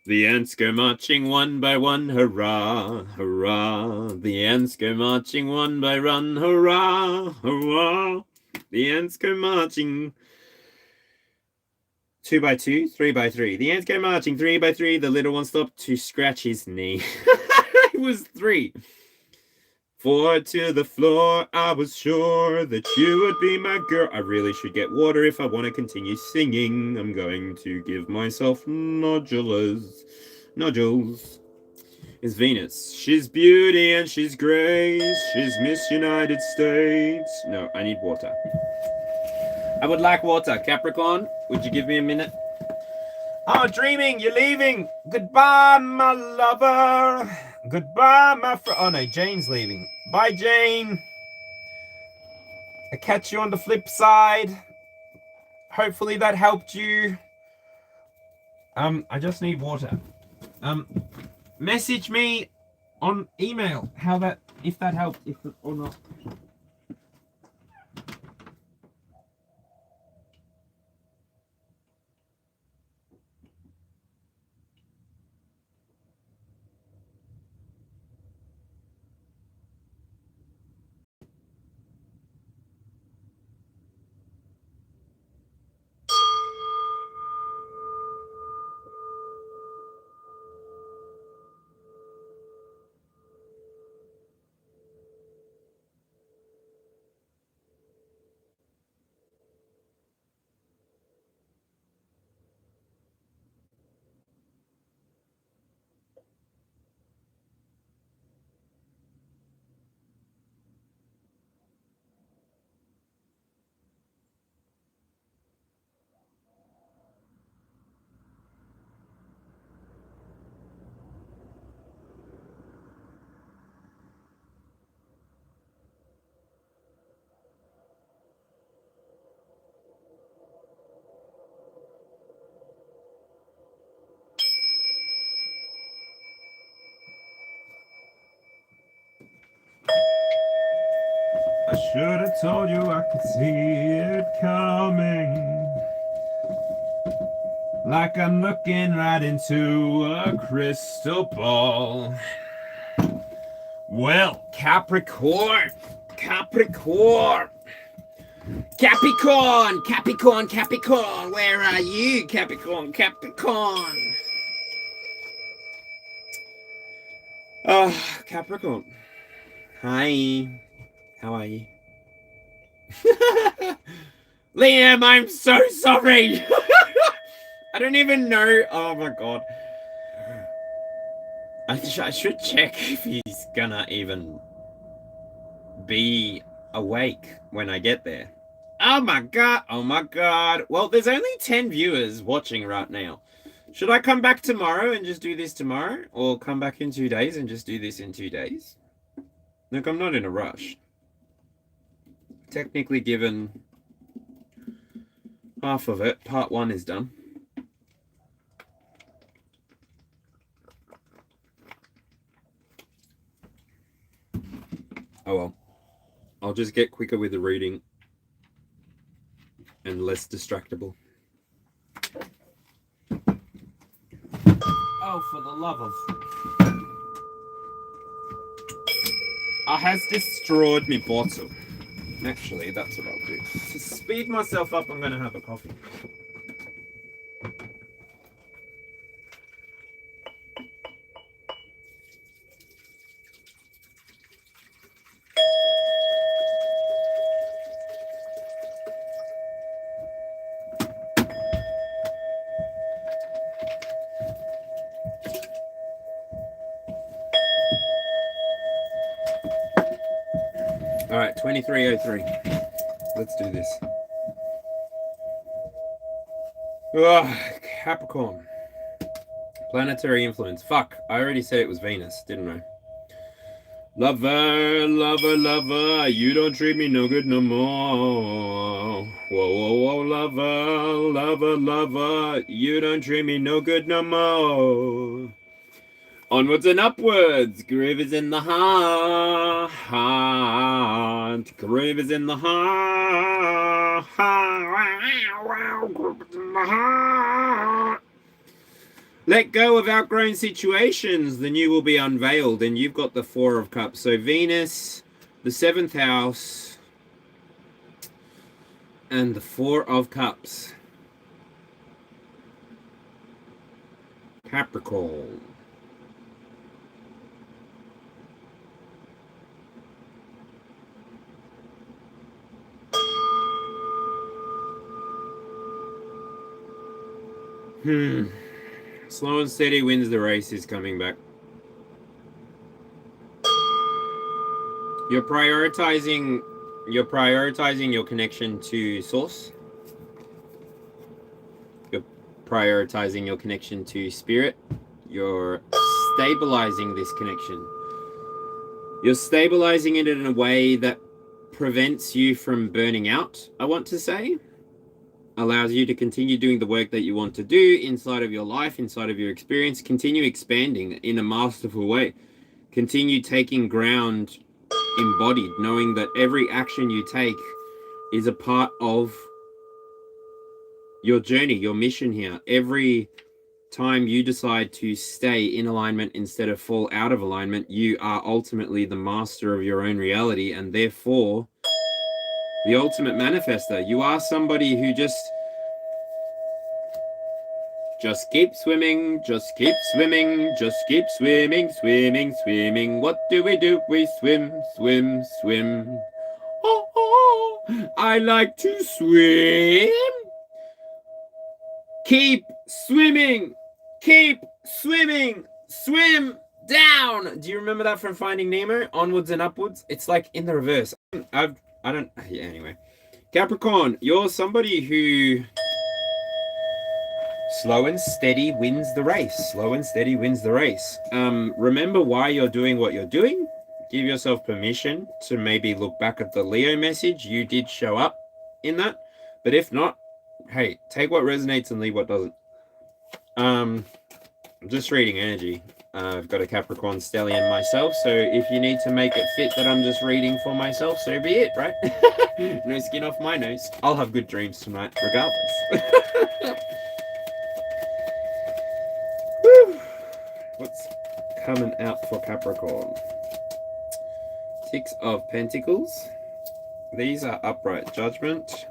The ants go marching one by one, hurrah, hurrah. The ants go marching one by one, hurrah, hurrah. The ants go marching 2 by 2, 3 by 3. The ants go marching 3 by 3. The little one stopped to scratch his knee. It was 3. 4 to the floor, I was sure that you would be my girl. I really should get water if I want to continue singing. I'm going to give myself nodules. It's Venus. She's beauty and she's grace. She's Miss United States. No, I need water. I would like water. Capricorn, would you give me a minute? Oh, dreaming, you're leaving. Goodbye, my lover. Goodbye, my friend. Oh, no, Jane's leaving. Bye, Jane. I catch you on the flip side. Hopefully that helped you. I just need water. Message me on email how that, if that helped, if or not. I should have told you I could see it coming. Like I'm looking right into a crystal ball. Well, Capricorn, Capricorn, Capricorn, Capricorn, Capricorn, where are you, Capricorn, Capricorn? Oh, Capricorn. Hi, how are you? Liam, I'm so sorry. I don't even know. Oh my god. I should check if he's gonna even be awake when I get there. Oh my god. Oh my god. Well, there's only 10 viewers watching right now. Should I come back tomorrow and just do this tomorrow? Or come back in 2 days and just do this in 2 days? Look, I'm not in a rush. Technically, given half of it, part 1 is done. Oh well. I'll just get quicker with the reading and less distractible. Oh, for the love of... I has destroyed me bottle. Actually, that's what I'll do. To speed myself up, I'm going to have a coffee. All right, 2303. Let's do this. Oh, Capricorn. Planetary influence. Fuck, I already said it was Venus, didn't I? Lover, lover, lover, you don't treat me no good no more. Whoa, whoa, whoa, lover, lover, lover, you don't treat me no good no more. Onwards and upwards, groove is in the heart. Groove is in the heart. Groove is in the heart. Let go of outgrown situations, the new will be unveiled. And you've got the 4 of Cups. So Venus, the 7th house, and the 4 of Cups. Capricorn. Slow and steady wins the race is coming back. You're prioritizing your connection to source. You're prioritizing your connection to spirit. You're stabilizing this connection. You're stabilizing it in a way that prevents you from burning out, I want to say. Allows you to continue doing the work that you want to do inside of your life, inside of your experience, continue expanding in a masterful way. Continue taking ground embodied, knowing that every action you take is a part of your journey, your mission here. Every time you decide to stay in alignment instead of fall out of alignment, you are ultimately the master of your own reality, and therefore the ultimate manifester. You are somebody who just keep swimming, just keep swimming, just keep swimming, swimming, swimming. What do? We swim, swim, swim. Oh, oh, I like to swim. Keep swimming, keep swimming, swim down. Do you remember that from Finding Nemo? Onwards and upwards. It's like in the reverse. Yeah, anyway. Capricorn, you're somebody who slow and steady wins the race. Slow and steady wins the race. Remember why you're doing what you're doing. Give yourself permission to maybe look back at the Leo message. You did show up in that. But if not, hey, take what resonates and leave what doesn't. I'm just reading energy. I've got a Capricorn stellium myself, so if you need to make it fit that I'm just reading for myself, so be it, right? No skin off my nose. I'll have good dreams tonight, regardless. Woo. What's coming out for Capricorn? Six of Pentacles. These are upright judgment,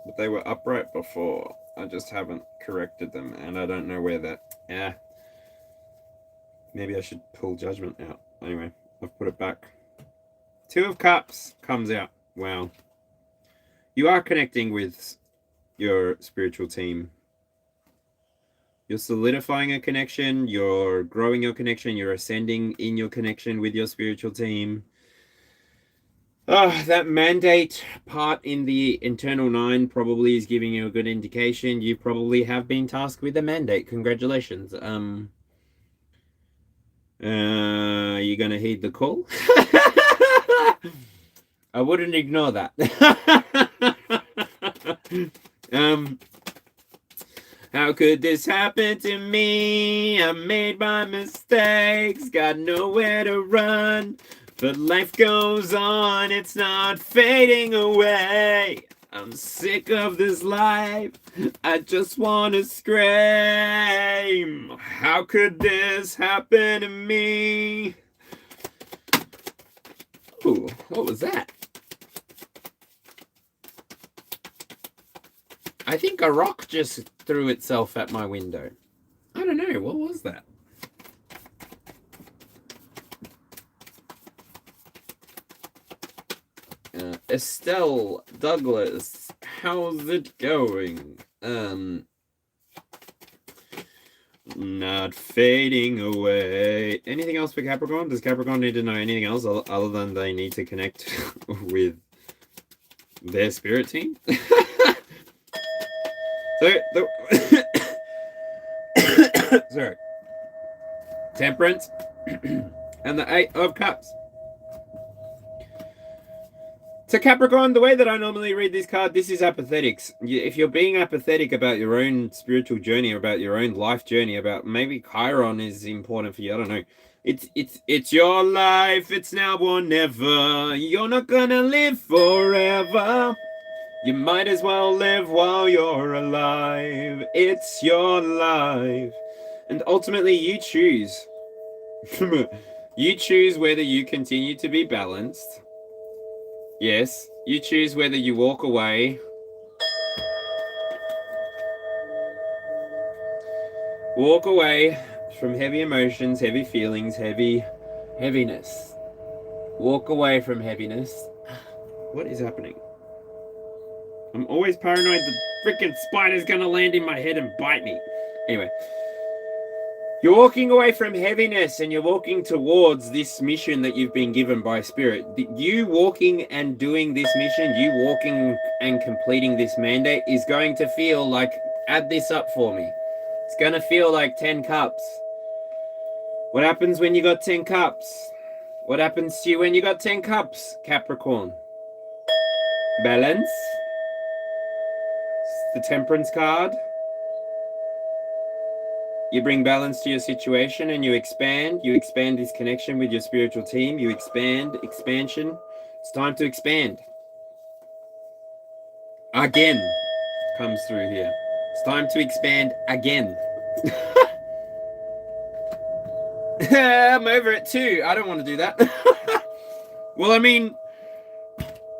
but they were upright before. I just haven't corrected them, and I don't know where that... Yeah. Maybe I should pull judgment out. Anyway, I've put it back. Two of Cups comes out. Wow. You are connecting with your spiritual team. You're solidifying a connection. You're growing your connection. You're ascending in your connection with your spiritual team. That mandate part in the internal 9 probably is giving you a good indication. You probably have been tasked with a mandate. Congratulations. You gonna heed the call? I wouldn't ignore that. How could this happen to me? I made my mistakes, got nowhere to run. But life goes on, it's not fading away. I'm sick of this life, I just want to scream. How could this happen to me? Ooh, what was that? I think a rock just threw itself at my window. I don't know, what was that? Estelle Douglas, how's it going? Not fading away. Anything else for Capricorn? Does Capricorn need to know anything else other than they need to connect with their spirit team? Sorry. Temperance and the 8 of Cups. So Capricorn, the way that I normally read this card, this is apathetics. If you're being apathetic about your own spiritual journey, about your own life journey, about maybe Chiron is important for you, I don't know. It's your life, it's now or never. You're not gonna live forever. You might as well live while you're alive. It's your life. And ultimately you choose. You choose whether you continue to be balanced. Yes, you choose whether you walk away. Walk away from heavy emotions, heavy feelings, heaviness. Walk away from heaviness. What is happening? I'm always paranoid the freaking spider's gonna land in my head and bite me. Anyway. You're walking away from heaviness and you're walking towards this mission that you've been given by Spirit. You walking and doing this mission, you walking and completing this mandate is going to feel like, add this up for me. It's going to feel like 10 cups. What happens when you got 10 cups? What happens to you when you got 10 cups, Capricorn? Balance. It's the Temperance card. You bring balance to your situation and you expand. You expand this connection with your spiritual team. You expand, expansion. It's time to expand. Again comes through here. It's time to expand again. I'm over it too. I don't want to do that. Well, I mean,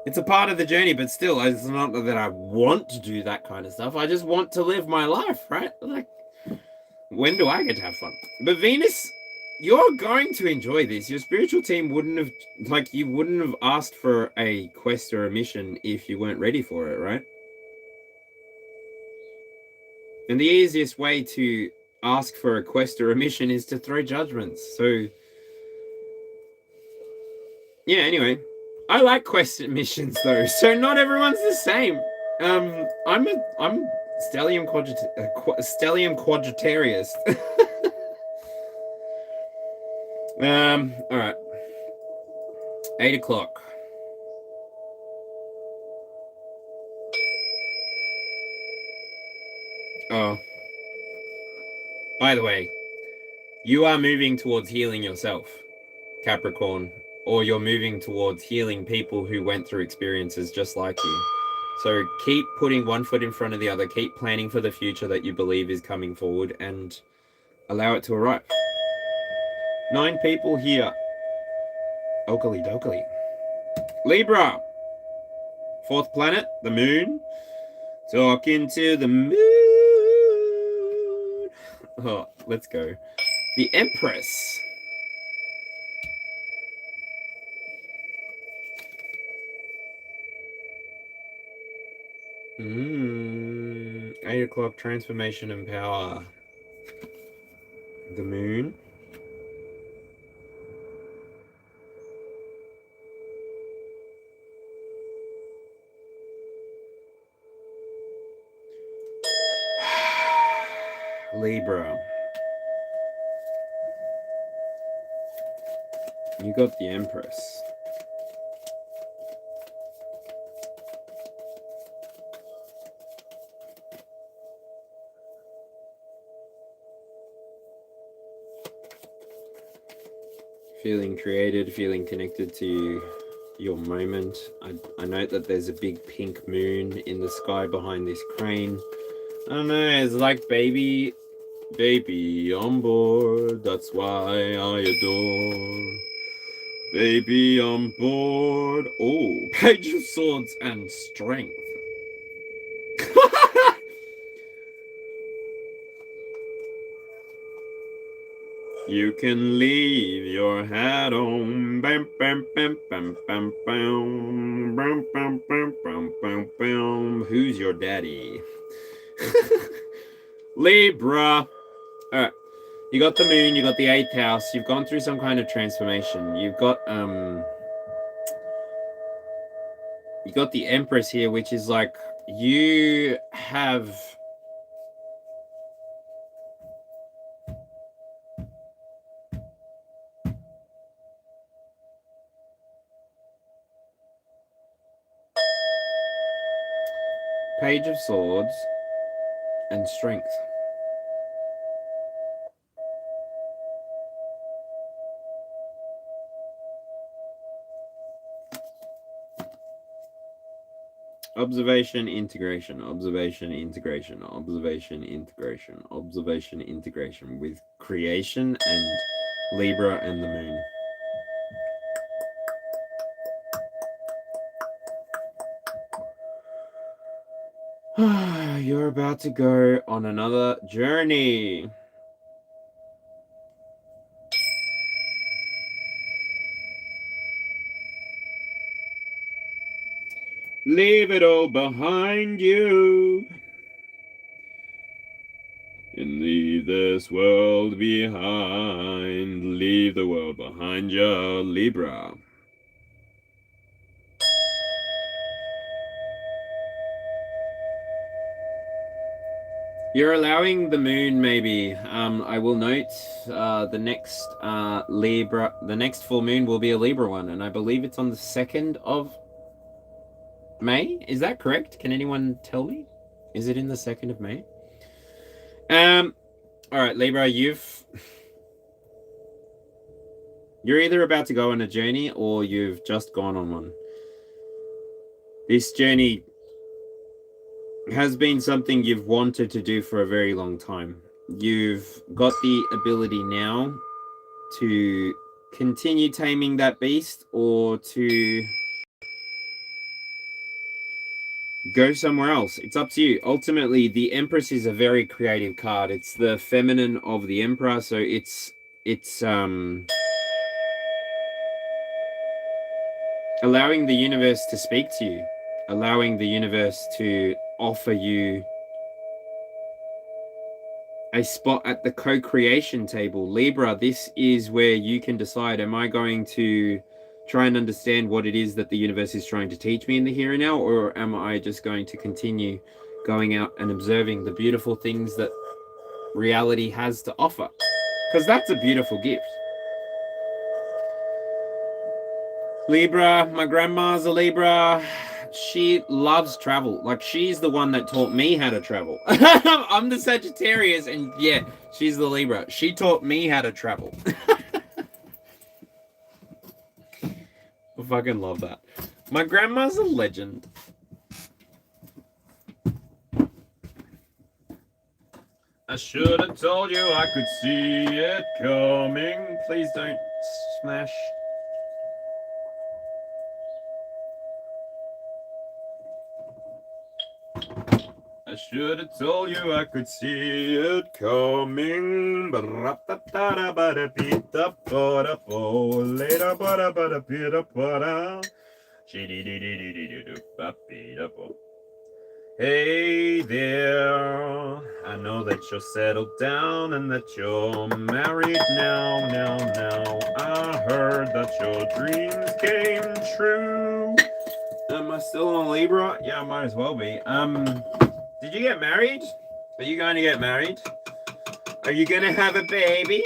it's a part of the journey, but still, it's not that I want to do that kind of stuff. I just want to live my life, right? Like, when do I get to have fun? But Venus, you're going to enjoy this. Your spiritual team wouldn't have, like, you wouldn't have asked for a quest or a mission if you weren't ready for it, right? And the easiest way to ask for a quest or a mission is to throw judgments. So, yeah, anyway. I like quest and missions, though. So not everyone's the same. I'm Stellium Quadritarius. All right. 8 o'clock. Oh. By the way, you are moving towards healing yourself, Capricorn, or you're moving towards healing people who went through experiences just like you. So keep putting one foot in front of the other, keep planning for the future that you believe is coming forward, and allow it to arrive. 9 people here. Oakley dokley. Libra. 4th planet, the moon. Talking to the moon. Oh, let's go. The Empress. Mm, 8 o'clock, transformation and power. The moon. Libra. You got the Empress. Feeling created, feeling connected to your moment. I note that there's a big pink moon in the sky behind this crane. I don't know, it's like baby on board, that's why I adore. Baby on board. Oh, Page of Swords and Strength. You can leave your hat on. Bam, bam, bam, bam, bam, bam. Bam, bam, bam, bam, bam, bam. Who's your daddy? Libra. Alright. You got the moon, you got the 8th house, you've gone through some kind of transformation. You got the Empress here, which is like you have Page of Swords and Strength. Observation, integration, observation, integration, observation, integration, observation, integration with creation and Libra and the moon. You're about to go on another journey. Leave it all behind you. And leave this world behind. Leave the world behind you, Libra. You're allowing the moon, maybe. I will note the next Libra, the next full moon will be a Libra one, and I believe it's on the 2nd of May. Is that correct? Can anyone tell me? Is it in the 2nd of May? All right, Libra, you're either about to go on a journey or you've just gone on one. This journey has been something you've wanted to do for a very long time. You've got the ability now to continue taming that beast or to go somewhere else. It's up to you. Ultimately, the Empress is a very creative card. It's the feminine of the Emperor, so it's allowing the universe to speak to you, allowing the universe to offer you a spot at the co-creation table. Libra, this is where you can decide, am I going to try and understand what it is that the universe is trying to teach me in the here and now, or am I just going to continue going out and observing the beautiful things that reality has to offer? Because that's a beautiful gift. Libra, my grandma's a Libra. She loves travel. Like, she's the one that taught me how to travel. I'm the Sagittarius, and yeah, she's the Libra. She taught me how to travel. I fucking love that. My grandma's a legend. I should have told you I could see it coming. Please don't smash. I should have told you I could see it coming. Hey there, I know that you're settled down and that you're married now. I heard that your dreams came true. Am I still on Libra? Yeah, I might as well be. Did you get married? Are you going to get married? Are you going to have a baby?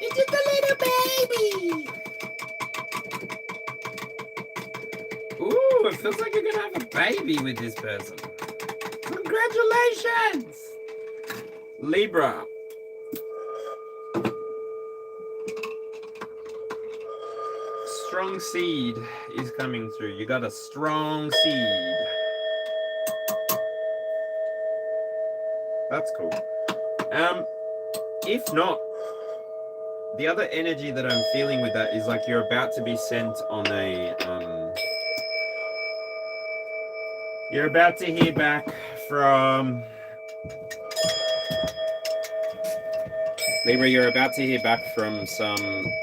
It's just a little baby. Ooh, it feels like you're going to have a baby with this person. Congratulations! Libra. Strong seed is coming through. You got a strong seed. That's cool. If not, the other energy that I'm feeling with that is like you're about to be sent on a you're about to hear back from Libra, you're about to hear back from some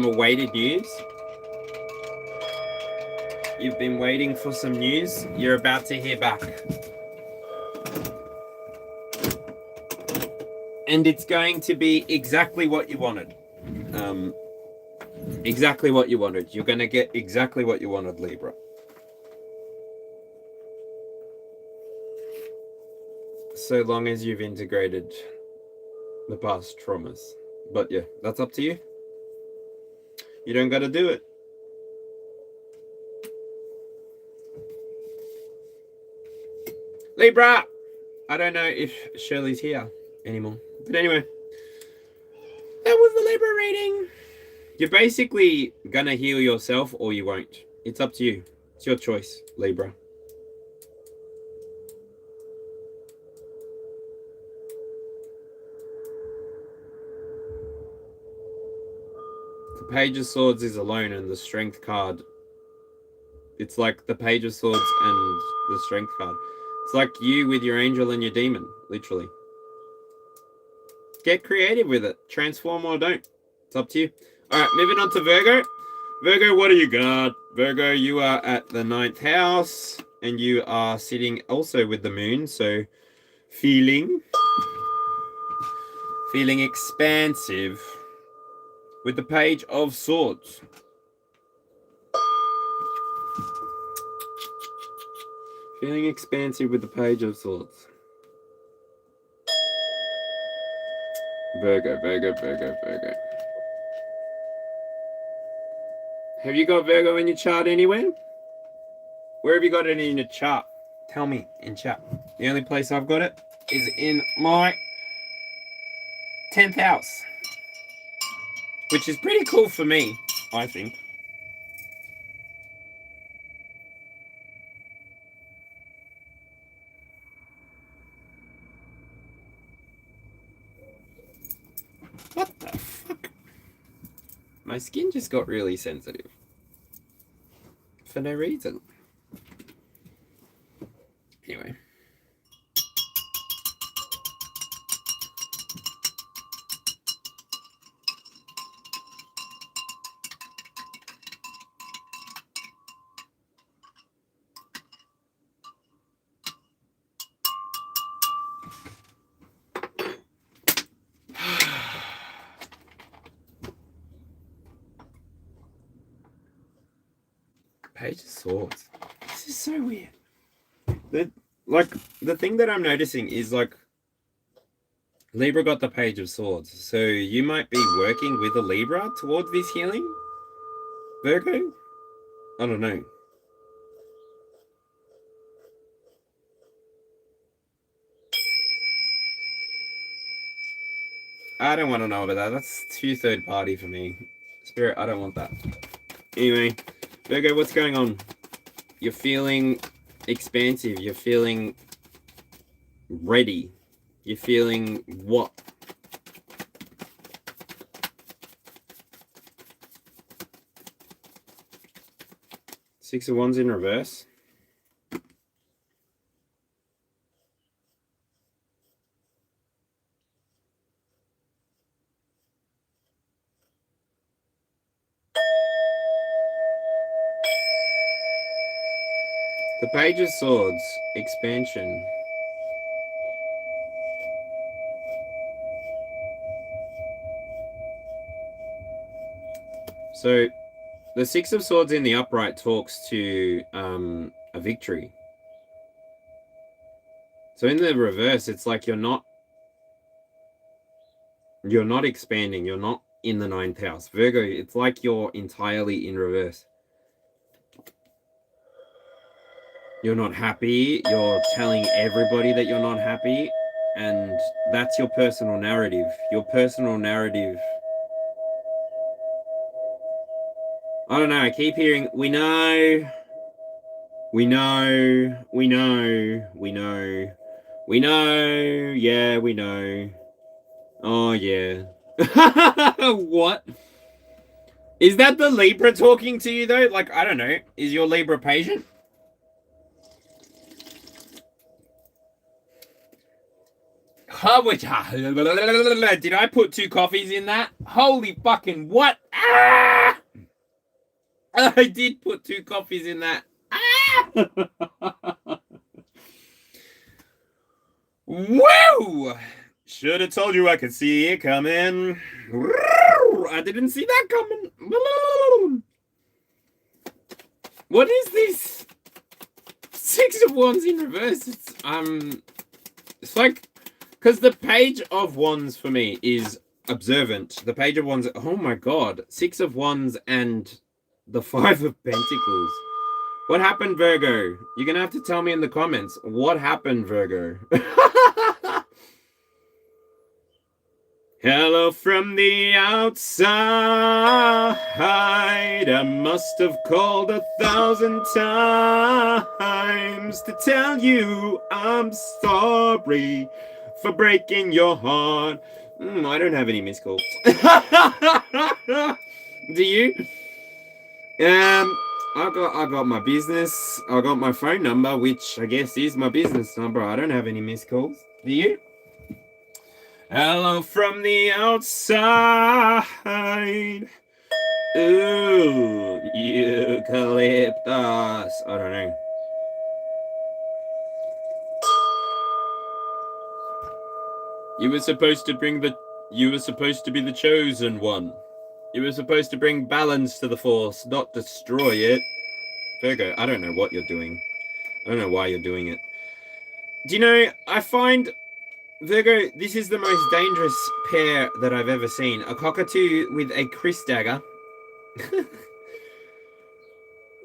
awaited news. You've been waiting for some news. You're about to hear back. And it's going to be exactly what you wanted. Exactly what you wanted. You're going to get exactly what you wanted, Libra. So long as you've integrated the past traumas. But yeah, that's up to you. You don't got to do it. Libra! I don't know if Shirley's here anymore. But anyway, that was the Libra reading. You're basically going to heal yourself or you won't. It's up to you. It's your choice, Libra. The Page of Swords is alone and the Strength card. It's like the Page of Swords and the Strength card. It's like you with your angel and your demon, literally. Get creative with it. Transform or don't. It's up to you. All right, moving on to Virgo. Virgo, what do you got? Virgo, you are at the 9th house and you are sitting also with the moon. So feeling expansive with the Page of Swords. Feeling expansive with the Page of Swords. Virgo. Have you got Virgo in your chart anywhere? Where have you got it in your chart? Tell me in chat. The only place I've got it is in my 10th house, which is pretty cool for me, I think. What the fuck? My skin just got really sensitive. For no reason. Anyway. Page of Swords. This is so weird. The thing that I'm noticing is like Libra got the Page of Swords, so you might be working with a Libra towards this healing, Virgo. I don't know. I don't want to know about that. That's too third party for me. Spirit, I don't want that. Anyway, Virgo, what's going on? You're feeling expansive. You're feeling ready. You're feeling what? Six of Wands in reverse. The Page of Swords, expansion. So, the Six of Swords in the upright talks to a victory. So in the reverse, it's like you're not expanding. You're not in the 9th house. Virgo, it's like you're entirely in reverse. You're not happy. You're telling everybody that you're not happy. And that's your personal narrative. Your personal narrative. I don't know. I keep hearing, we know, we know, we know, we know, we know, yeah, we know. Oh, yeah. What? Is that the Libra talking to you, though? Like, I don't know. Is your Libra patient? Did I put 2 coffees in that? Holy fucking what? Ah! I did put 2 coffees in that. Ah! Woo! Should have told you I could see it coming. I didn't see that coming. What is this? 6 of Wands in reverse. It's like, because the Page of Wands for me is observant. The Page of Wands, oh my god. 6 of Wands and the 5 of Pentacles. What happened, Virgo? You're going to have to tell me in the comments. What happened, Virgo? Hello from the outside. I must have called 1,000 times to tell you I'm sorry for breaking your heart. I don't have any missed calls. Do you? I got my business. I got my phone number, which I guess is my business number. I don't have any missed calls. Do you? Hello from the outside. Ooh, eucalyptus. I don't know. You were supposed to be the chosen one. You were supposed to bring balance to the force, not destroy it. Virgo, I don't know what you're doing. I don't know why you're doing it. Do you know, I find, Virgo, this is the most dangerous pair that I've ever seen. A cockatoo with a Chris dagger.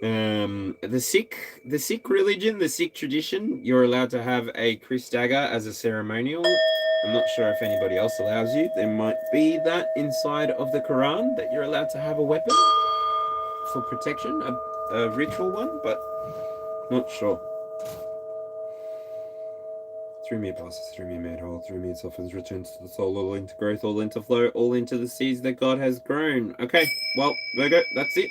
The Sikh religion, the Sikh tradition, you're allowed to have a Chris dagger as a ceremonial. I'm not sure if anybody else allows you. There might be that inside of the Quran, that you're allowed to have a weapon for protection, a ritual one, but not sure. Through me it passes, through me made whole, through me it softens, returns to the soul, all into growth, all into flow, all into the seeds that God has grown. Okay, well, Virgo, that's it.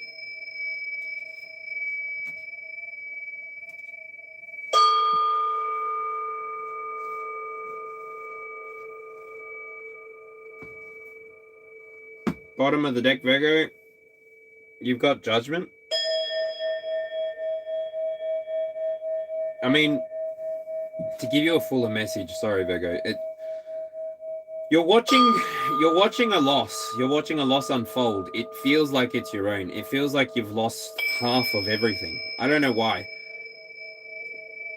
Bottom of the deck, Virgo, you've got Judgment. I mean, to give you a fuller message, sorry, Virgo, you're watching a loss. You're watching a loss unfold. It feels like it's your own. It feels like you've lost half of everything. I don't know why.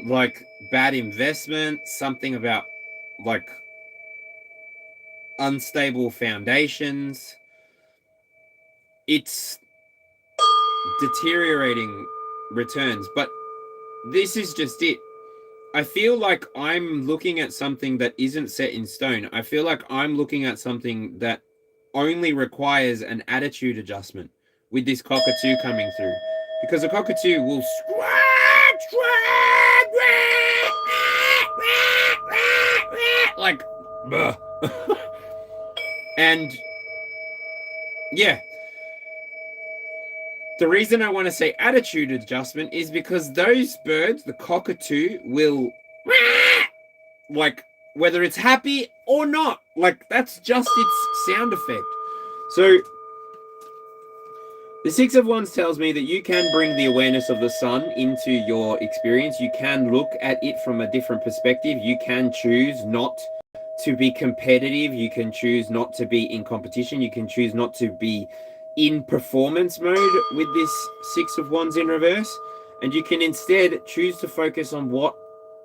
Like bad investment, something about like unstable foundations. It's deteriorating returns, but this is just it. I feel like I'm looking at something that isn't set in stone. I feel like I'm looking at something that only requires an attitude adjustment with this cockatoo coming through. Because a cockatoo will like, and yeah. The reason I want to say attitude adjustment is because those birds, the cockatoo, will like, whether it's happy or not, like that's just its sound effect. So the Six of Wands tells me that you can bring the awareness of the sun into your experience. You can look at it from a different perspective. You can choose not to be competitive. You can choose not to be in competition. You can choose not to be in performance mode with this Six of Wands in reverse. And you can instead choose to focus on what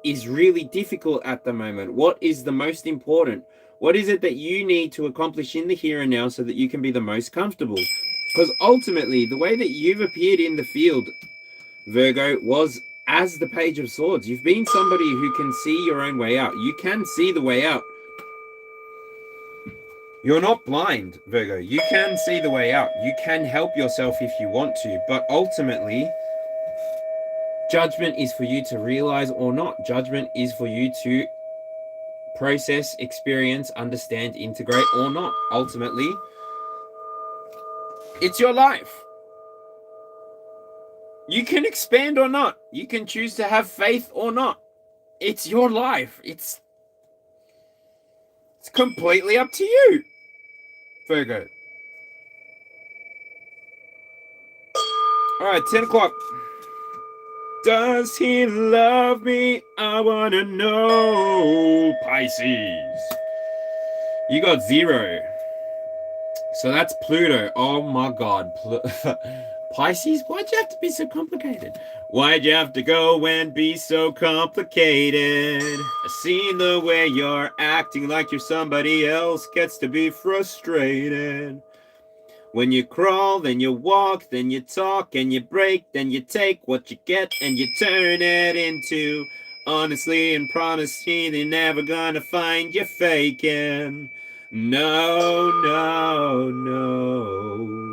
is really difficult at the moment. What is the most important? What is it that you need to accomplish in the here and now so that you can be the most comfortable? Because ultimately, the way that you've appeared in the field, Virgo, was as the Page of Swords. You've been somebody who can see your own way out. You can see the way out. You're not blind, Virgo. You can see the way out. You can help yourself if you want to. But ultimately, judgment is for you to realize or not. Judgment is for you to process, experience, understand, integrate or not. Ultimately, it's your life. You can expand or not. You can choose to have faith or not. It's your life. It's completely up to you, Virgo. All right, 10 o'clock. Does he love me? I want to know. Pisces. You got 0. So that's Pluto. Oh my God. Pisces, why'd you have to be so complicated? Why'd you have to go and be so complicated? I've seen the way you're acting like you're somebody else gets to be frustrated. When you crawl, then you walk, then you talk, and you break, then you take what you get and you turn it into honestly and promise me they're never gonna find you faking. No, no, no.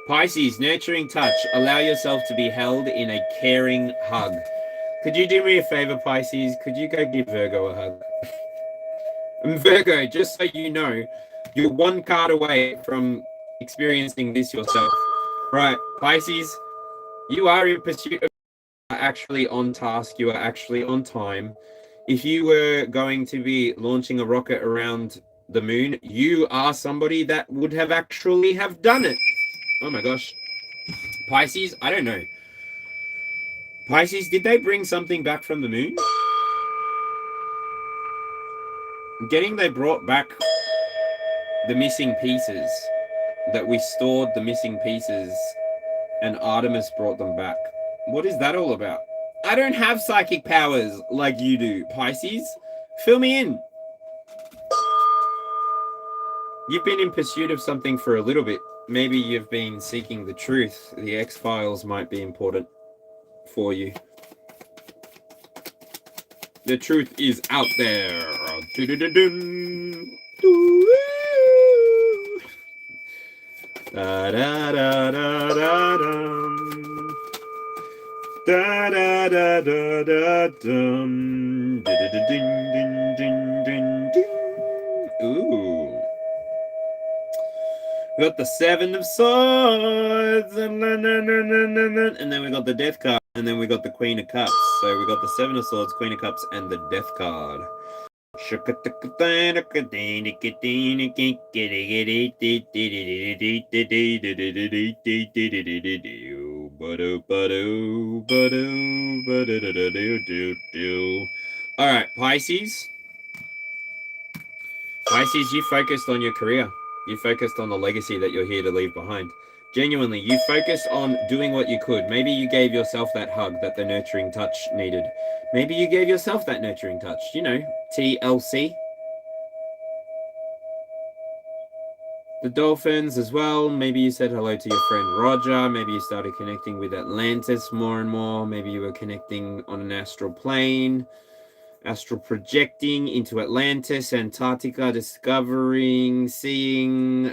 Pisces, nurturing touch. Allow yourself to be held in a caring hug. Could you do me a favor, Pisces? Could you go give Virgo a hug? And Virgo, just so you know, you're one card away from experiencing this yourself. Right, Pisces, you are in pursuit of, you are actually on task. You are actually on time. If you were going to be launching a rocket around the moon, you are somebody that would have actually have done it. Oh my gosh. Pisces, I don't know. Pisces, did they bring something back from the moon? They brought back the missing pieces. That we stored the missing pieces and Artemis brought them back. What is that all about? I don't have psychic powers like you do, Pisces. Fill me in. You've been in pursuit of something for a little bit. Maybe you've been seeking the truth. The X-Files might be important for you. The truth is out there. Do-do-do-dun. Do-woo. Da-da-da-da-da-dum. Da-da-da-da-da-dum. Du-du-du-dun-dun-dun-dun-dun. Ooh. We got the Seven of Swords, and then we got the Death card, and then we got the Queen of Cups. So we got the Seven of Swords, Queen of Cups, and the Death card. All right, Pisces. Pisces, you focused on your career. You focused on the legacy that you're here to leave behind. Genuinely, you focused on doing what you could. Maybe you gave yourself that hug that the nurturing touch needed. Maybe you gave yourself that nurturing touch. You know, TLC. The dolphins as well. Maybe you said hello to your friend Roger. Maybe you started connecting with Atlantis more and more. Maybe you were connecting on an astral plane. Astral projecting into Atlantis, Antarctica, discovering, seeing.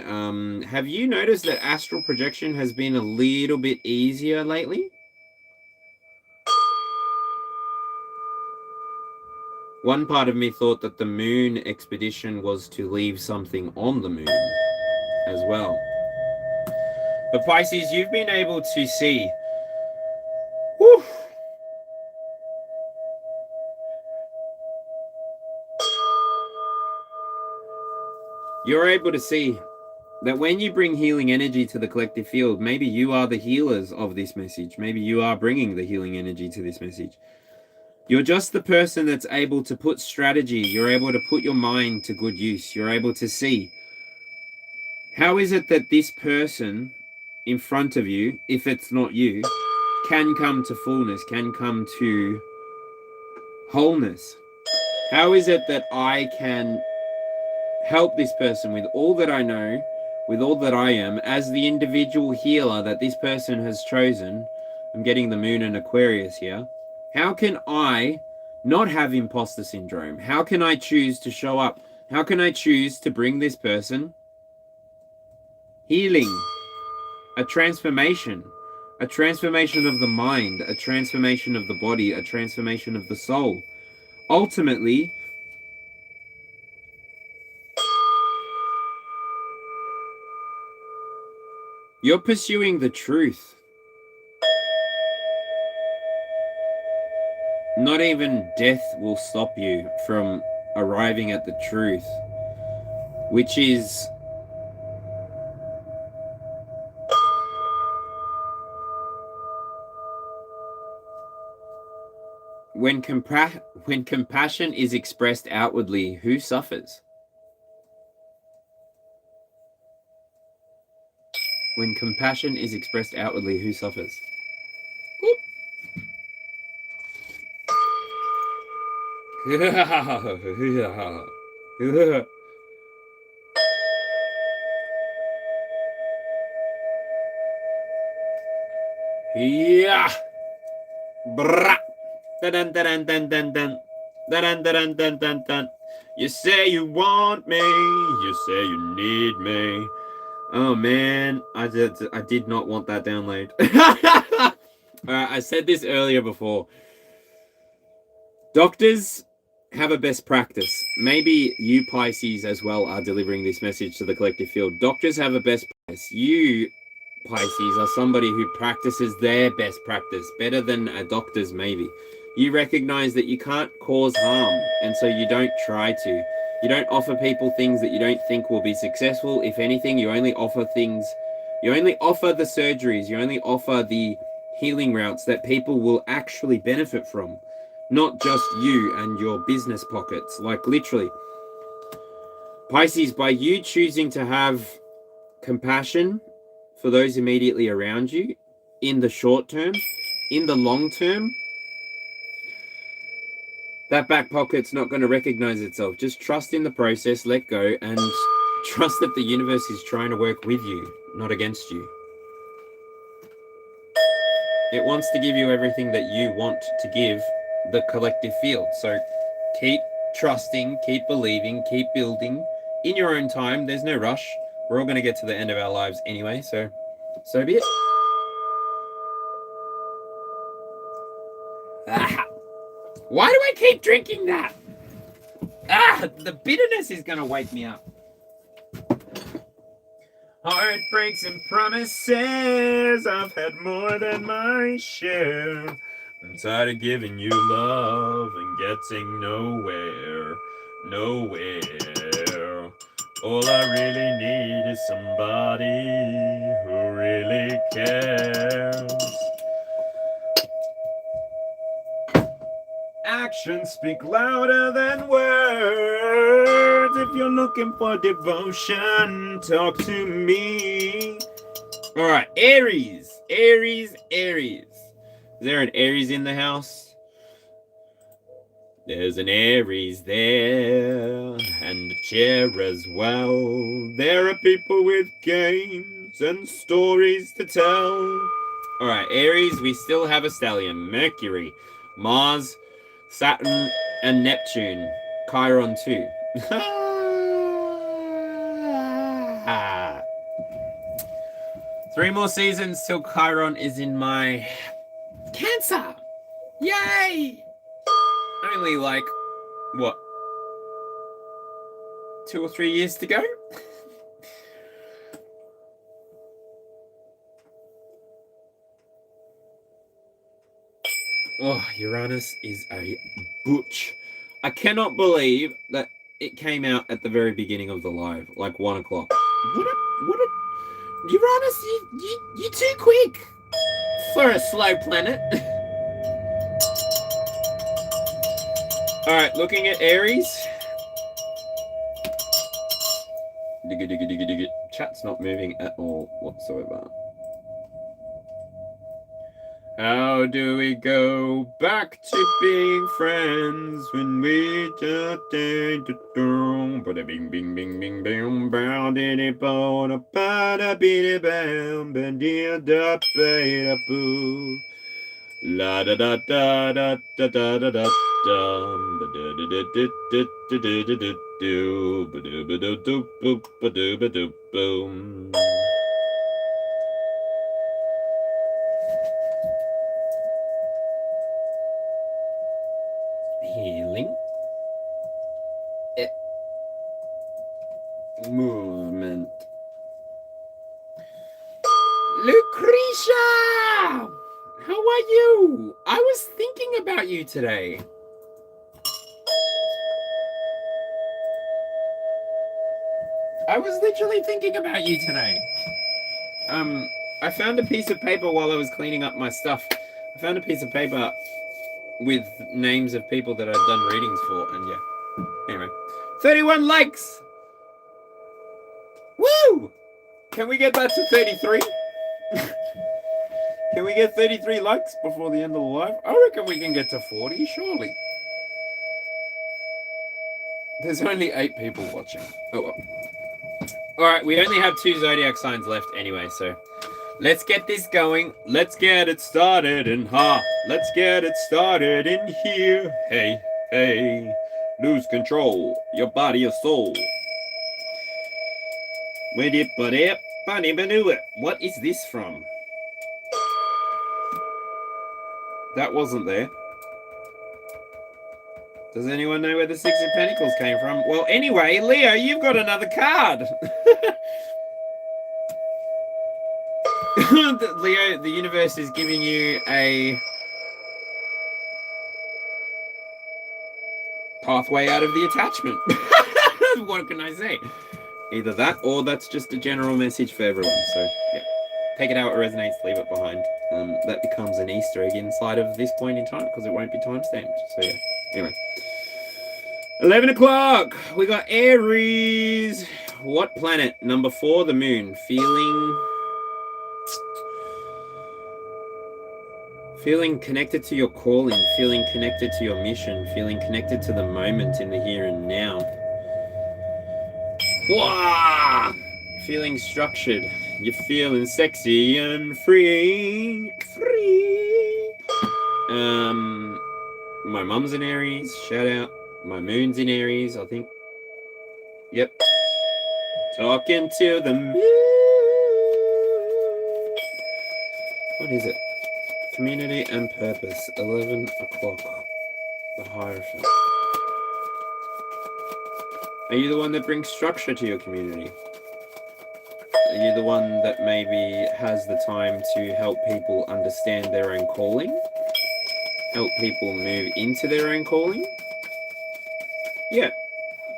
Have you noticed that astral projection has been a little bit easier lately? One part of me thought that the moon expedition was to leave something on the moon as well. But Pisces, you've been able to see. Whew, you're able to see that when you bring healing energy to the collective field, maybe you are the healers of this message. Maybe you are bringing the healing energy to this message. You're just the person that's able to put strategy. You're able to put your mind to good use. You're able to see, how is it that this person in front of you, if it's not you, can come to fullness, can come to wholeness? How is it that I can help this person with all that I know, with all that I am, as the individual healer that this person has chosen? I'm getting the moon and Aquarius here. How can I not have imposter syndrome? How can I choose to show up? How can I choose to bring this person healing, a transformation of the mind, a transformation of the body, a transformation of the soul? Ultimately, you're pursuing the truth. Not even death will stop you from arriving at the truth, which is when compassion is expressed outwardly, who suffers? When compassion is expressed outwardly, who suffers? Yeah. Brah. Dun dun dun dun dun. Dun dun dun dun dun. You say you want me. You say you need me. Oh man, I did not want that download. I said this earlier before. Doctors have a best practice. Maybe you Pisces as well are delivering this message to the collective field. Doctors have a best practice. You Pisces are somebody who practices their best practice better than a doctor's maybe. You recognize that you can't cause harm, and so you don't try to. You don't offer people things that you don't think will be successful. If anything, you only offer things, you only offer the surgeries, you only offer the healing routes that people will actually benefit from. Not just you and your business pockets. Like literally. Pisces, by you choosing to have compassion for those immediately around you, in the short term, in the long term, that back pocket's not going to recognize itself. Just trust in the process, let go, and trust that the universe is trying to work with you. not against you. It wants to give you everything that you want to give the collective field. So keep trusting, keep believing, keep building in your own time. There's no rush. We're all going to get to the end of our lives anyway, so be it. Ah, why do I keep drinking that? The bitterness is going to wake me up. Heartbreaks and promises, I've had more than my share. I'm tired of giving you love and getting nowhere. All I really need is somebody who really cares. Actions speak louder than words. If you're looking for devotion, talk to me. All right, Aries. Is there an Aries in the house? There's an Aries there, and a chair as well. There are people with games and stories to tell. All right, Aries, we still have a stallion. Mercury, Mars, Saturn, and Neptune. Chiron too. 3 more seasons till Chiron is in my Cancer. Yay! Only like, what, 2 or 3 years to go? Oh, Uranus is a butch. I cannot believe that it came out at the very beginning of the live, like 1 o'clock. What a Uranus, you're too quick for a slow planet. All right, looking at Aries. Chat's not moving at all whatsoever. How do we go back to being friends when we just did the doom? But a bing bing bing bing bing bound in it bone a bada beat bam bandia da beta boo la da da da da da da da da dum ba da da da da da da da da do ba do ba do do boop ba do ba do boom. Healing. Movement. Lucretia! How are you? I was thinking about you today. I was literally thinking about you today. I found a piece of paper while I was cleaning up my stuff. I found a piece of paper with names of people that I'd done readings for, and yeah. Anyway. 31 likes! Woo! Can we get that to 33? Can we get 33 likes before the end of the live? I reckon we can get to 40, surely. There's only 8 people watching. Oh well. Alright, we only have 2 zodiac signs left anyway, so let's get this going. Let's get it started in let's get it started in here. Hey, hey. Lose control. Your body, your soul. What is this from? That wasn't there. Does anyone know where the 6 of Pentacles came from? Well, anyway, Leo, you've got another card. Leo, the universe is giving you a pathway out of the attachment. What can I say? Either that or that's just a general message for everyone. So, yeah. Take it how it resonates, leave it behind. That becomes an Easter egg inside of this point in time because it won't be time-stamped. So, yeah. Anyway. 11 o'clock. We got Aries. What planet? Number 4, the moon. Feeling connected to your calling, feeling connected to your mission, feeling connected to the moment in the here and now. Wah! Feeling structured. You're feeling sexy and free. My mum's in Aries. Shout out. My moon's in Aries, I think. Yep. Talking to the moon. What is it? Community and purpose. 11 o'clock. The Hierophant. Are you the one that brings structure to your community? Are you the one that maybe has the time to help people understand their own calling? Help people move into their own calling? Yeah.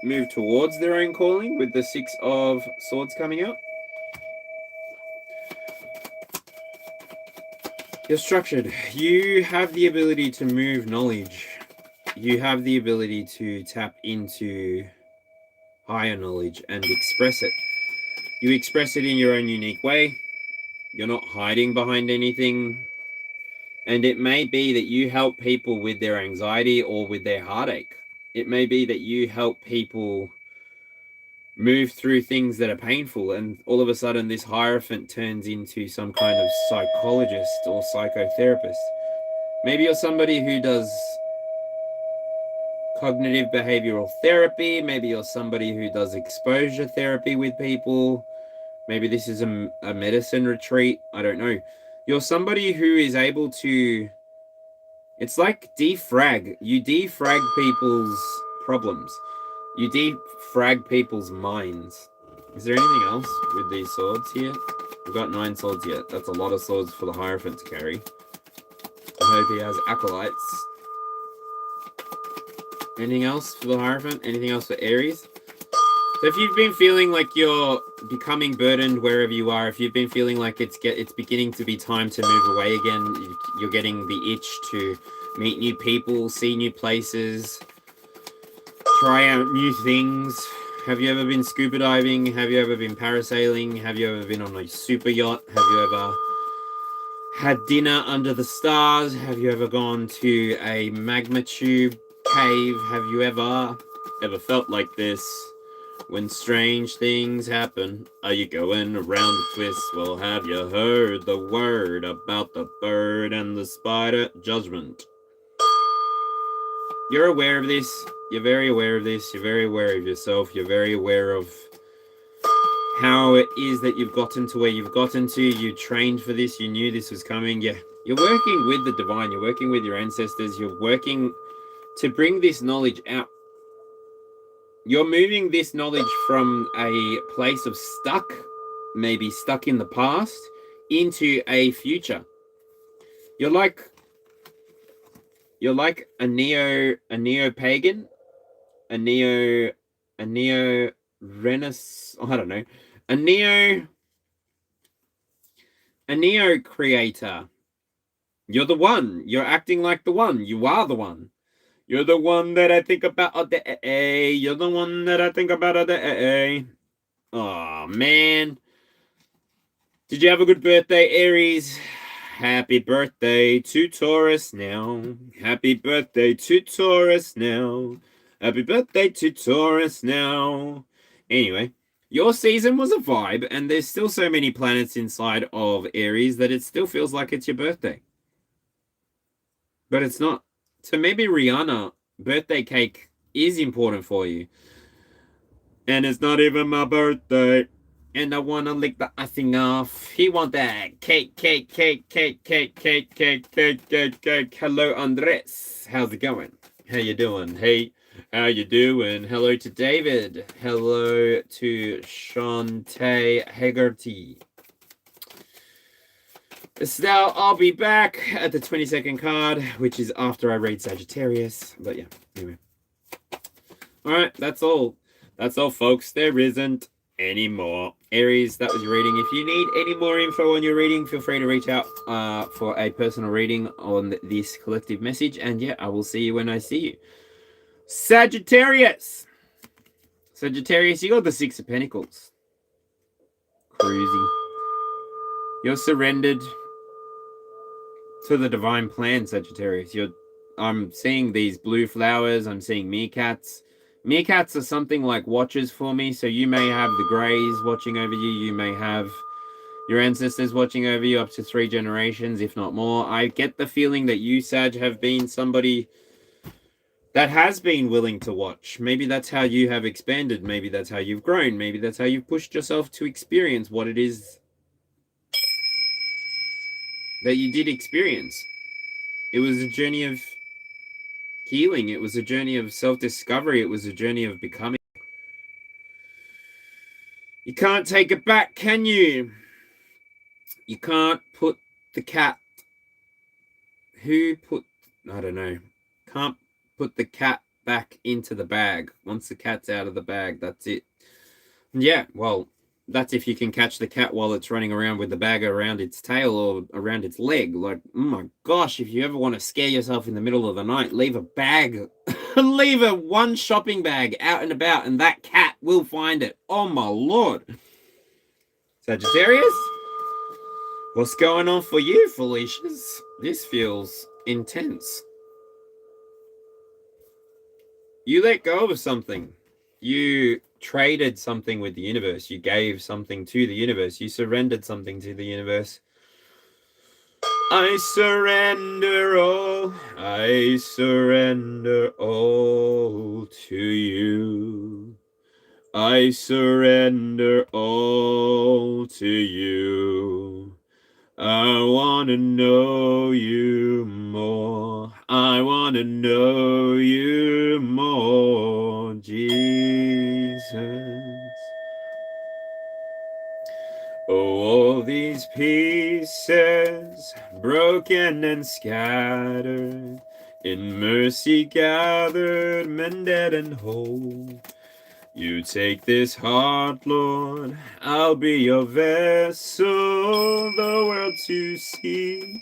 Move towards their own calling with the 6 of Swords coming out. You're structured. You have the ability to move knowledge. You have the ability to tap into higher knowledge and express it. You express it in your own unique way. You're not hiding behind anything. And it may be that you help people with their anxiety or with their heartache. It may be that you help people move through things that are painful, and all of a sudden this Hierophant turns into some kind of psychologist or psychotherapist. Maybe you're somebody who does cognitive behavioral therapy. Maybe you're somebody who does exposure therapy with people. Maybe this is a medicine retreat. I don't know. You're somebody who is able to... It's like defrag. You defrag people's problems. You defrag people's minds. Is there anything else with these swords here? We've got 9 swords yet. That's a lot of swords for the Hierophant to carry. I hope he has acolytes. Anything else for the Hierophant? Anything else for Aries? So if you've been feeling like you're becoming burdened wherever you are, if you've been feeling like it's beginning to be time to move away again, you're getting the itch to meet new people, see new places, try out new things. Have you ever been scuba diving? Have you ever been parasailing? Have you ever been on a super yacht? Have you ever had dinner under the stars? Have you ever gone to a magma tube cave? Have you ever felt like this? When strange things happen, are you going around the twist? Well, have you heard the word about the bird and the spider? Judgment. You're aware of this. You're very aware of this. You're very aware of yourself. You're very aware of how it is that you've gotten to where you've gotten to. You trained for this. You knew this was coming. Yeah. You're working with the divine. You're working with your ancestors. You're working to bring this knowledge out. You're moving this knowledge from a place of stuck, maybe stuck in the past, into a future. You're like a neo-pagan, a neo-renaissance, I don't know, a neo-creator. You're the one. You're acting like the one. You are the one. You're the one that I think about all day. You're the one that I think about all day. Oh, man. Did you have a good birthday, Aries? Happy birthday to Taurus now. Happy birthday to Taurus now. Happy birthday to Taurus now. Anyway, your season was a vibe, and there's still so many planets inside of Aries that it still feels like it's your birthday. But it's not. So maybe Rihanna, birthday cake is important for you. And it's not even my birthday. And I want to lick the icing off. He want that cake. Hello, Andres. How's it going? How you doing? Hey, how you doing? Hello to David. Hello to Shantae Haggerty. Estelle, I'll be back at the 22nd card, which is after I read Sagittarius. But yeah, anyway. All right, that's all. That's all, folks. There isn't any more. Aries, that was your reading. If you need any more info on your reading, feel free to reach out for a personal reading on this collective message. And yeah, I will see you when I see you. Sagittarius. Sagittarius, you got the 6 of Pentacles. Cruisy. You're surrendered to the divine plan, Sagittarius. I'm seeing these blue flowers. I'm seeing meerkats. Meerkats are something like watchers for me. So you may have the greys watching over you. You may have Your ancestors watching over you up to 3 generations, if not more. I get the feeling that you, Sag, have been somebody that has been willing to watch. Maybe that's how you have expanded. Maybe that's how you've grown. Maybe that's how you've pushed yourself to experience what it is that you did experience. It was a journey of healing. It was a journey of self-discovery. It was a journey of becoming. You can't take it back, can you? You can't put the cat... Who put... I don't know. Can't put the cat back into the bag. Once the cat's out of the bag, that's it. Yeah, well, that's if you can catch the cat while it's running around with the bag around its tail or around its leg. Like, oh my gosh, if you ever want to scare yourself in the middle of the night, leave a bag, leave one shopping bag out and about, and that cat will find it. Oh my lord. Sagittarius? What's going on for you, Felicias? This feels intense. You let go of something. You traded something with the universe. You gave something to the universe. You surrendered something to the universe. I surrender all. I surrender all to you. I surrender all to you. I want to know you more. I want to know you more, Jesus. Oh, all these pieces, broken and scattered, in mercy gathered, mended and whole. You take this heart, Lord, I'll be your vessel, the world to see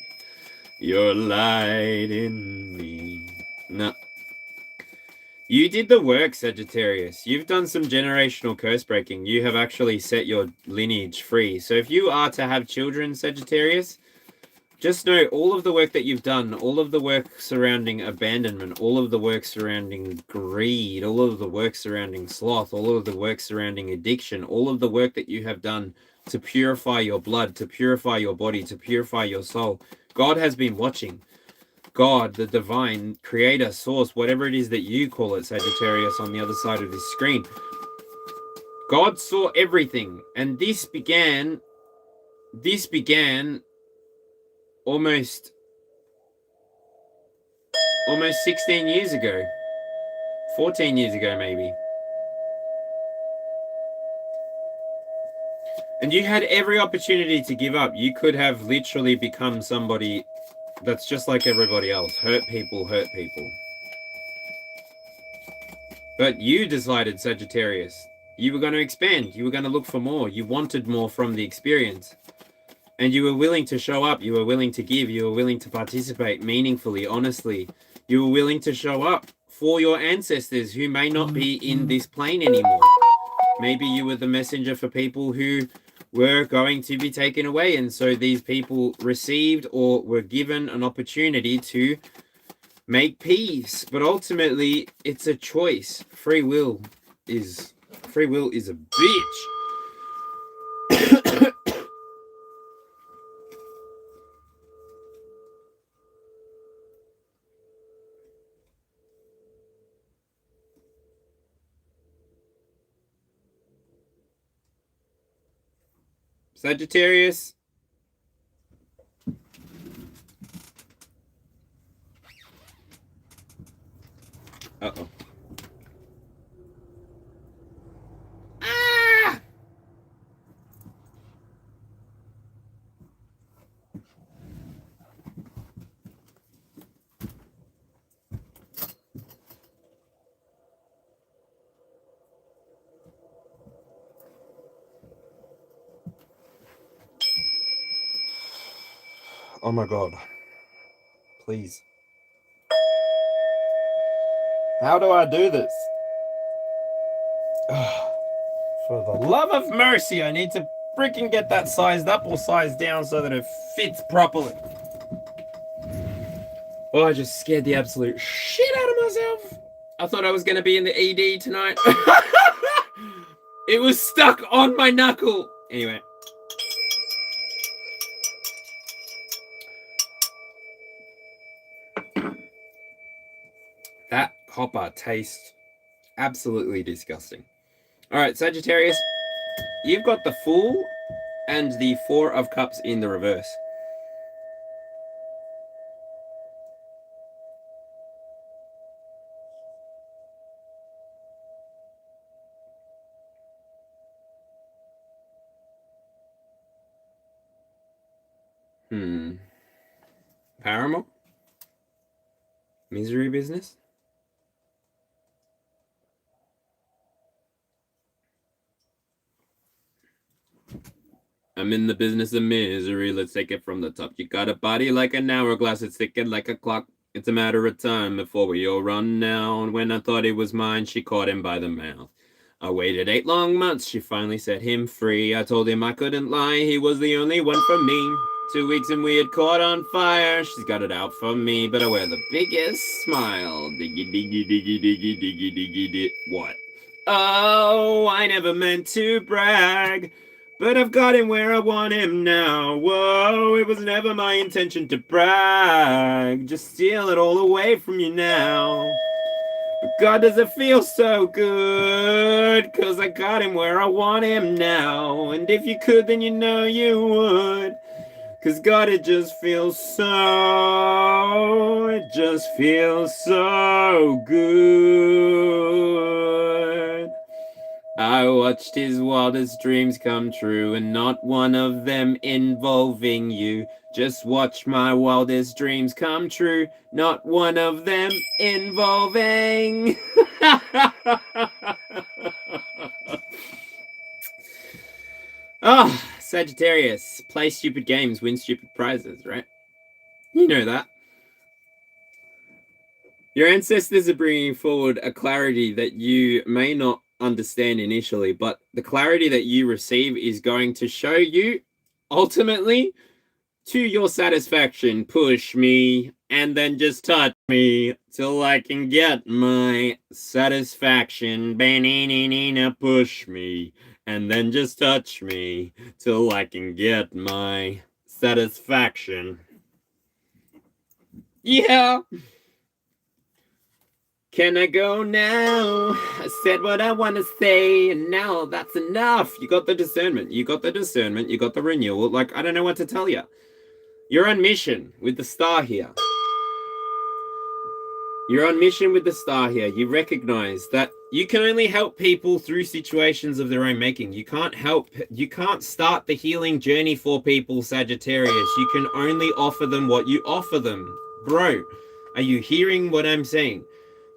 your light in me. No. You did the work, Sagittarius. You've done some generational curse breaking. You have actually set your lineage free. So if you are to have children, Sagittarius, just know all of the work that you've done, all of the work surrounding abandonment, all of the work surrounding greed, all of the work surrounding sloth, all of the work surrounding addiction, all of the work that you have done to purify your blood, to purify your body, to purify your soul. God has been watching. God, the divine creator, source, whatever it is that you call it, Sagittarius, on the other side of this screen. God saw everything. And this began almost 16 years ago, 14 years ago maybe. And you had every opportunity to give up. You could have literally become somebody that's just like everybody else. Hurt people. But you decided, Sagittarius, you were going to expand. You were going to look for more. You wanted more from the experience. And you were willing to show up. You were willing to give. You were willing to participate meaningfully, honestly. You were willing to show up for your ancestors who may not be in this plane anymore. Maybe you were the messenger for people who were going to be taken away. And so these people received or were given an opportunity to make peace. But ultimately, it's a choice. Free will is a bitch. Sagittarius. Uh-oh. Ah! Oh my God. Please. How do I do this? For the love of mercy, I need to freaking get that sized up or sized down so that it fits properly. Oh, I just scared the absolute shit out of myself. I thought I was going to be in the ED tonight. It was stuck on my knuckle. Anyway. That copper tastes absolutely disgusting. All right, Sagittarius, you've got the Fool and the Four of Cups in the reverse. Paramore? Misery business? I'm in the business of misery. Let's take it from the top. You got a body like an hourglass. It's ticking like a clock. It's a matter of time before we all run down. When I thought it was mine, she caught him by the mouth. I waited 8 long months. She finally set him free. I told him I couldn't lie. He was the only one for me. 2 weeks and we had caught on fire. She's got it out for me, but I wear the biggest smile. Diggy, diggy, diggy, diggy, diggy, diggy, diggy. What? Oh, I never meant to brag. But I've got him where I want him now. Whoa, it was never my intention to brag. Just steal it all away from you now. But God, does it feel so good? 'Cause I got him where I want him now. And if you could, then you know you would. 'Cause God, it just feels so good. I watched his wildest dreams come true, and not one of them involving you. Just watch my wildest dreams come true, not one of them involving. Oh, Sagittarius, play stupid games, win stupid prizes, right? You know that. Your ancestors are bringing forward a clarity that you may not understand initially, but the clarity that you receive is going to show you ultimately to your satisfaction. Push me and then just touch me till I can get my satisfaction. Push me and then just touch me till I can get my satisfaction. Yeah. Can I go now? I said what I want to say, and now that's enough. You got the discernment. You got the discernment. You got the renewal. Like, I don't know what to tell you. You're on mission with the star here. You're on mission with the star here. You recognize that you can only help people through situations of their own making. You can't start the healing journey for people, Sagittarius. You can only offer them what you offer them. Bro, are you hearing what I'm saying?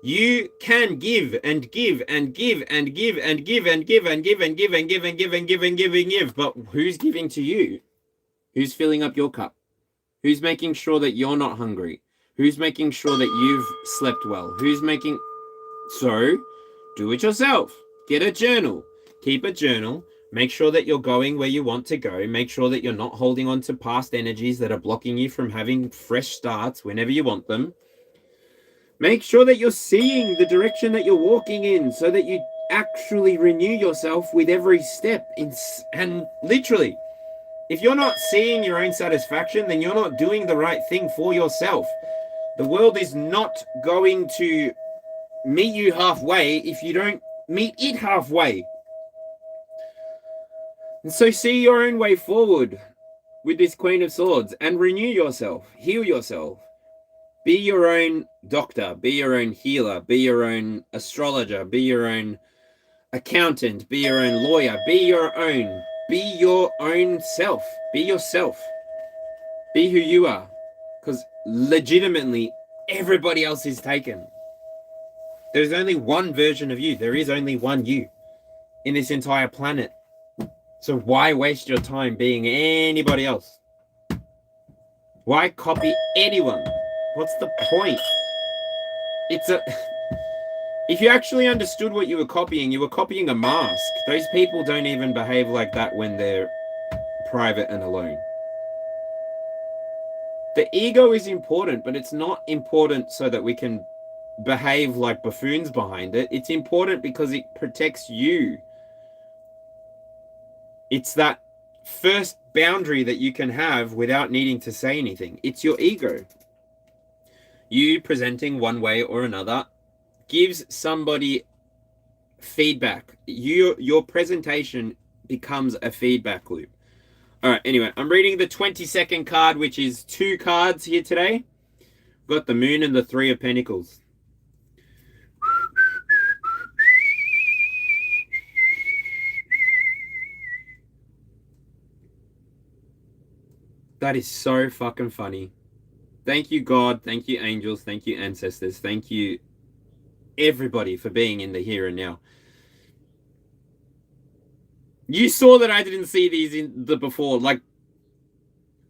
You can give and give and give and give and give and give and give and give and give and give and give and give and give. But who's giving to you? Who's filling up your cup? Who's making sure that you're not hungry? Who's making sure that you've slept well? Who's making... So, do it yourself. Get a journal. Keep a journal. Make sure that you're going where you want to go. Make sure that you're not holding on to past energies that are blocking you from having fresh starts whenever you want them. Make sure that you're seeing the direction that you're walking in so that you actually renew yourself with every step. And literally, if you're not seeing your own satisfaction, then you're not doing the right thing for yourself. The world is not going to meet you halfway if you don't meet it halfway. And so see your own way forward with this Queen of Swords and renew yourself, heal yourself. Be your own doctor, be your own healer, be your own astrologer, be your own accountant, be your own lawyer, be your own self, be yourself, be who you are, because legitimately everybody else is taken. There's only one version of you. There is only one you in this entire planet. So why waste your time being anybody else? Why copy anyone? What's the point? If you actually understood what you were copying a mask. Those people don't even behave like that when they're private and alone. The ego is important, but it's not important so that we can behave like buffoons behind it. It's important because it protects you. It's that first boundary that you can have without needing to say anything. It's your ego. You presenting one way or another gives somebody feedback. Your presentation becomes a feedback loop. All right, anyway, I'm reading the 22nd card, which is 2 cards here today. We've got the Moon and the 3 of Pentacles. That is so fucking funny. Thank you, God. Thank you, angels. Thank you, ancestors. Thank you, everybody, for being in the here and now. You saw that I didn't see these in the before. Like,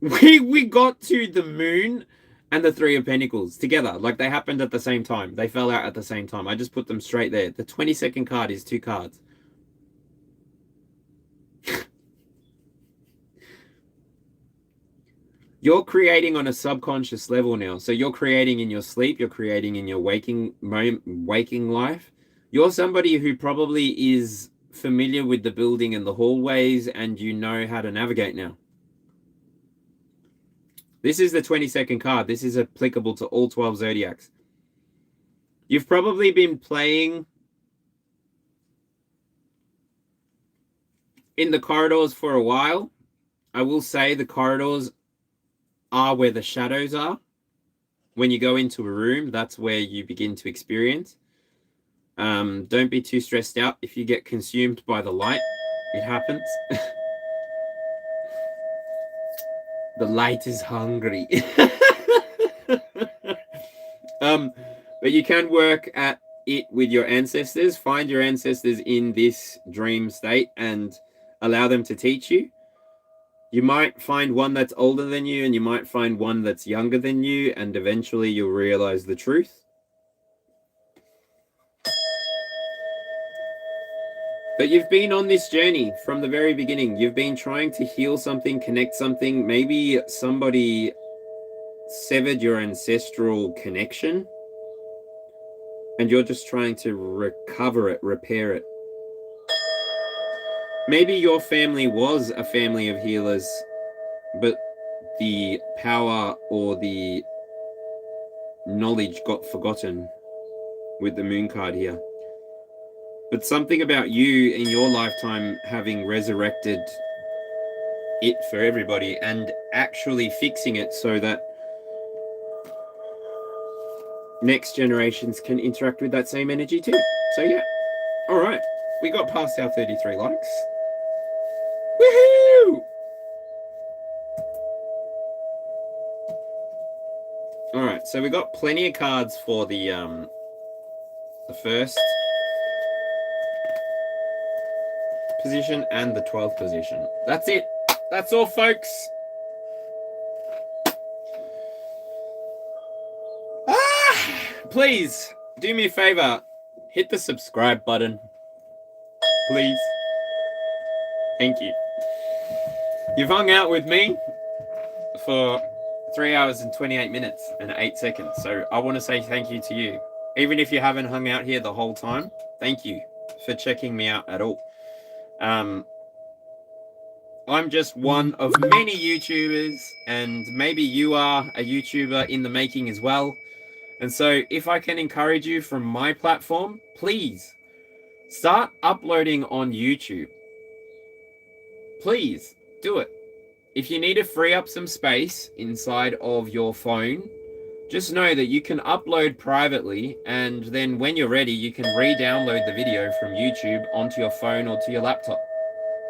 we got to the Moon and the 3 of Pentacles together. Like, they happened at the same time. They fell out at the same time. I just put them straight there. The 22nd card is 2 cards. You're creating on a subconscious level now. So you're creating in your sleep. You're creating in your waking life. You're somebody who probably is familiar with the building and the hallways, and you know how to navigate now. This is the 22nd card. This is applicable to all 12 zodiacs. You've probably been playing in the corridors for a while. I will say the corridors are where the shadows are. When you go into a room, that's where you begin to experience. Don't be too stressed out if you get consumed by the light. It happens. The light is hungry. But you can work at it with your ancestors. Find your ancestors in this dream state and allow them to teach you. You might find one that's older than you, and you might find one that's younger than you, and eventually you'll realize the truth. But you've been on this journey from the very beginning. You've been trying to heal something, connect something. Maybe somebody severed your ancestral connection, and you're just trying to recover it, repair it. Maybe your family was a family of healers, but the power or the knowledge got forgotten with the Moon card here. But something about you in your lifetime having resurrected it for everybody and actually fixing it so that next generations can interact with that same energy too. So yeah, all right, we got past our 33 likes. Woohoo! All right, so we got plenty of cards for the first position and the 12th position. That's it. That's all, folks. Please do me a favor. Hit the subscribe button. Please. Thank you. You've hung out with me for 3 hours and 28 minutes and 8 seconds. So I want to say thank you to you. Even if you haven't hung out here the whole time, thank you for checking me out at all. I'm just one of many YouTubers, and maybe you are a YouTuber in the making as well. And so if I can encourage you from my platform, please start uploading on YouTube. Please do it. If you need to free up some space inside of your phone, just know that you can upload privately, and then when you're ready, you can re-download the video from YouTube onto your phone or to your laptop,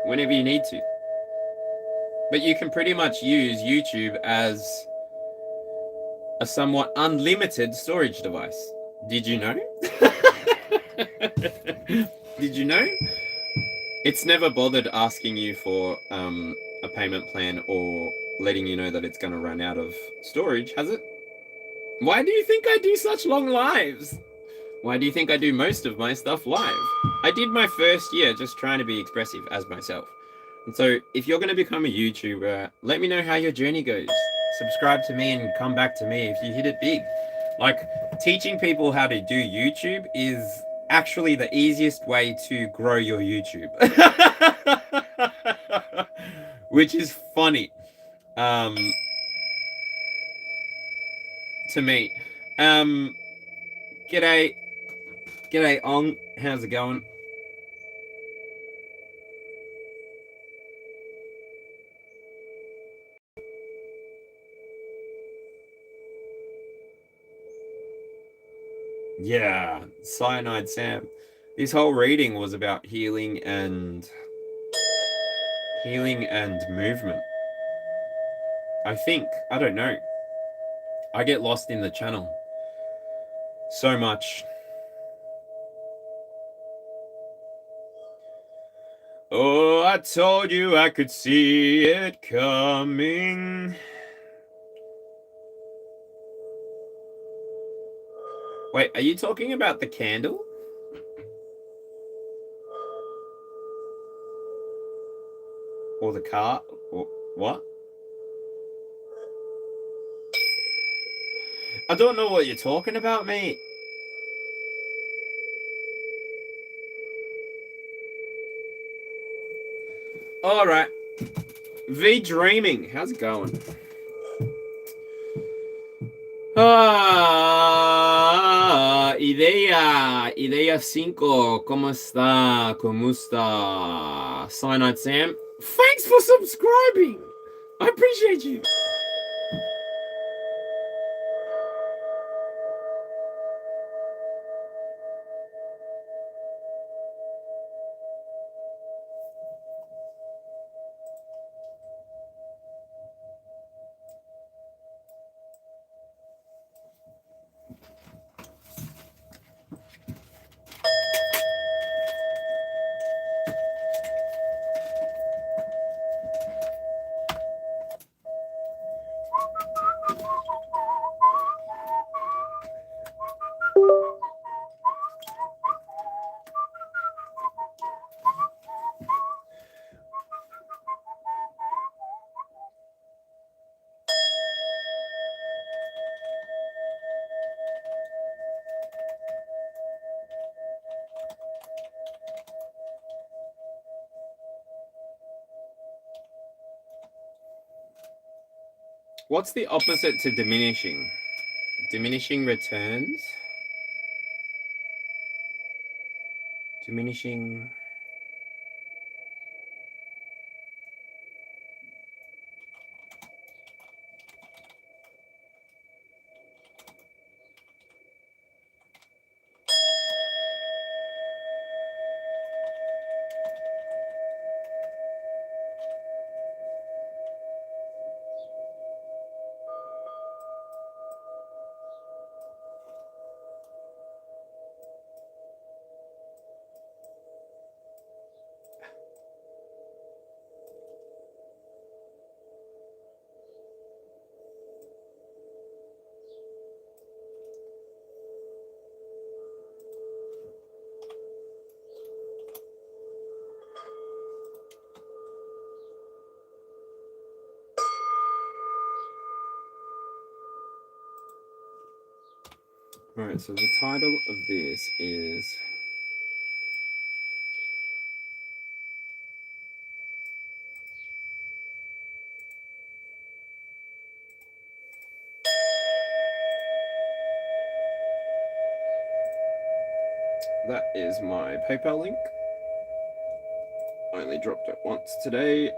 whenever you need to. But you can pretty much use YouTube as a somewhat unlimited storage device. Did you know? Did you know? It's never bothered asking you for a payment plan or letting you know that it's going to run out of storage, has it? Why do you think I do such long lives? Why do you think I do most of my stuff live? I did my first year just trying to be expressive as myself. And so if you're going to become a YouTuber, let me know how your journey goes. Subscribe to me and come back to me if you hit it big. Like, teaching people how to do YouTube is actually the easiest way to grow your YouTube. Which is funny. To me. G'day. G'day, Ong. How's it going? Yeah, Cyanide Sam. This whole reading was about healing and movement. I think. I don't know. I get lost in the channel so much. Oh, I told you I could see it coming. Wait, are you talking about the candle? Or the car? Or what? I don't know what you're talking about, mate. All right. V Dreaming. How's it going? Idea 5, ¿cómo está? ¿Cómo está? Cyanide Sam, thanks for subscribing. I appreciate you. What's the opposite to diminishing? Diminishing returns? Diminishing... Alright, so the title of this is... That is my PayPal link. I only dropped it once today.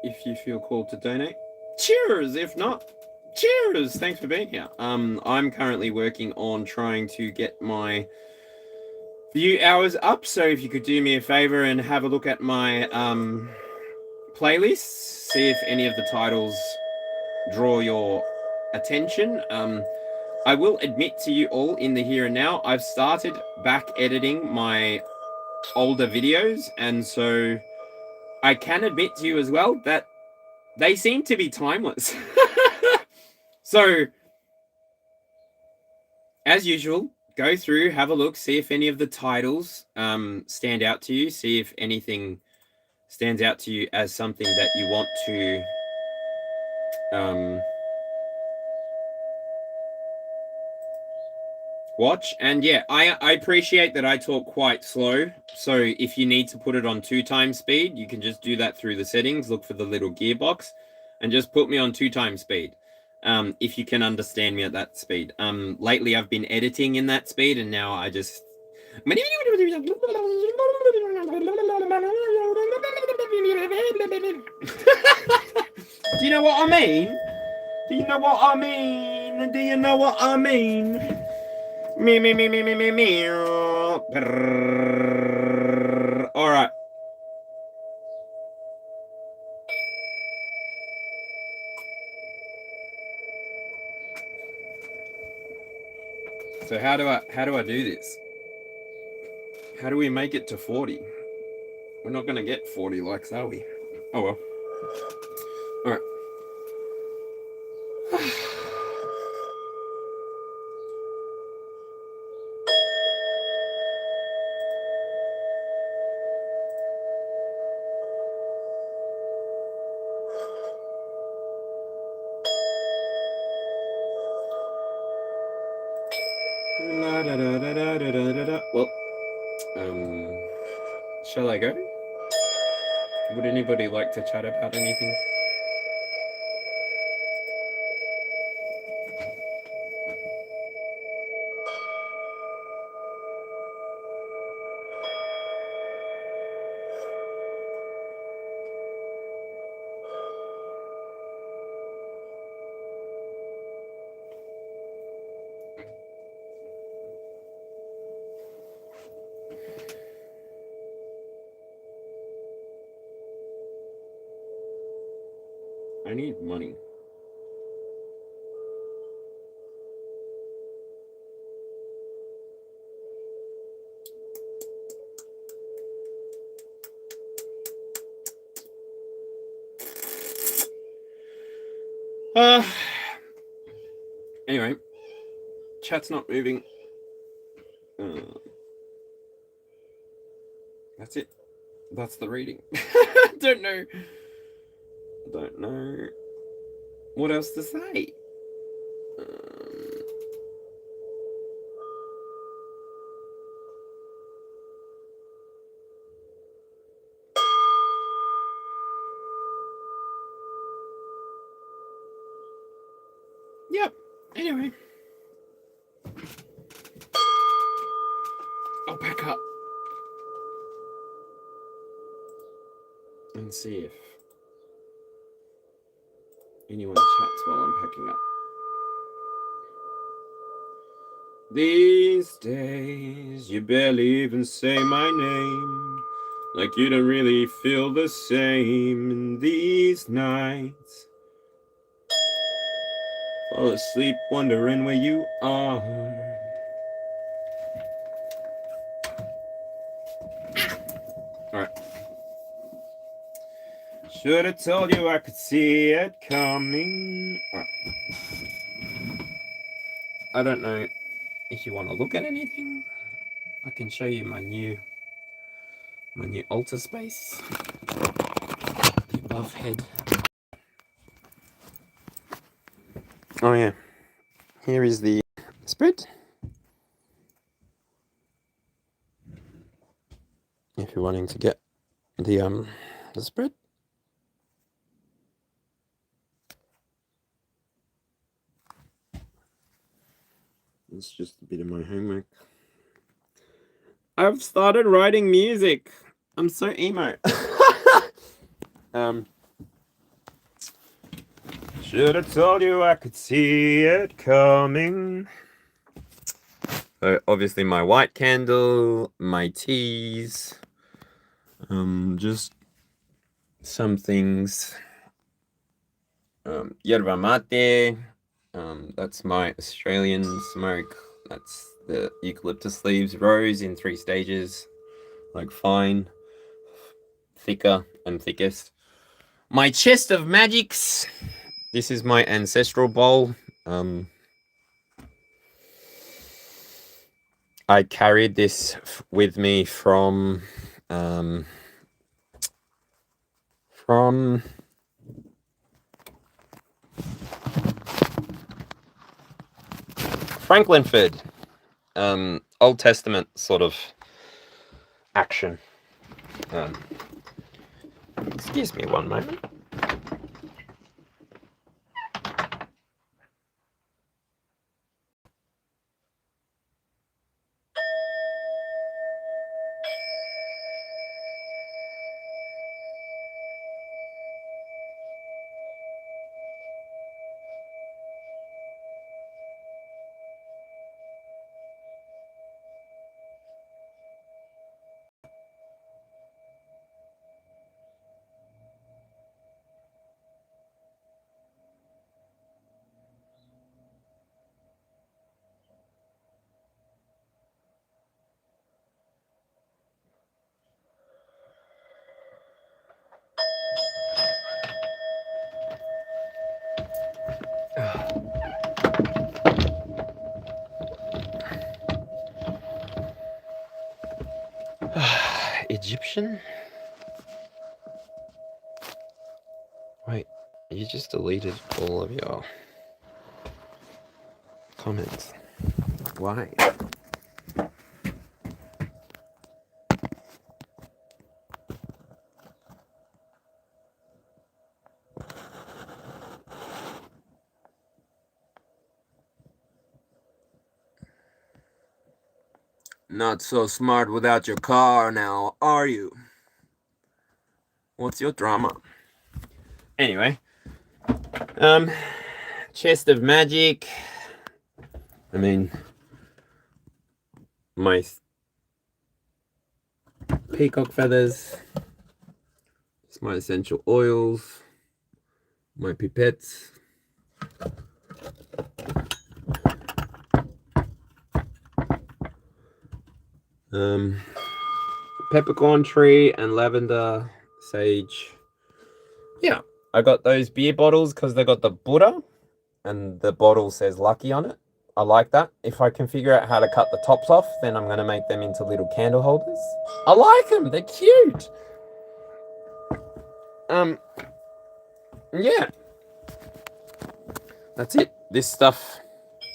If you feel called to donate, cheers. If not, cheers. Thanks for being here. I'm currently working on trying to get my view hours up. So if you could do me a favor and have a look at my playlists, see if any of the titles draw your attention. I will admit to you all in the here and now, I've started back editing my older videos, and so I can admit to you as well that they seem to be timeless. So, as usual, go through, have a look, see if any of the titles stand out to you, see if anything stands out to you as something that you want to watch. And yeah, I appreciate that I talk quite slow, so if you need to put it on 2x speed, you can just do that through the settings. Look for the little gearbox and just put me on 2x speed. If you can understand me at that speed. Lately I've been editing in that speed, and now I just... Do you know what I mean? Do you know what I mean? Do you know what I mean? Me. All right. So how do I do this? How do we make it to 40? We're not gonna get 40 likes, are we? Oh well. All right. Well, shall I go? Would anybody like to chat about anything? I need money. Anyway, chat's not moving. That's it. That's the reading. Don't know what else to say. Yep. Anyway, I'll pack up and see if anyone chats while I'm packing up. These days, you barely even say my name, like you don't really feel the same. And these nights, fall asleep wondering where you are. All right. Should have told you I could see it coming. All right. I don't know if you want to look at anything. I can show you my new altar space. The above head. Oh yeah. Here is the spread. If you're wanting to get the spread. It's just a bit of my homework. I've started writing music. I'm so emo. Should have told you I could see it coming. So obviously my white candle, my teas, just some things. Yerba mate. That's my Australian smoke. That's the eucalyptus leaves, rose in 3 stages, like fine, thicker, and thickest. My chest of magics. This is my ancestral bowl. I carried this with me from Franklinford, Old Testament sort of action. Excuse me one moment. Egyptian? Wait, you just deleted all of your comments. Why? Not so smart without your car now, are you? What's your drama? Anyway, chest of magic. I mean, my peacock feathers. It's my essential oils. My pipettes. Peppercorn tree and lavender, sage. Yeah, I got those beer bottles because they got the Buddha and the bottle says lucky on it. I like that. If I can figure out how to cut the tops off, then I'm going to make them into little candle holders. I like them. They're cute. Yeah. That's it. This stuff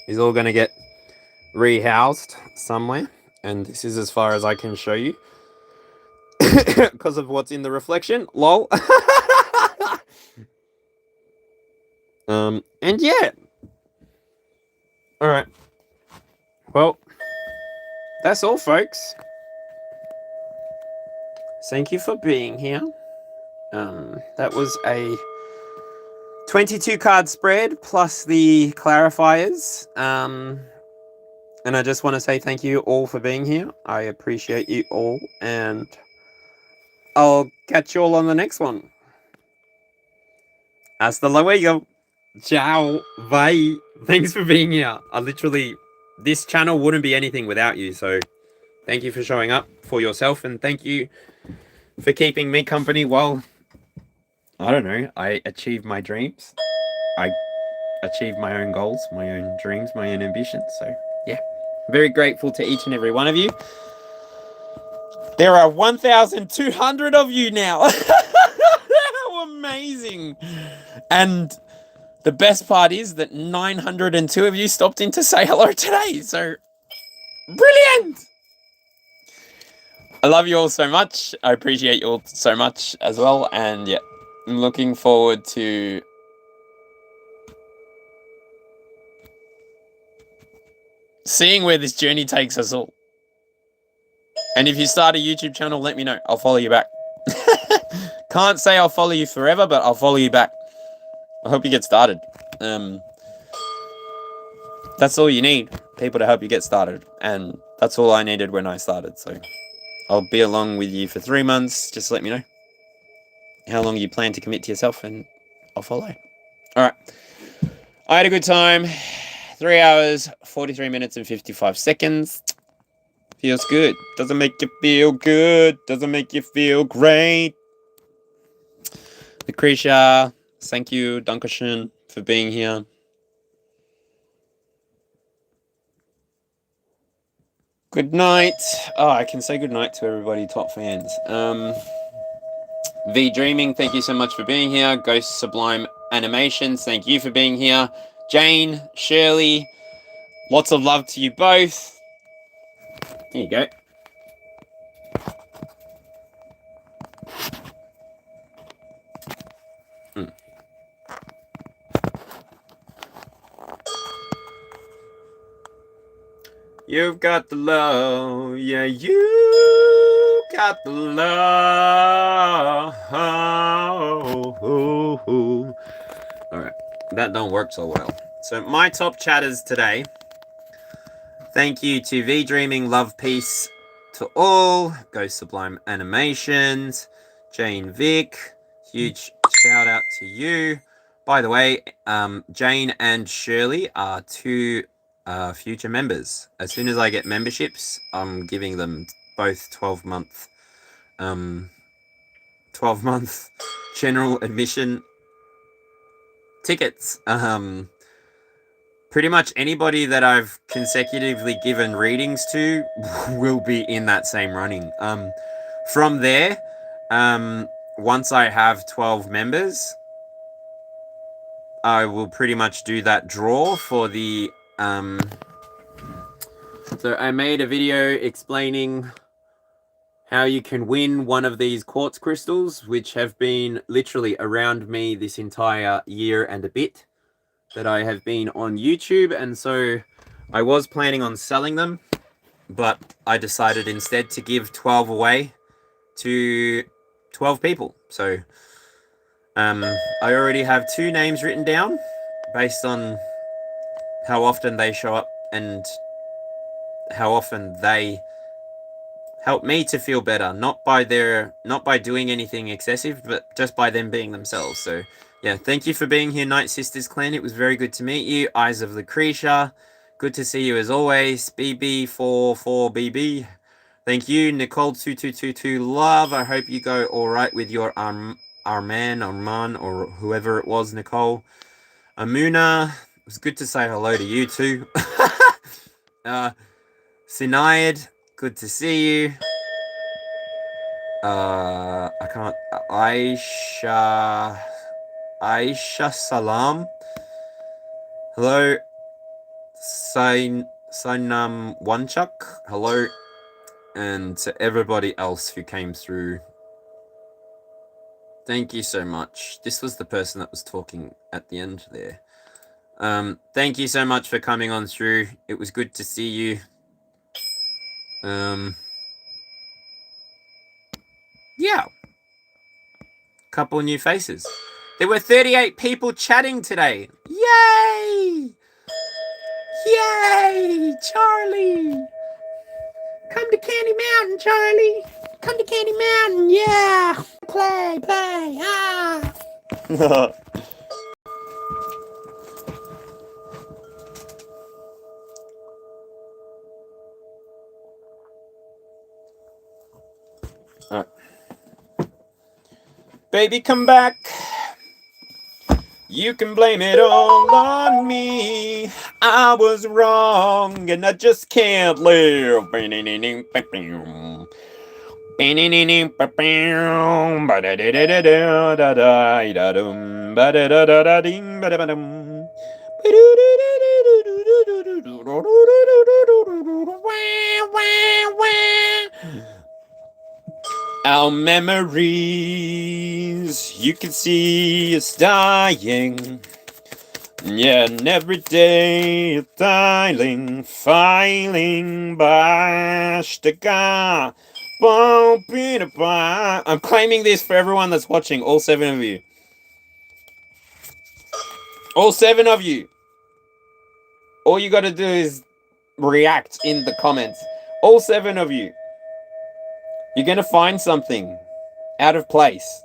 is all going to get rehoused somewhere. And this is as far as I can show you. Because of what's in the reflection. Lol. And yeah. Alright. Well, that's all, folks. Thank you for being here. That was a 22 card spread plus the clarifiers. And I just want to say thank you all for being here. I appreciate you all, and I'll catch you all on the next one. Hasta luego. Ciao. Bye. Thanks for being here. This channel wouldn't be anything without you, so thank you for showing up for yourself, and thank you for keeping me company while, I don't know, I achieve my dreams. I achieve my own goals, my own dreams, my own ambitions, so yeah. Very grateful to each and every one of you. There are 1,200 of you now. How amazing. And the best part is that 902 of you stopped in to say hello today. So, brilliant. I love you all so much. I appreciate you all so much as well. And yeah, I'm looking forward to seeing where this journey takes us all. And if you start a YouTube channel, let me know. I'll follow you back. Can't say I'll follow you forever, but I'll follow you back. I hope you get started. That's all you need. People to help you get started. And that's all I needed when I started. So I'll be along with you for 3 months. Just let me know how long you plan to commit to yourself, and I'll follow. All right. I had a good time. 3 hours, 43 minutes, and 55 seconds. Feels good. Doesn't make you feel good. Doesn't make you feel great. Lucretia, thank you, Dankeschön, for being here. Good night. Oh, I can say good night to everybody, top fans. V Dreaming, thank you so much for being here. Ghost Sublime Animations, thank you for being here. Jane, Shirley, lots of love to you both. Here you go. You've got the love, yeah, you got the love. Alright, that don't work so well. So my top chatters today. Thank you to V Dreaming, love, peace to all. Ghost Sublime Animations, Jane Vic, huge shout out to you. By the way, Jane and Shirley are two future members. As soon as I get memberships, I'm giving them both 12-month general admission tickets. Pretty much anybody that I've consecutively given readings to will be in that same running. From there, once I have 12 members, I will pretty much do that draw for the... So I made a video explaining how you can win one of these quartz crystals, which have been literally around me this entire year and a bit that I have been on YouTube. And so I was planning on selling them, but I decided instead to give 12 away to 12 people. So I already have 2 names written down based on how often they show up and how often they help me to feel better, not by doing anything excessive, but just by them being themselves. So yeah, thank you for being here, Night Sisters Clan. It was very good to meet you. Eyes of Lucretia, good to see you as always. BB44BB, thank you. Nicole2222 love, I hope you go all right with your Arman or whoever it was. Nicole Amuna, it was good to say hello to you too. Sinaid, good to see you. I can't. Aisha Salam. Hello. Sainam Wanchuk. Hello. And to everybody else who came through, thank you so much. This was the person that was talking at the end there. Thank you so much for coming on through. It was good to see you. Yeah. Couple new faces. There were 38 people chatting today. Yay! Yay! Charlie! Come to Candy Mountain, Charlie! Come to Candy Mountain, yeah! Play, ah! Baby, come back. You can blame it all on me. I was wrong and I just can't live. Our memories, you can see it's dying. Yeah, and every day it's dialing, filing, bashtaka, I'm claiming this for everyone that's watching, all 7 of you. All 7 of you. All you gotta do is react in the comments. All 7 of you. You're gonna find something out of place.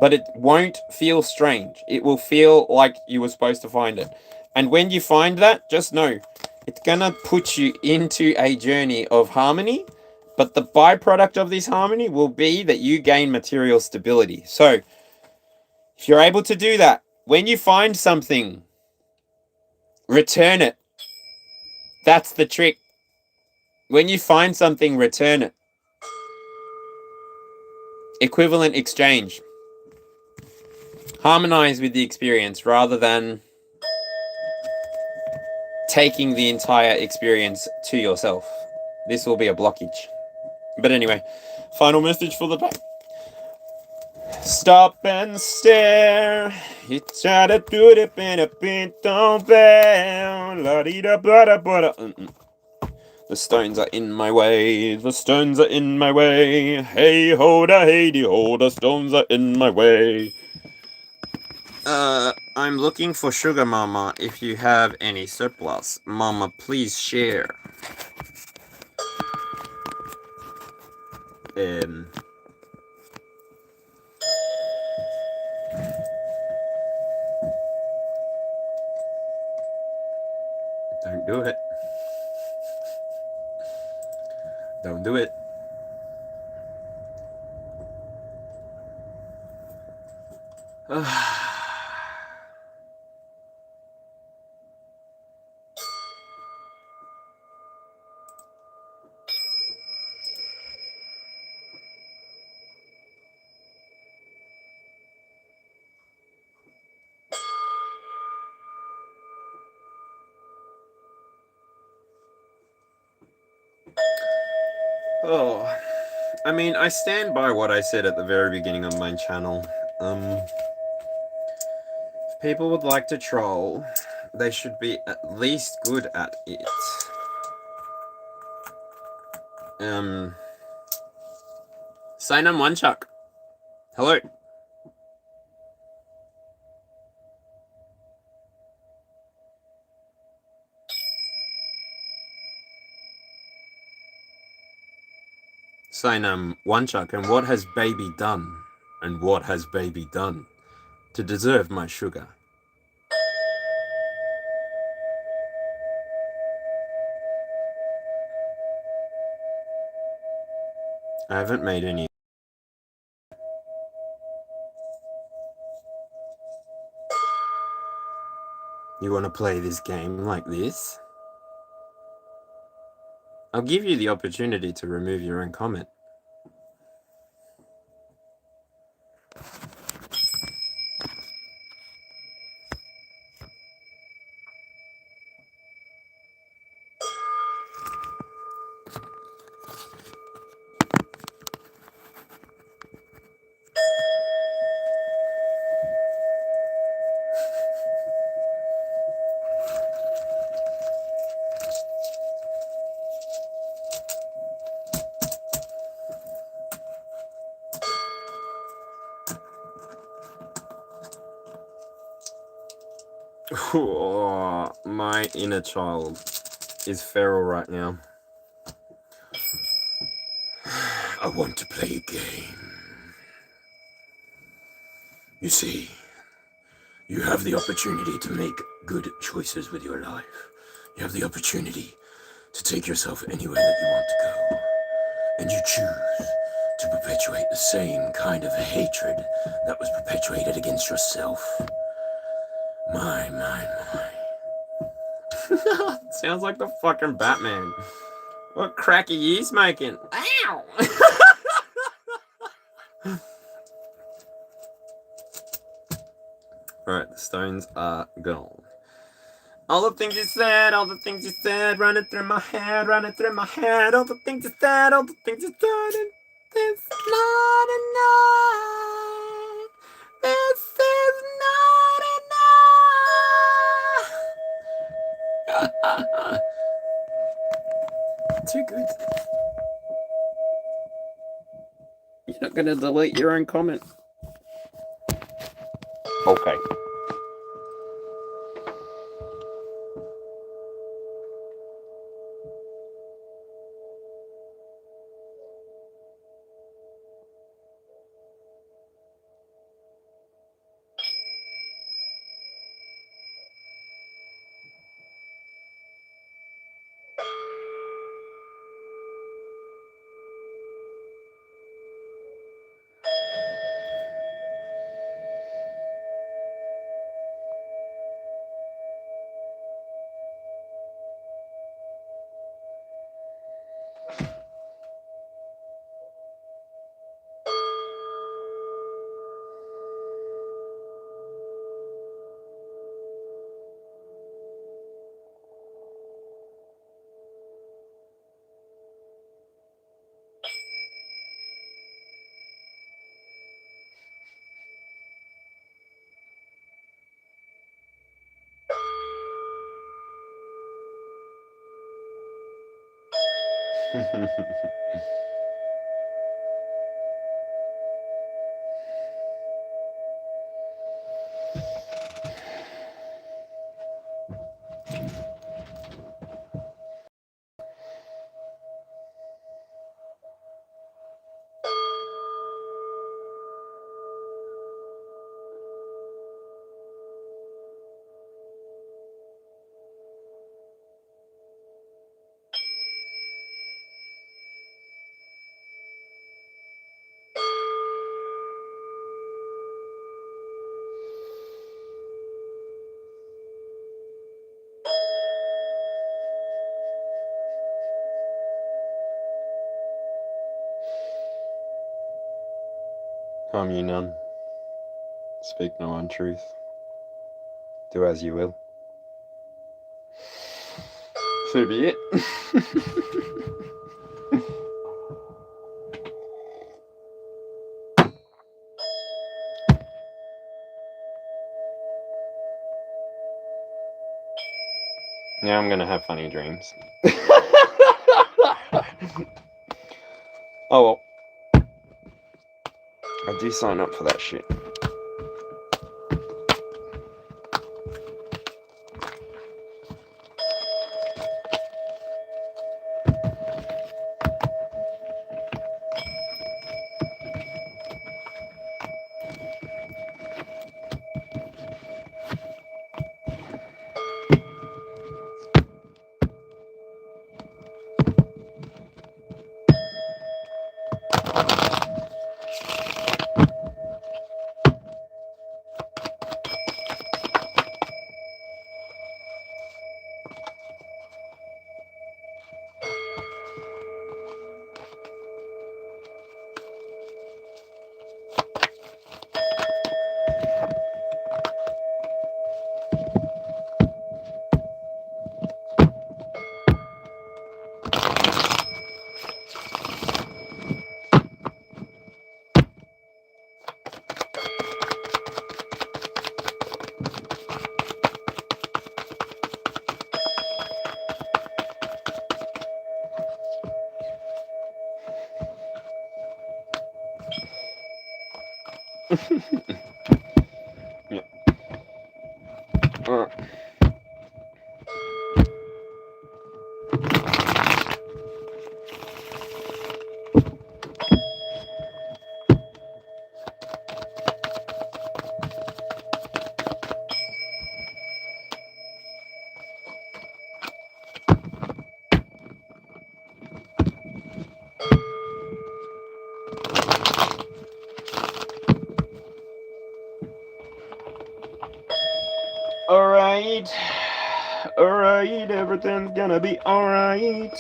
But it won't feel strange. It will feel like you were supposed to find it. And when you find that, just know it's gonna put you into a journey of harmony. But the byproduct of this harmony will be that you gain material stability. So, if you're able to do that, when you find something, return it. That's the trick. When you find something, return it. Equivalent exchange. Harmonize with the experience rather than taking the entire experience to yourself. This will be a blockage. But anyway, final message for the day. Stop and stare. You try to do it in a bit, don't bear. The stones are in my way. The stones are in my way. Hey ho da hey de ho. The stones are in my way. I'm looking for sugar, Mama. If you have any surplus, Mama, please share. Don't do it. Don't do it. Oh, I mean, I stand by what I said at the very beginning of my channel. If people would like to troll, they should be at least good at it. Sign on one, Chuck. Hello. Sign one, Chuck. And what has baby done? And what has baby done to deserve my sugar? I haven't made any. You want to play this game like this? I'll give you the opportunity to remove your own comment. Oh, my inner child is feral right now. I want to play a game. You see, you have the opportunity to make good choices with your life. You have the opportunity to take yourself anywhere that you want to go. And you choose to perpetuate the same kind of hatred that was perpetuated against yourself. My. Sounds like the fucking Batman. What crack are you smoking? Ow! Alright, the stones are gone. All the things you said, running through my head, all the things you said, and it's not enough. This is not enough. Too good. You're not gonna delete your own comment. Okay. Harm you none. Speak no untruth. Do as you will. So be it. Now I'm gonna have funny dreams. Oh well. I do sign up for that shit. Yep. Alright. Alright, everything's gonna be alright.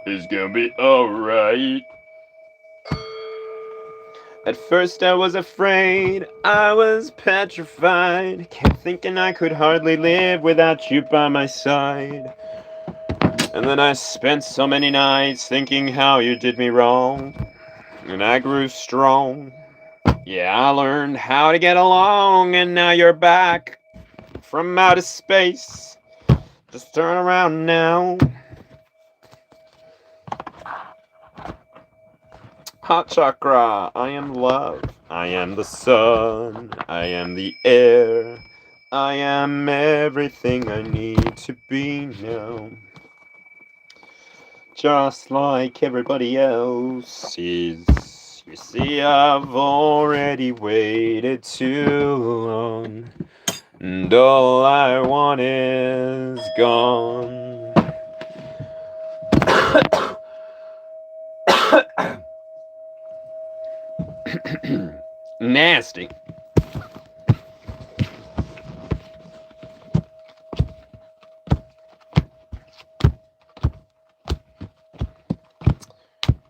It's gonna be alright. At first I was afraid, I was petrified. Kept thinking I could hardly live without you by my side. And then I spent so many nights thinking how you did me wrong. And I grew strong. Yeah, I learned how to get along, and now you're back from outer space. Just turn around now. Heart chakra, I am love. I am the sun. I am the air. I am everything I need to be now. Just like everybody else is. You see, I've already waited too long, and all I want is gone. Nasty.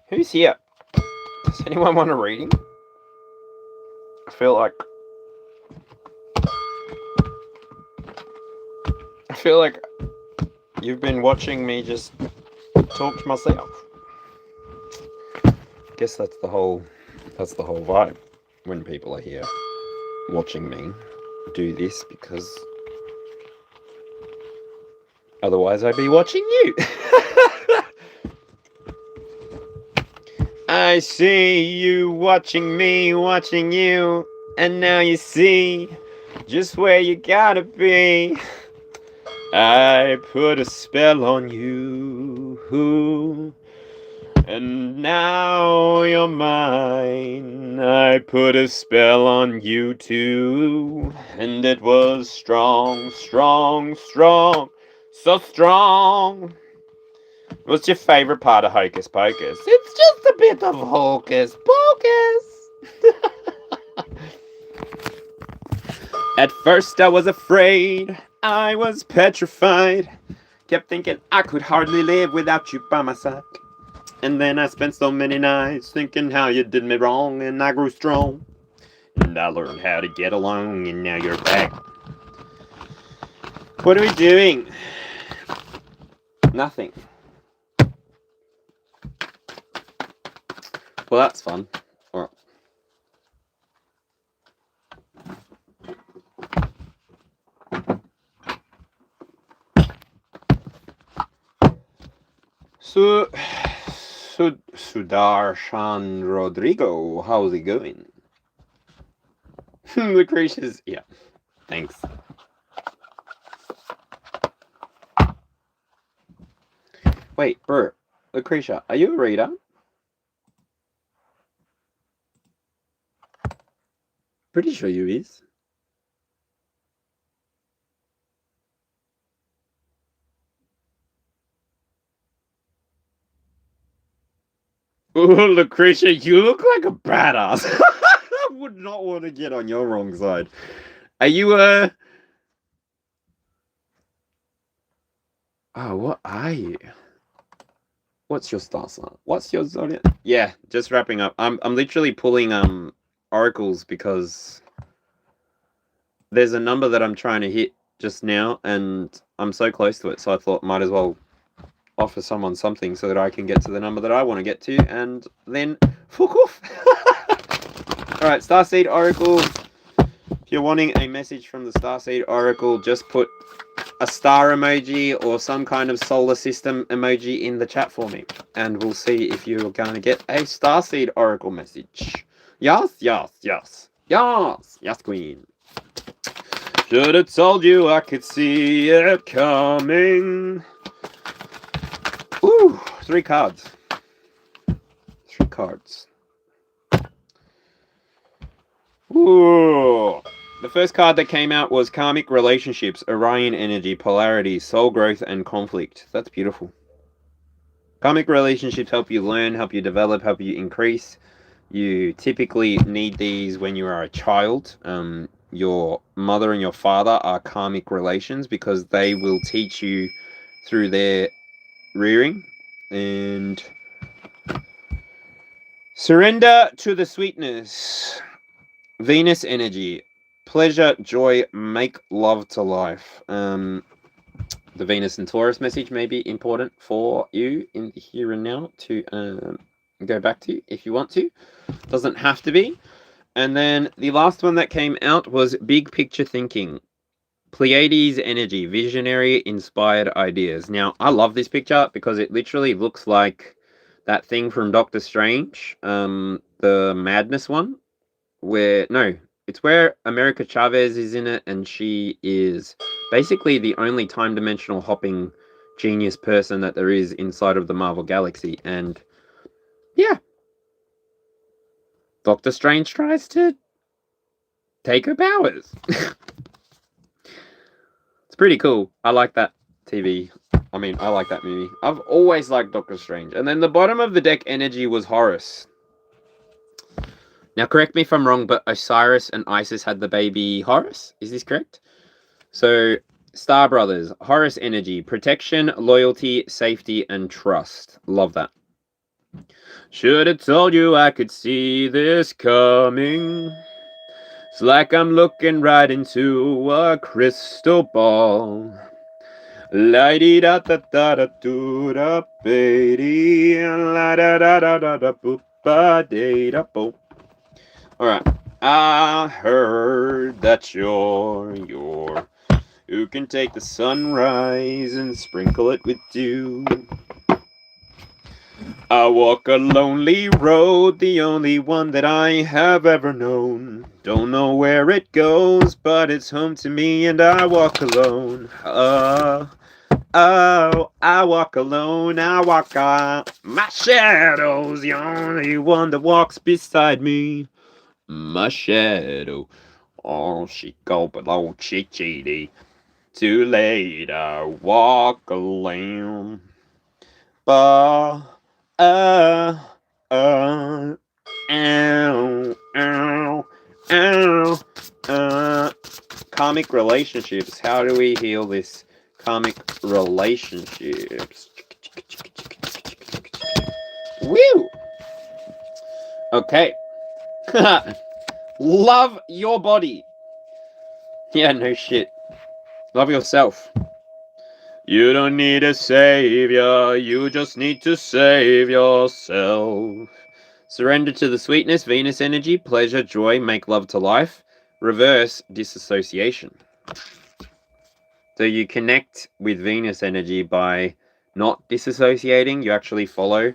Who's here? Does anyone want a reading? I feel like you've been watching me just talk to myself. I guess that's the whole vibe when people are here watching me do this, because otherwise I'd be watching you. I see you watching me, watching you, and now you see just where you gotta be. I put a spell on you, and now you're mine. I put a spell on you too, and it was strong, strong, strong, so strong. What's your favourite part of Hocus Pocus? It's just a bit of Hocus Pocus. At first I was afraid, I was petrified. Kept thinking I could hardly live without you by my side. And then I spent so many nights thinking how you did me wrong, and I grew strong. And I learned how to get along, and now you're back. What are we doing? Nothing. Well, that's fun. All right. Sudarshan Rodrigo, how's it going? Lucretia's, yeah, thanks. Wait, bro, Lucretia, are you a reader? Pretty sure you is. Ooh, Lucretia, you look like a badass. I would not want to get on your wrong side. Are you oh, what are you? What's your star sign? What's your zodiac? Yeah, just wrapping up. I'm literally pulling oracles because there's a number that I'm trying to hit just now, and I'm so close to it, so I thought might as well offer someone something so that I can get to the number that I want to get to, and then fuck off. Alright, Starseed Oracle. If you're wanting a message from the Starseed Oracle, just put a star emoji or some kind of solar system emoji in the chat for me, and we'll see if you're going to get a Starseed Oracle message. Yes, yes, yes. Yes, yes, queen. Should have told you I could see it coming. Ooh, 3 cards. 3 cards. Ooh. The first card that came out was Karmic Relationships, Orion Energy, Polarity, Soul Growth, and Conflict. That's beautiful. Karmic relationships help you learn, help you develop, help you increase. You typically need these when you are a child. Your mother and your father are karmic relations because they will teach you through their rearing. And surrender to the sweetness. Venus energy. Pleasure, joy, make love to life. The Venus and Taurus message may be important for you in the here and now to go back to if you want to. Doesn't have to be. And then the last one that came out was Big Picture Thinking. Pleiades energy, visionary, inspired ideas. Now, I love this picture because it literally looks like that thing from Doctor Strange, the madness one, it's where America Chavez is in it, and she is basically the only time-dimensional hopping genius person that there is inside of the Marvel Galaxy. And yeah, Doctor Strange tries to take her powers. It's pretty cool. I like that TV. I like that movie. I've always liked Doctor Strange. And then the bottom of the deck energy was Horus. Now, correct me if I'm wrong, but Osiris and Isis had the baby Horus. Is this correct? So, Star Brothers, Horus energy, protection, loyalty, safety, and trust. Love that. Should have told you I could see this coming. It's like I'm looking right into a crystal ball. La-dee-da-da-da-da-do-da-ba-dee, la-da-da-da-da-da-boop-ba-dee-da-bo. Alright. I heard that you're who can take the sunrise and sprinkle it with dew. I walk a lonely road, the only one that I have ever known. Don't know where it goes, but it's home to me and I walk alone. Oh, I walk alone, my shadow's the only one that walks beside me. My shadow, oh, she go below chichity. Too late, I walk alone. Ba, ow, ow, ow. Karmic relationships. How do we heal this? Karmic relationships. Woo! Okay. Love your body. Yeah, no shit. Love yourself. You don't need a savior, you just need to save yourself. Surrender to the sweetness, Venus energy, pleasure, joy, make love to life. Reverse, disassociation. So you connect with Venus energy by not disassociating. You actually follow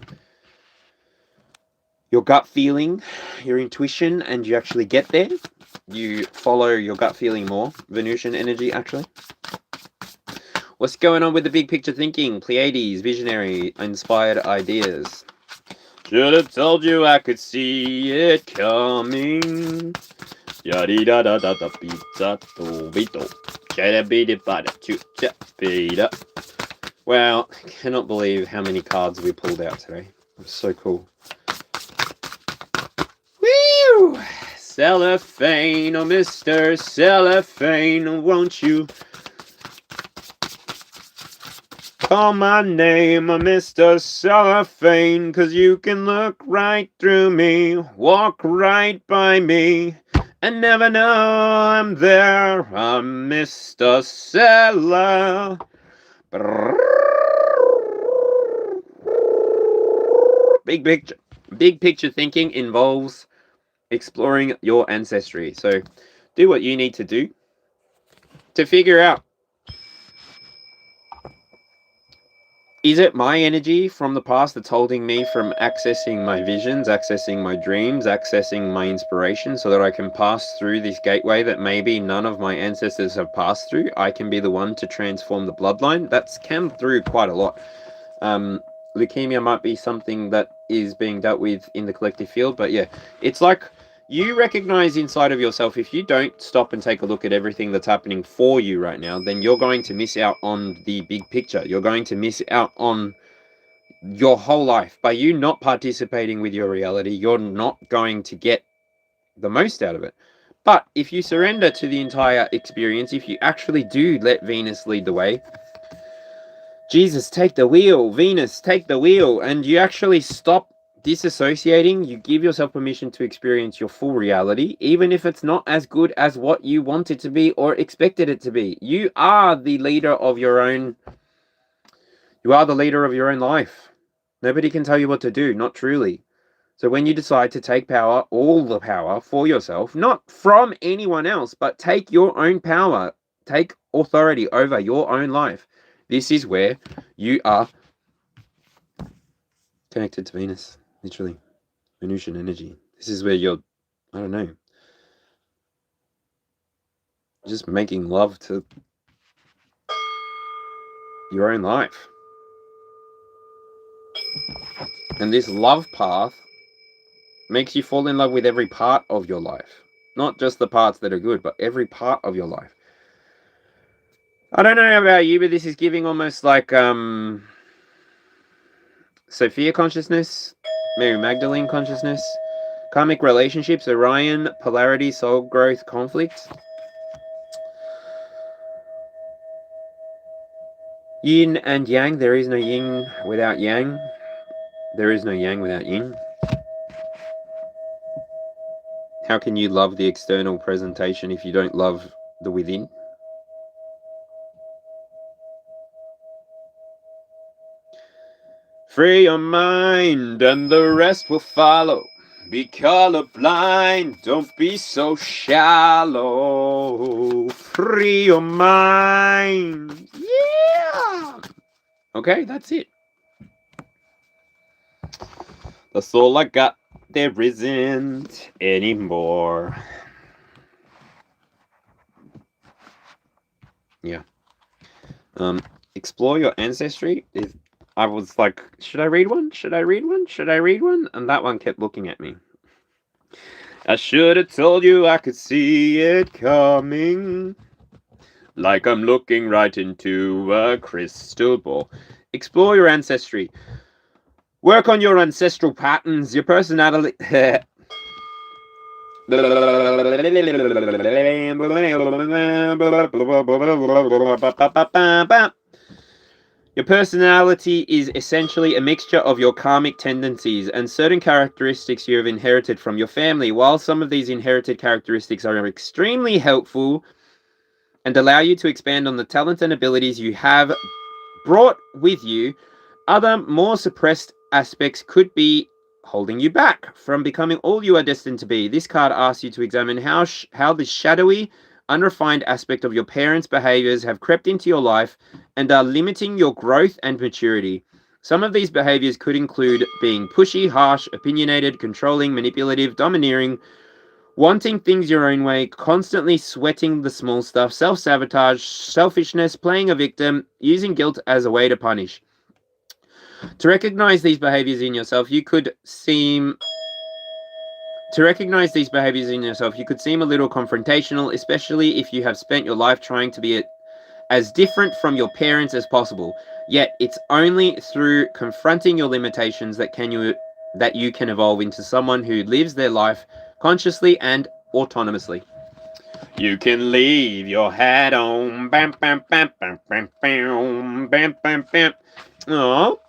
your gut feeling, your intuition, and you actually get there. You follow your gut feeling more. Venusian energy, actually. What's going on with the big picture thinking? Pleiades, visionary, inspired ideas. Should have told you I could see it coming. Yadi da da da da pizza to bito. Wow, I cannot believe how many cards we pulled out today. It's so cool. Woo! Cellophane, oh Mr. Cellophane, won't you call my name, oh Mr. Cellophane, 'cause you can look right through me, walk right by me, and never know I'm there. I'm Mr. Cellophane. Big picture thinking involves exploring your ancestry. So do what you need to do to figure out, is it my energy from the past that's holding me from accessing my visions, accessing my dreams, accessing my inspiration, so that I can pass through this gateway that maybe none of my ancestors have passed through? I can be the one to transform the bloodline. That's come through quite a lot. Leukemia might be something that is being dealt with in the collective field, but yeah, it's like you recognize inside of yourself, if you don't stop and take a look at everything that's happening for you right now, then you're going to miss out on the big picture. You're going to miss out on your whole life. By you not participating with your reality, you're not going to get the most out of it. But if you surrender to the entire experience, if you actually do let Venus lead the way, Jesus, take the wheel, Venus, take the wheel, and you actually stop disassociating, you give yourself permission to experience your full reality, even if it's not as good as what you want it to be or expected it to be. You are the leader of your own life. Nobody can tell you what to do, not truly. So when you decide to take power, all the power for yourself, not from anyone else, but take your own power, take authority over your own life, this is where you are connected to Venus, literally. Venusian energy. This is where you're, I don't know, just making love to your own life. And this love path makes you fall in love with every part of your life. Not just the parts that are good, but every part of your life. I don't know about you, but this is giving almost like Sophia consciousness, Mary Magdalene consciousness, karmic relationships, Orion, polarity, soul growth, conflict. Yin and yang. There is no yin without yang. There is no yang without yin. How can you love the external presentation if you don't love the within? Free your mind and the rest will follow. Be colorblind, don't be so shallow. Free your mind. Yeah. Okay, that's it. That's all I got. There isn't any more. Yeah. Explore your ancestry. I was like, should I read one? Should I read one? Should I read one? And that one kept looking at me. I should have told you I could see it coming. Like I'm looking right into a crystal ball. Explore your ancestry. Work on your ancestral patterns, your personality. Your personality is essentially a mixture of your karmic tendencies and certain characteristics you have inherited from your family. While some of these inherited characteristics are extremely helpful and allow you to expand on the talents and abilities you have brought with you, other more suppressed aspects could be holding you back from becoming all you are destined to be. This card asks you to examine how the shadowy unrefined aspect of your parents' behaviors have crept into your life and are limiting your growth and maturity. Some of these behaviors could include being pushy, harsh, opinionated, controlling, manipulative, domineering, wanting things your own way, constantly sweating the small stuff, self-sabotage, selfishness, playing a victim, using guilt as a way to punish. To recognize these behaviors in yourself, you could seem a little confrontational, especially if you have spent your life trying to be as different from your parents as possible. Yet it's only through confronting your limitations that you can evolve into someone who lives their life consciously and autonomously. You can leave your hat on. Bam, bam, bam, bam, bam, bam, bam, bam, bam. Oh.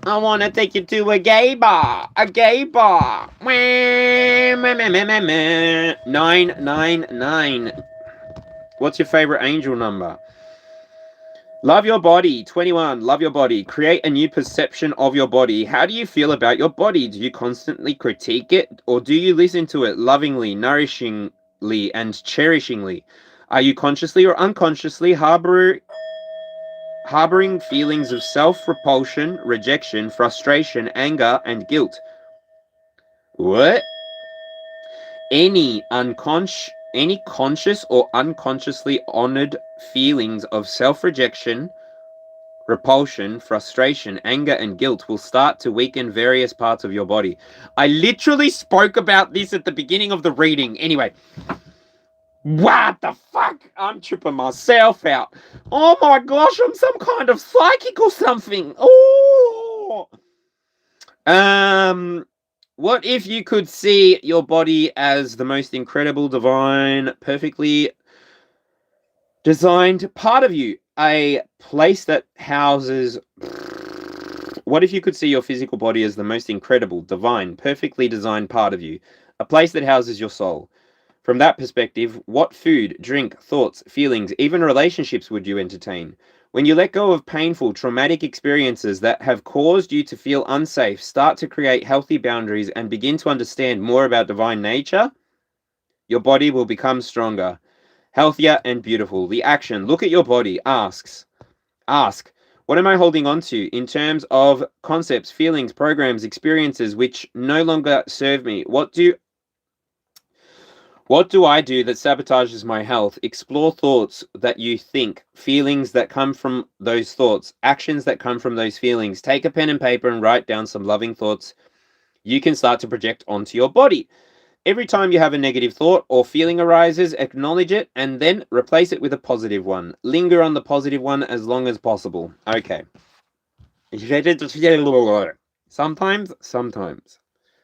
I want to take you to a gay bar. A gay bar. 999. What's your favorite angel number? Love your body. 21. Love your body. Create a new perception of your body. How do you feel about your body? Do you constantly critique it? Or do you listen to it lovingly, nourishingly, and cherishingly? Are you consciously or unconsciously harboring feelings of self-repulsion, rejection, frustration, anger, and guilt? What? Any conscious or unconsciously honored feelings of self-rejection, repulsion, frustration, anger, and guilt will start to weaken various parts of your body. I literally spoke about this at the beginning of the reading. Anyway, what the fuck? I'm tripping myself out. Oh my gosh, I'm some kind of psychic or something. Oh. What if you could see your body as the most incredible, divine, perfectly designed part of you? A place that houses... What if you could see your physical body as the most incredible, divine, perfectly designed part of you? A place that houses your soul. From that perspective, what food, drink, thoughts, feelings, even relationships would you entertain? When you let go of painful, traumatic experiences that have caused you to feel unsafe, start to create healthy boundaries, and begin to understand more about divine nature, your body will become stronger, healthier, and beautiful. The action, look at your body, ask, what am I holding on to in terms of concepts, feelings, programs, experiences which no longer serve me? What do I do that sabotages my health? Explore thoughts that you think, feelings that come from those thoughts, actions that come from those feelings. Take a pen and paper and write down some loving thoughts you can start to project onto your body. Every time you have a negative thought or feeling arises, acknowledge it and then replace it with a positive one. Linger on the positive one as long as possible. Okay.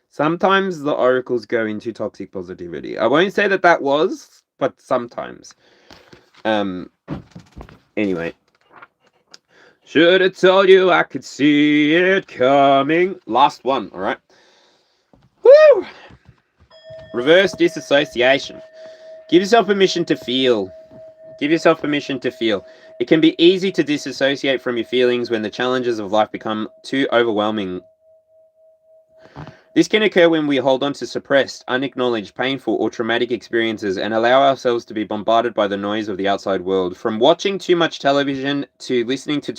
Sometimes the oracles go into toxic positivity. I won't say that was, but sometimes. Anyway. Should have told you I could see it coming. Last one, alright? Woo! Reverse disassociation. Give yourself permission to feel. Give yourself permission to feel. It can be easy to disassociate from your feelings when the challenges of life become too overwhelming. This can occur when we hold on to suppressed, unacknowledged, painful, or traumatic experiences and allow ourselves to be bombarded by the noise of the outside world. From watching too much television, to listening to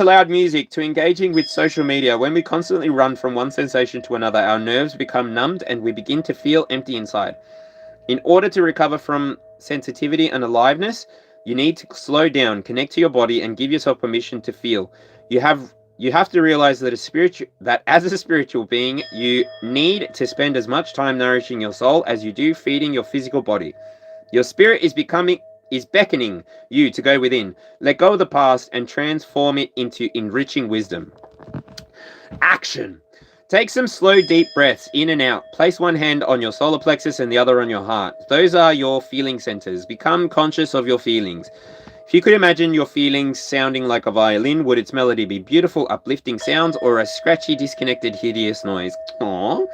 loud music, to engaging with social media. When we constantly run from one sensation to another, our nerves become numbed and we begin to feel empty inside. In order to recover from sensitivity and aliveness, you need to slow down, connect to your body, and give yourself permission to feel. You have to realize that as a spiritual being, you need to spend as much time nourishing your soul as you do feeding your physical body. Your spirit is beckoning you to go within. Let go of the past and transform it into enriching wisdom. Action. Take some slow, deep breaths in and out. Place one hand on your solar plexus and the other on your heart. Those are your feeling centers. Become conscious of your feelings. If you could imagine your feelings sounding like a violin, would its melody be beautiful, uplifting sounds, or a scratchy, disconnected, hideous noise? Aww.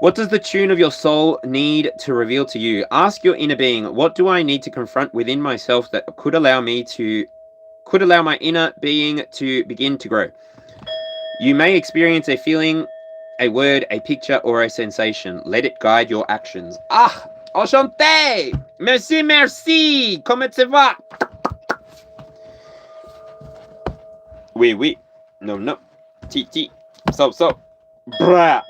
What does the tune of your soul need to reveal to you? Ask your inner being, what do I need to confront within myself that could allow my inner being to begin to grow? You may experience a feeling a word, a picture, or a sensation. Let it guide your actions. Ah, enchanté! Merci, merci! Comment ça va? Oui, oui. No, no. Ti. So. Bruh.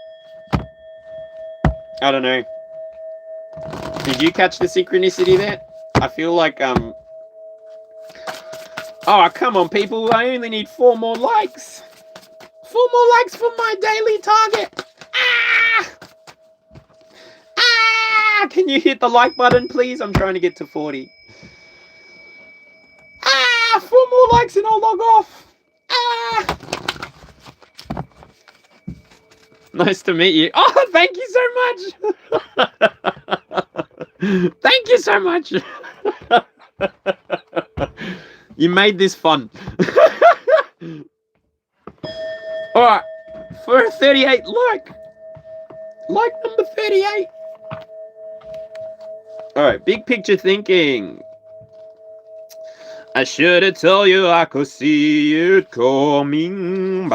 I don't know. Did you catch the synchronicity there? I feel like, oh, come on, people. I only need 4 more likes. 4 more likes for my daily target. Can you hit the like button, please? I'm trying to get to 40. 4 more likes and I'll log off. Nice to meet you. Oh, thank you so much. Thank you so much. You made this fun. All right, for a 38 like number 38. All right, big picture thinking. I should have told you I could see it coming.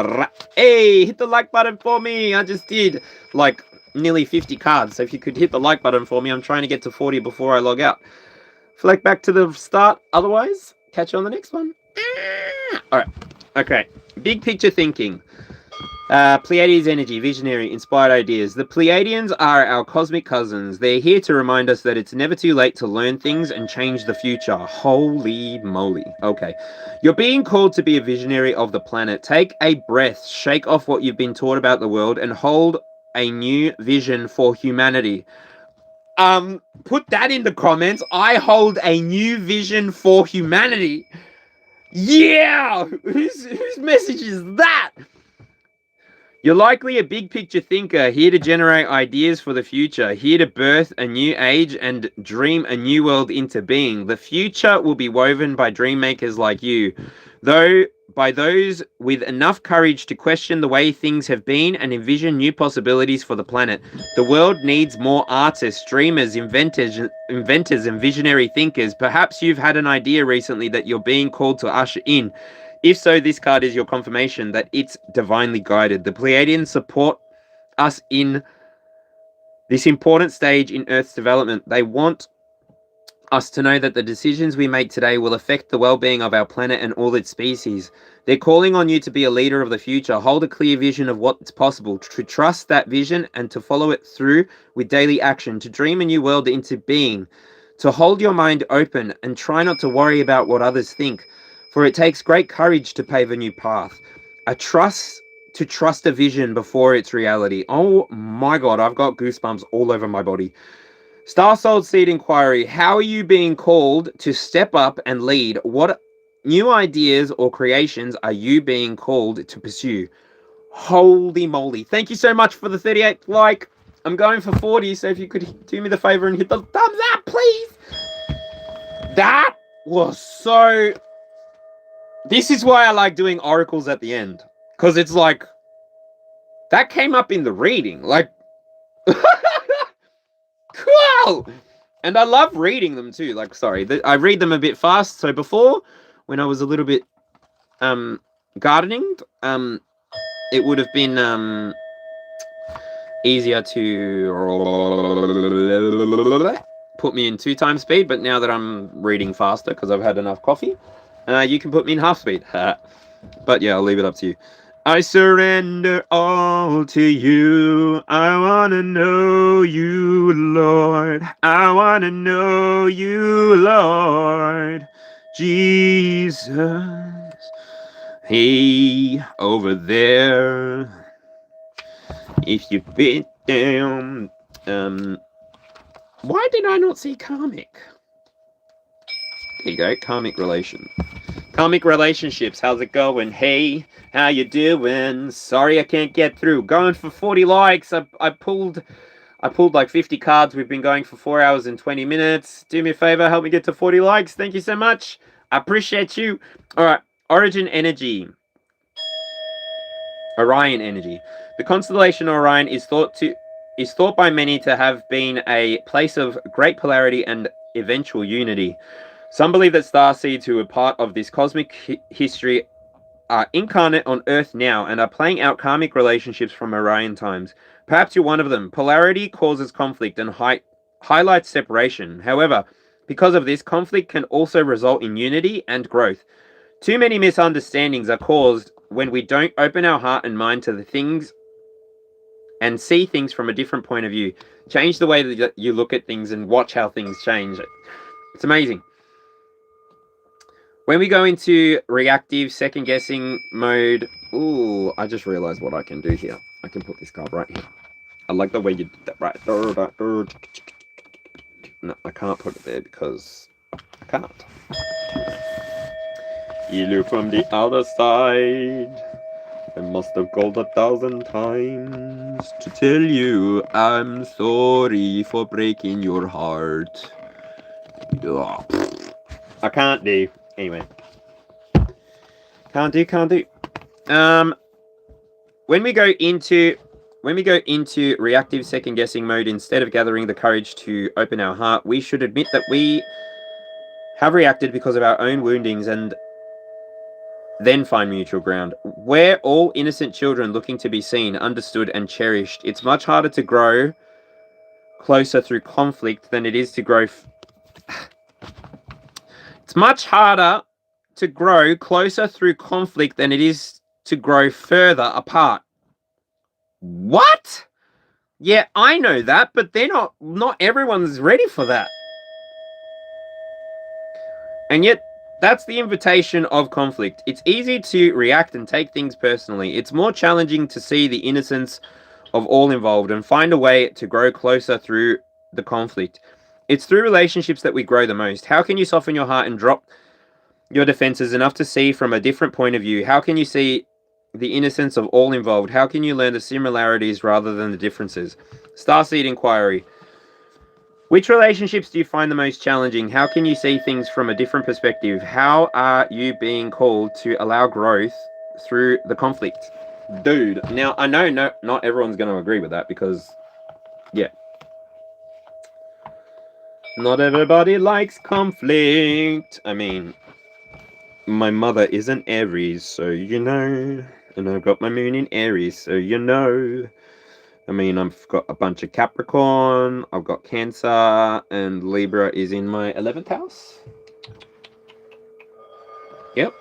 Hey, hit the like button for me. I just did like nearly 50 cards. So if you could hit the like button for me, I'm trying to get to 40 before I log out. Flick back to the start. Otherwise, catch you on the next one. All right. Okay. Big picture thinking. Pleiades energy, visionary, inspired ideas. The Pleiadians are our cosmic cousins. They're here to remind us that it's never too late to learn things and change the future. Holy moly. Okay. You're being called to be a visionary of the planet. Take a breath, shake off what you've been taught about the world, and hold a new vision for humanity. Put that in the comments. I hold a new vision for humanity. Yeah! Whose message is that? You're likely a big picture thinker, here to generate ideas for the future, here to birth a new age and dream a new world into being. The future will be woven by dream makers like you, though by those with enough courage to question the way things have been and envision new possibilities for the planet. The world needs more artists, dreamers, inventors, and visionary thinkers. Perhaps you've had an idea recently that you're being called to usher in. If so, this card is your confirmation that it's divinely guided. The Pleiadians support us in this important stage in Earth's development. They want us to know that the decisions we make today will affect the well-being of our planet and all its species. They're calling on you to be a leader of the future, hold a clear vision of what's possible, to trust that vision and to follow it through with daily action, to dream a new world into being, to hold your mind open and try not to worry about what others think. For it takes great courage to pave a new path. To trust a vision before its reality. Oh my God, I've got goosebumps all over my body. Star Soul Seed Inquiry. How are you being called to step up and lead? What new ideas or creations are you being called to pursue? Holy moly. Thank you so much for the 38th like. I'm going for 40, so if you could do me the favor and hit the thumbs up, please. That was so... This is why I like doing oracles at the end. Because it's like, that came up in the reading. Like, cool! And I love reading them too. Like, sorry, I read them a bit fast. So before, when I was a little bit gardening, it would have been easier to put me in 2 times speed. But now that I'm reading faster because I've had enough coffee, you can put me in half speed. But yeah, I'll leave it up to you. I surrender all to you. I want to know you, Lord. I want to know you, Lord. Jesus. Hey, over there. If you've been down. Why did I not see karmic? There you go, karmic relation. Karmic relationships, how's it going? Hey, how you doing? Sorry I can't get through. Going for 40 likes. I pulled like 50 cards. We've been going for 4 hours and 20 minutes. Do me a favor, help me get to 40 likes. Thank you so much. I appreciate you. All right, Origin Energy. Orion Energy. The constellation Orion is thought by many to have been a place of great polarity and eventual unity. Some believe that starseeds who were part of this cosmic history are incarnate on Earth now and are playing out karmic relationships from Orion times. Perhaps you're one of them. Polarity causes conflict and highlights separation. However, because of this, conflict can also result in unity and growth. Too many misunderstandings are caused when we don't open our heart and mind to the things and see things from a different point of view. Change the way that you look at things and watch how things change. It's amazing. When we go into reactive second-guessing mode... Ooh, I just realized what I can do here. I can put this card right here. I like the way you did that, right? No, I can't put it there because I can't. You look from the other side. I must have called 1,000 times to tell you I'm sorry for breaking your heart. Ugh. I can't do. Anyway. Can't do. When we go into reactive second guessing mode, instead of gathering the courage to open our heart, we should admit that we have reacted because of our own woundings and then find mutual ground. We're all innocent children looking to be seen, understood, and cherished. It's much harder to grow closer through conflict than it is to grow... It's much harder to grow closer through conflict than it is to grow further apart. What? Yeah, I know that, but not everyone's ready for that. And yet, that's the invitation of conflict. It's easy to react and take things personally. It's more challenging to see the innocence of all involved and find a way to grow closer through the conflict. It's through relationships that we grow the most. How can you soften your heart and drop your defenses enough to see from a different point of view? How can you see the innocence of all involved? How can you learn the similarities rather than the differences? Starseed Inquiry. Which relationships do you find the most challenging? How can you see things from a different perspective? How are you being called to allow growth through the conflict? Dude, now I know not everyone's going to agree with that because, yeah. Not everybody likes conflict. I mean, my mother is an Aries, so you know. And I've got my moon in Aries, so you know. I mean, I've got a bunch of Capricorn, I've got Cancer, and Libra is in my 11th house. Yep.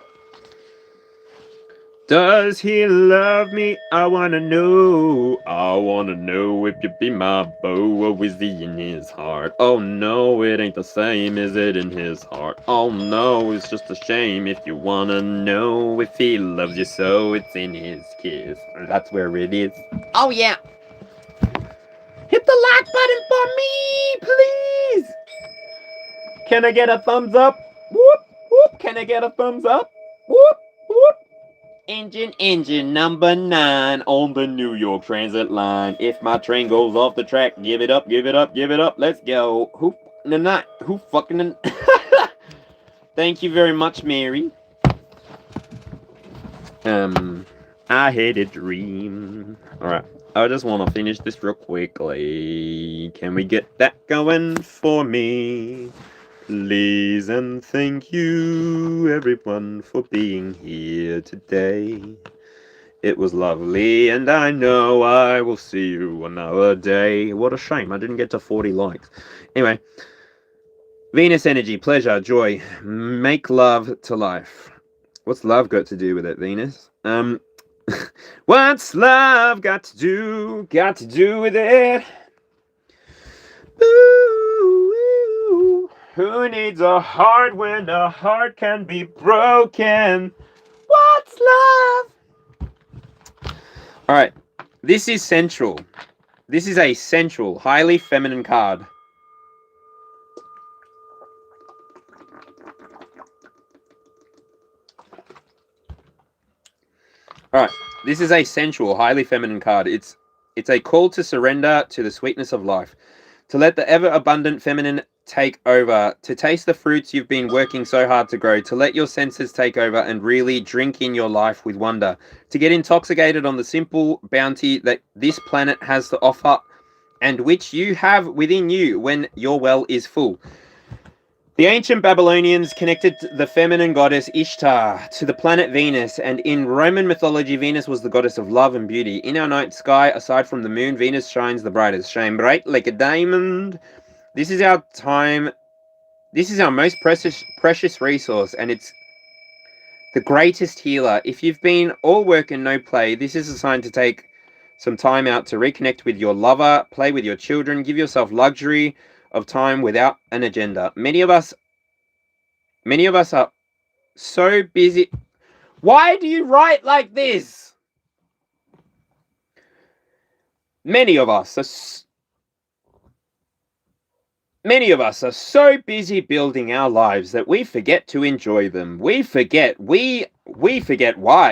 Does he love me? I wanna know. I wanna know if you be my beau or is he in his heart. Oh no, it ain't the same, is it in his heart? Oh no, it's just a shame. If you wanna know if he loves you so, it's in his kiss. That's where it is. Oh yeah. Hit the like button for me, please. Can I get a thumbs up? Whoop, whoop. Can I get a thumbs up? Whoop, whoop. Engine number 9 on the New York Transit line. If my train goes off the track, give it up, give it up, give it up. Let's go. Who fucking... Thank you very much, Mary. I had a dream. Alright, I just want to finish this real quickly. Can we get that going for me? Please, and thank you everyone for being here today. It was lovely, and I know I will see you another day. What a shame I didn't get to 40 likes. Anyway, Venus energy, pleasure, joy, make love to life. What's love got to do with it, Venus? What's love got to do with it? Ooh. Who needs a heart when a heart can be broken? What's love? Alright, this is central. This is a central, highly feminine card. Alright, this is a sensual, highly feminine card. It's a call to surrender to the sweetness of life. To let the ever-abundant feminine take over, to taste the fruits you've been working so hard to grow, to let your senses take over and really drink in your life with wonder, to get intoxicated on the simple bounty that this planet has to offer and which you have within you when your well is full. The ancient Babylonians connected the feminine goddess Ishtar to the planet Venus, and in Roman mythology, Venus was the goddess of love and beauty. In our night sky, aside from the moon, Venus shines the brightest, shine bright like a diamond. This is our time. This is our most precious resource, and it's the greatest healer. If you've been all work and no play, this is a sign to take some time out to reconnect with your lover, play with your children, give yourself luxury of time without an agenda. Many of us are so busy. Why do you write like this? Many of us are so busy building our lives that we forget to enjoy them. We forget why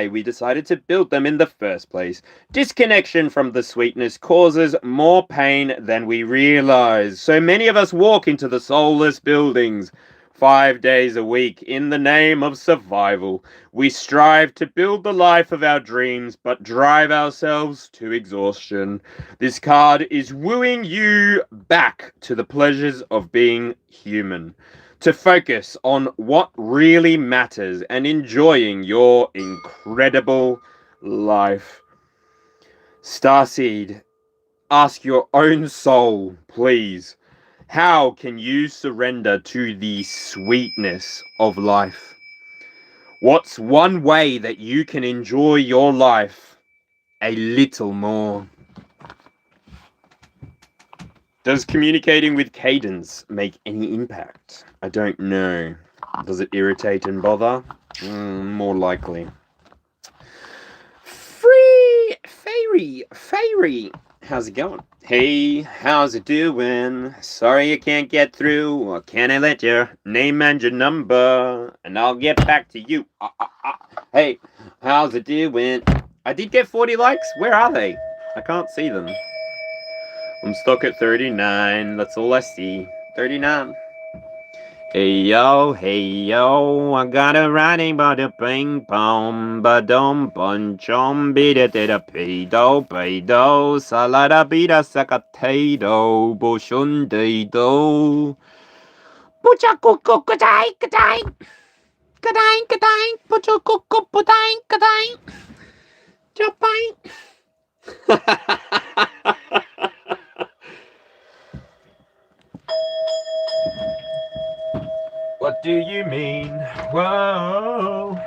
we decided to build them in the first place. Disconnection from the sweetness causes more pain than we realize. So many of us walk into the soulless buildings 5 days a week in the name of survival. We strive to build the life of our dreams, but drive ourselves to exhaustion. This card is wooing you back to the pleasures of being human, to focus on what really matters and enjoying your incredible life. Starseed, ask your own soul, please. How can you surrender to the sweetness of life? What's one way that you can enjoy your life a little more? Does communicating with cadence make any impact? I don't know. Does it irritate and bother? More likely. Fairy. How's it going? Hey, how's it doing? Sorry I can't get through. Or can I let your name and your number, and I'll get back to you. Hey, how's it doing? I did get 40 likes. Where are they? I can't see them. I'm stuck at 39. That's all I see. 39. Hey yo, I got a writing about a ping pong, but don't bunch on beat it at a pedo, salada bida sacatato, bushun dedo. Pucha cuckoo, kadai, pucha cuckoo, kadai, japai. What do you mean? Whoa.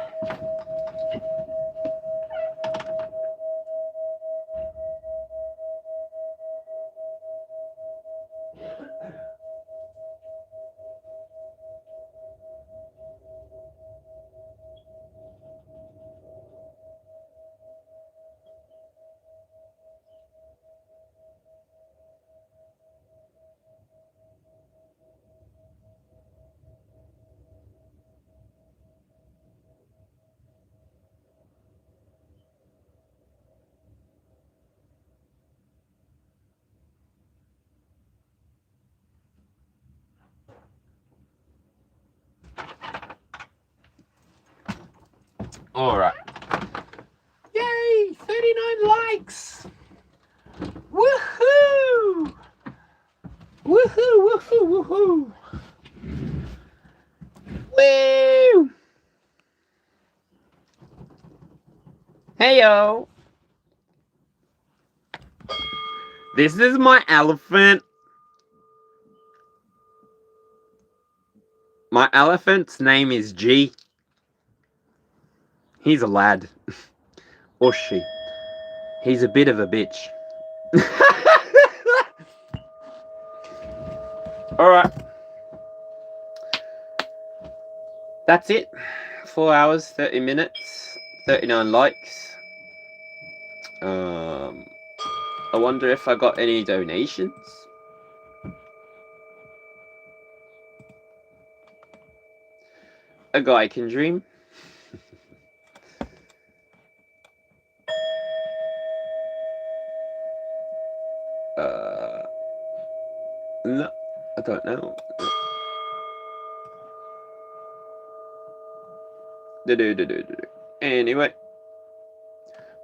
All right. Yay! 39 likes. Woohoo! Woohoo! Woo! Heyo! This is my elephant. My elephant's name is G. He's a lad. Or she. He's a bit of a bitch. Alright. That's it. 4 hours, 30 minutes, 39 likes. I wonder if I got any donations. A guy can dream. No, I don't know. Anyway,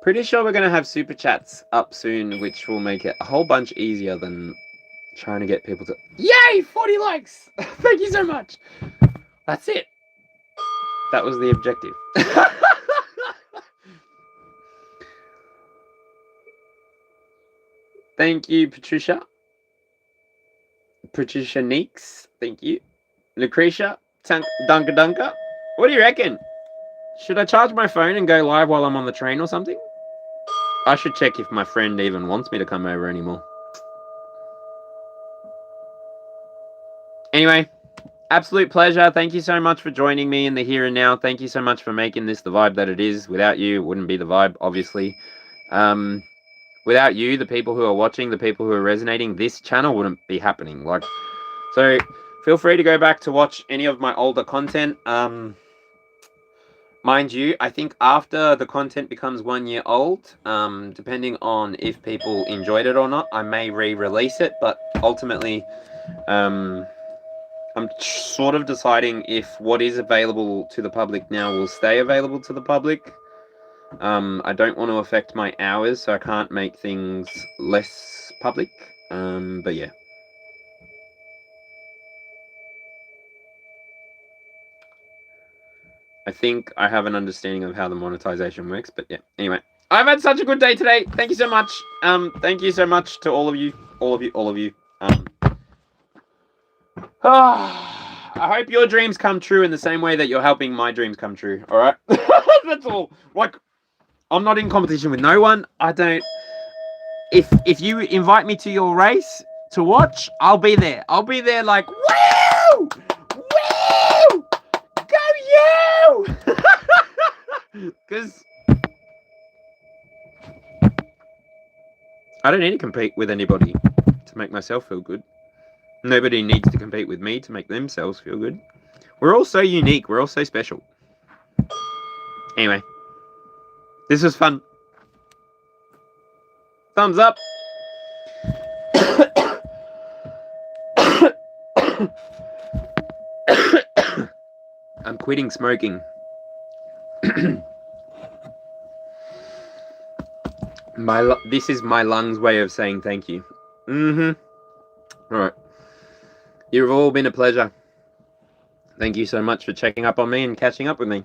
pretty sure we're gonna have super chats up soon, which will make it a whole bunch easier than Trying to get people to... Yay! 40 likes! Thank you so much. That's it. That was the objective. Thank you, Patricia. Patricia Neeks. Thank you. Lucretia. Dunka Dunka. What do you reckon? Should I charge my phone and go live while I'm on the train or something? I should check if my friend even wants me to come over anymore. Anyway, absolute pleasure. Thank you so much for joining me in the here and now. Thank you so much for making this the vibe that it is. Without you, it wouldn't be the vibe, obviously. Without you, the people who are watching, the people who are resonating, this channel wouldn't be happening. So feel free to go back to watch any of my older content. Mind you, I think after the content becomes 1 year old, depending on if people enjoyed it or not, I may re-release it. But ultimately, I'm sort of deciding if what is available to the public now will stay available to the public. I don't want to affect my hours, so I can't make things less public. But yeah. I think I have an understanding of how the monetization works, but yeah. Anyway, I've had such a good day today. Thank you so much. Thank you so much to all of you. I hope your dreams come true in the same way that you're helping my dreams come true. All right. That's all. I'm not in competition with no one. I don't. If you invite me to your race to watch, I'll be there. I'll be there like, woo! Woo! Go you! Because I don't need to compete with anybody to make myself feel good. Nobody needs to compete with me to make themselves feel good. We're all so unique. We're all so special. Anyway, this was fun. Thumbs up. I'm quitting smoking. This is my lungs' way of saying thank you. All right. You've all been a pleasure. Thank you so much for checking up on me and catching up with me.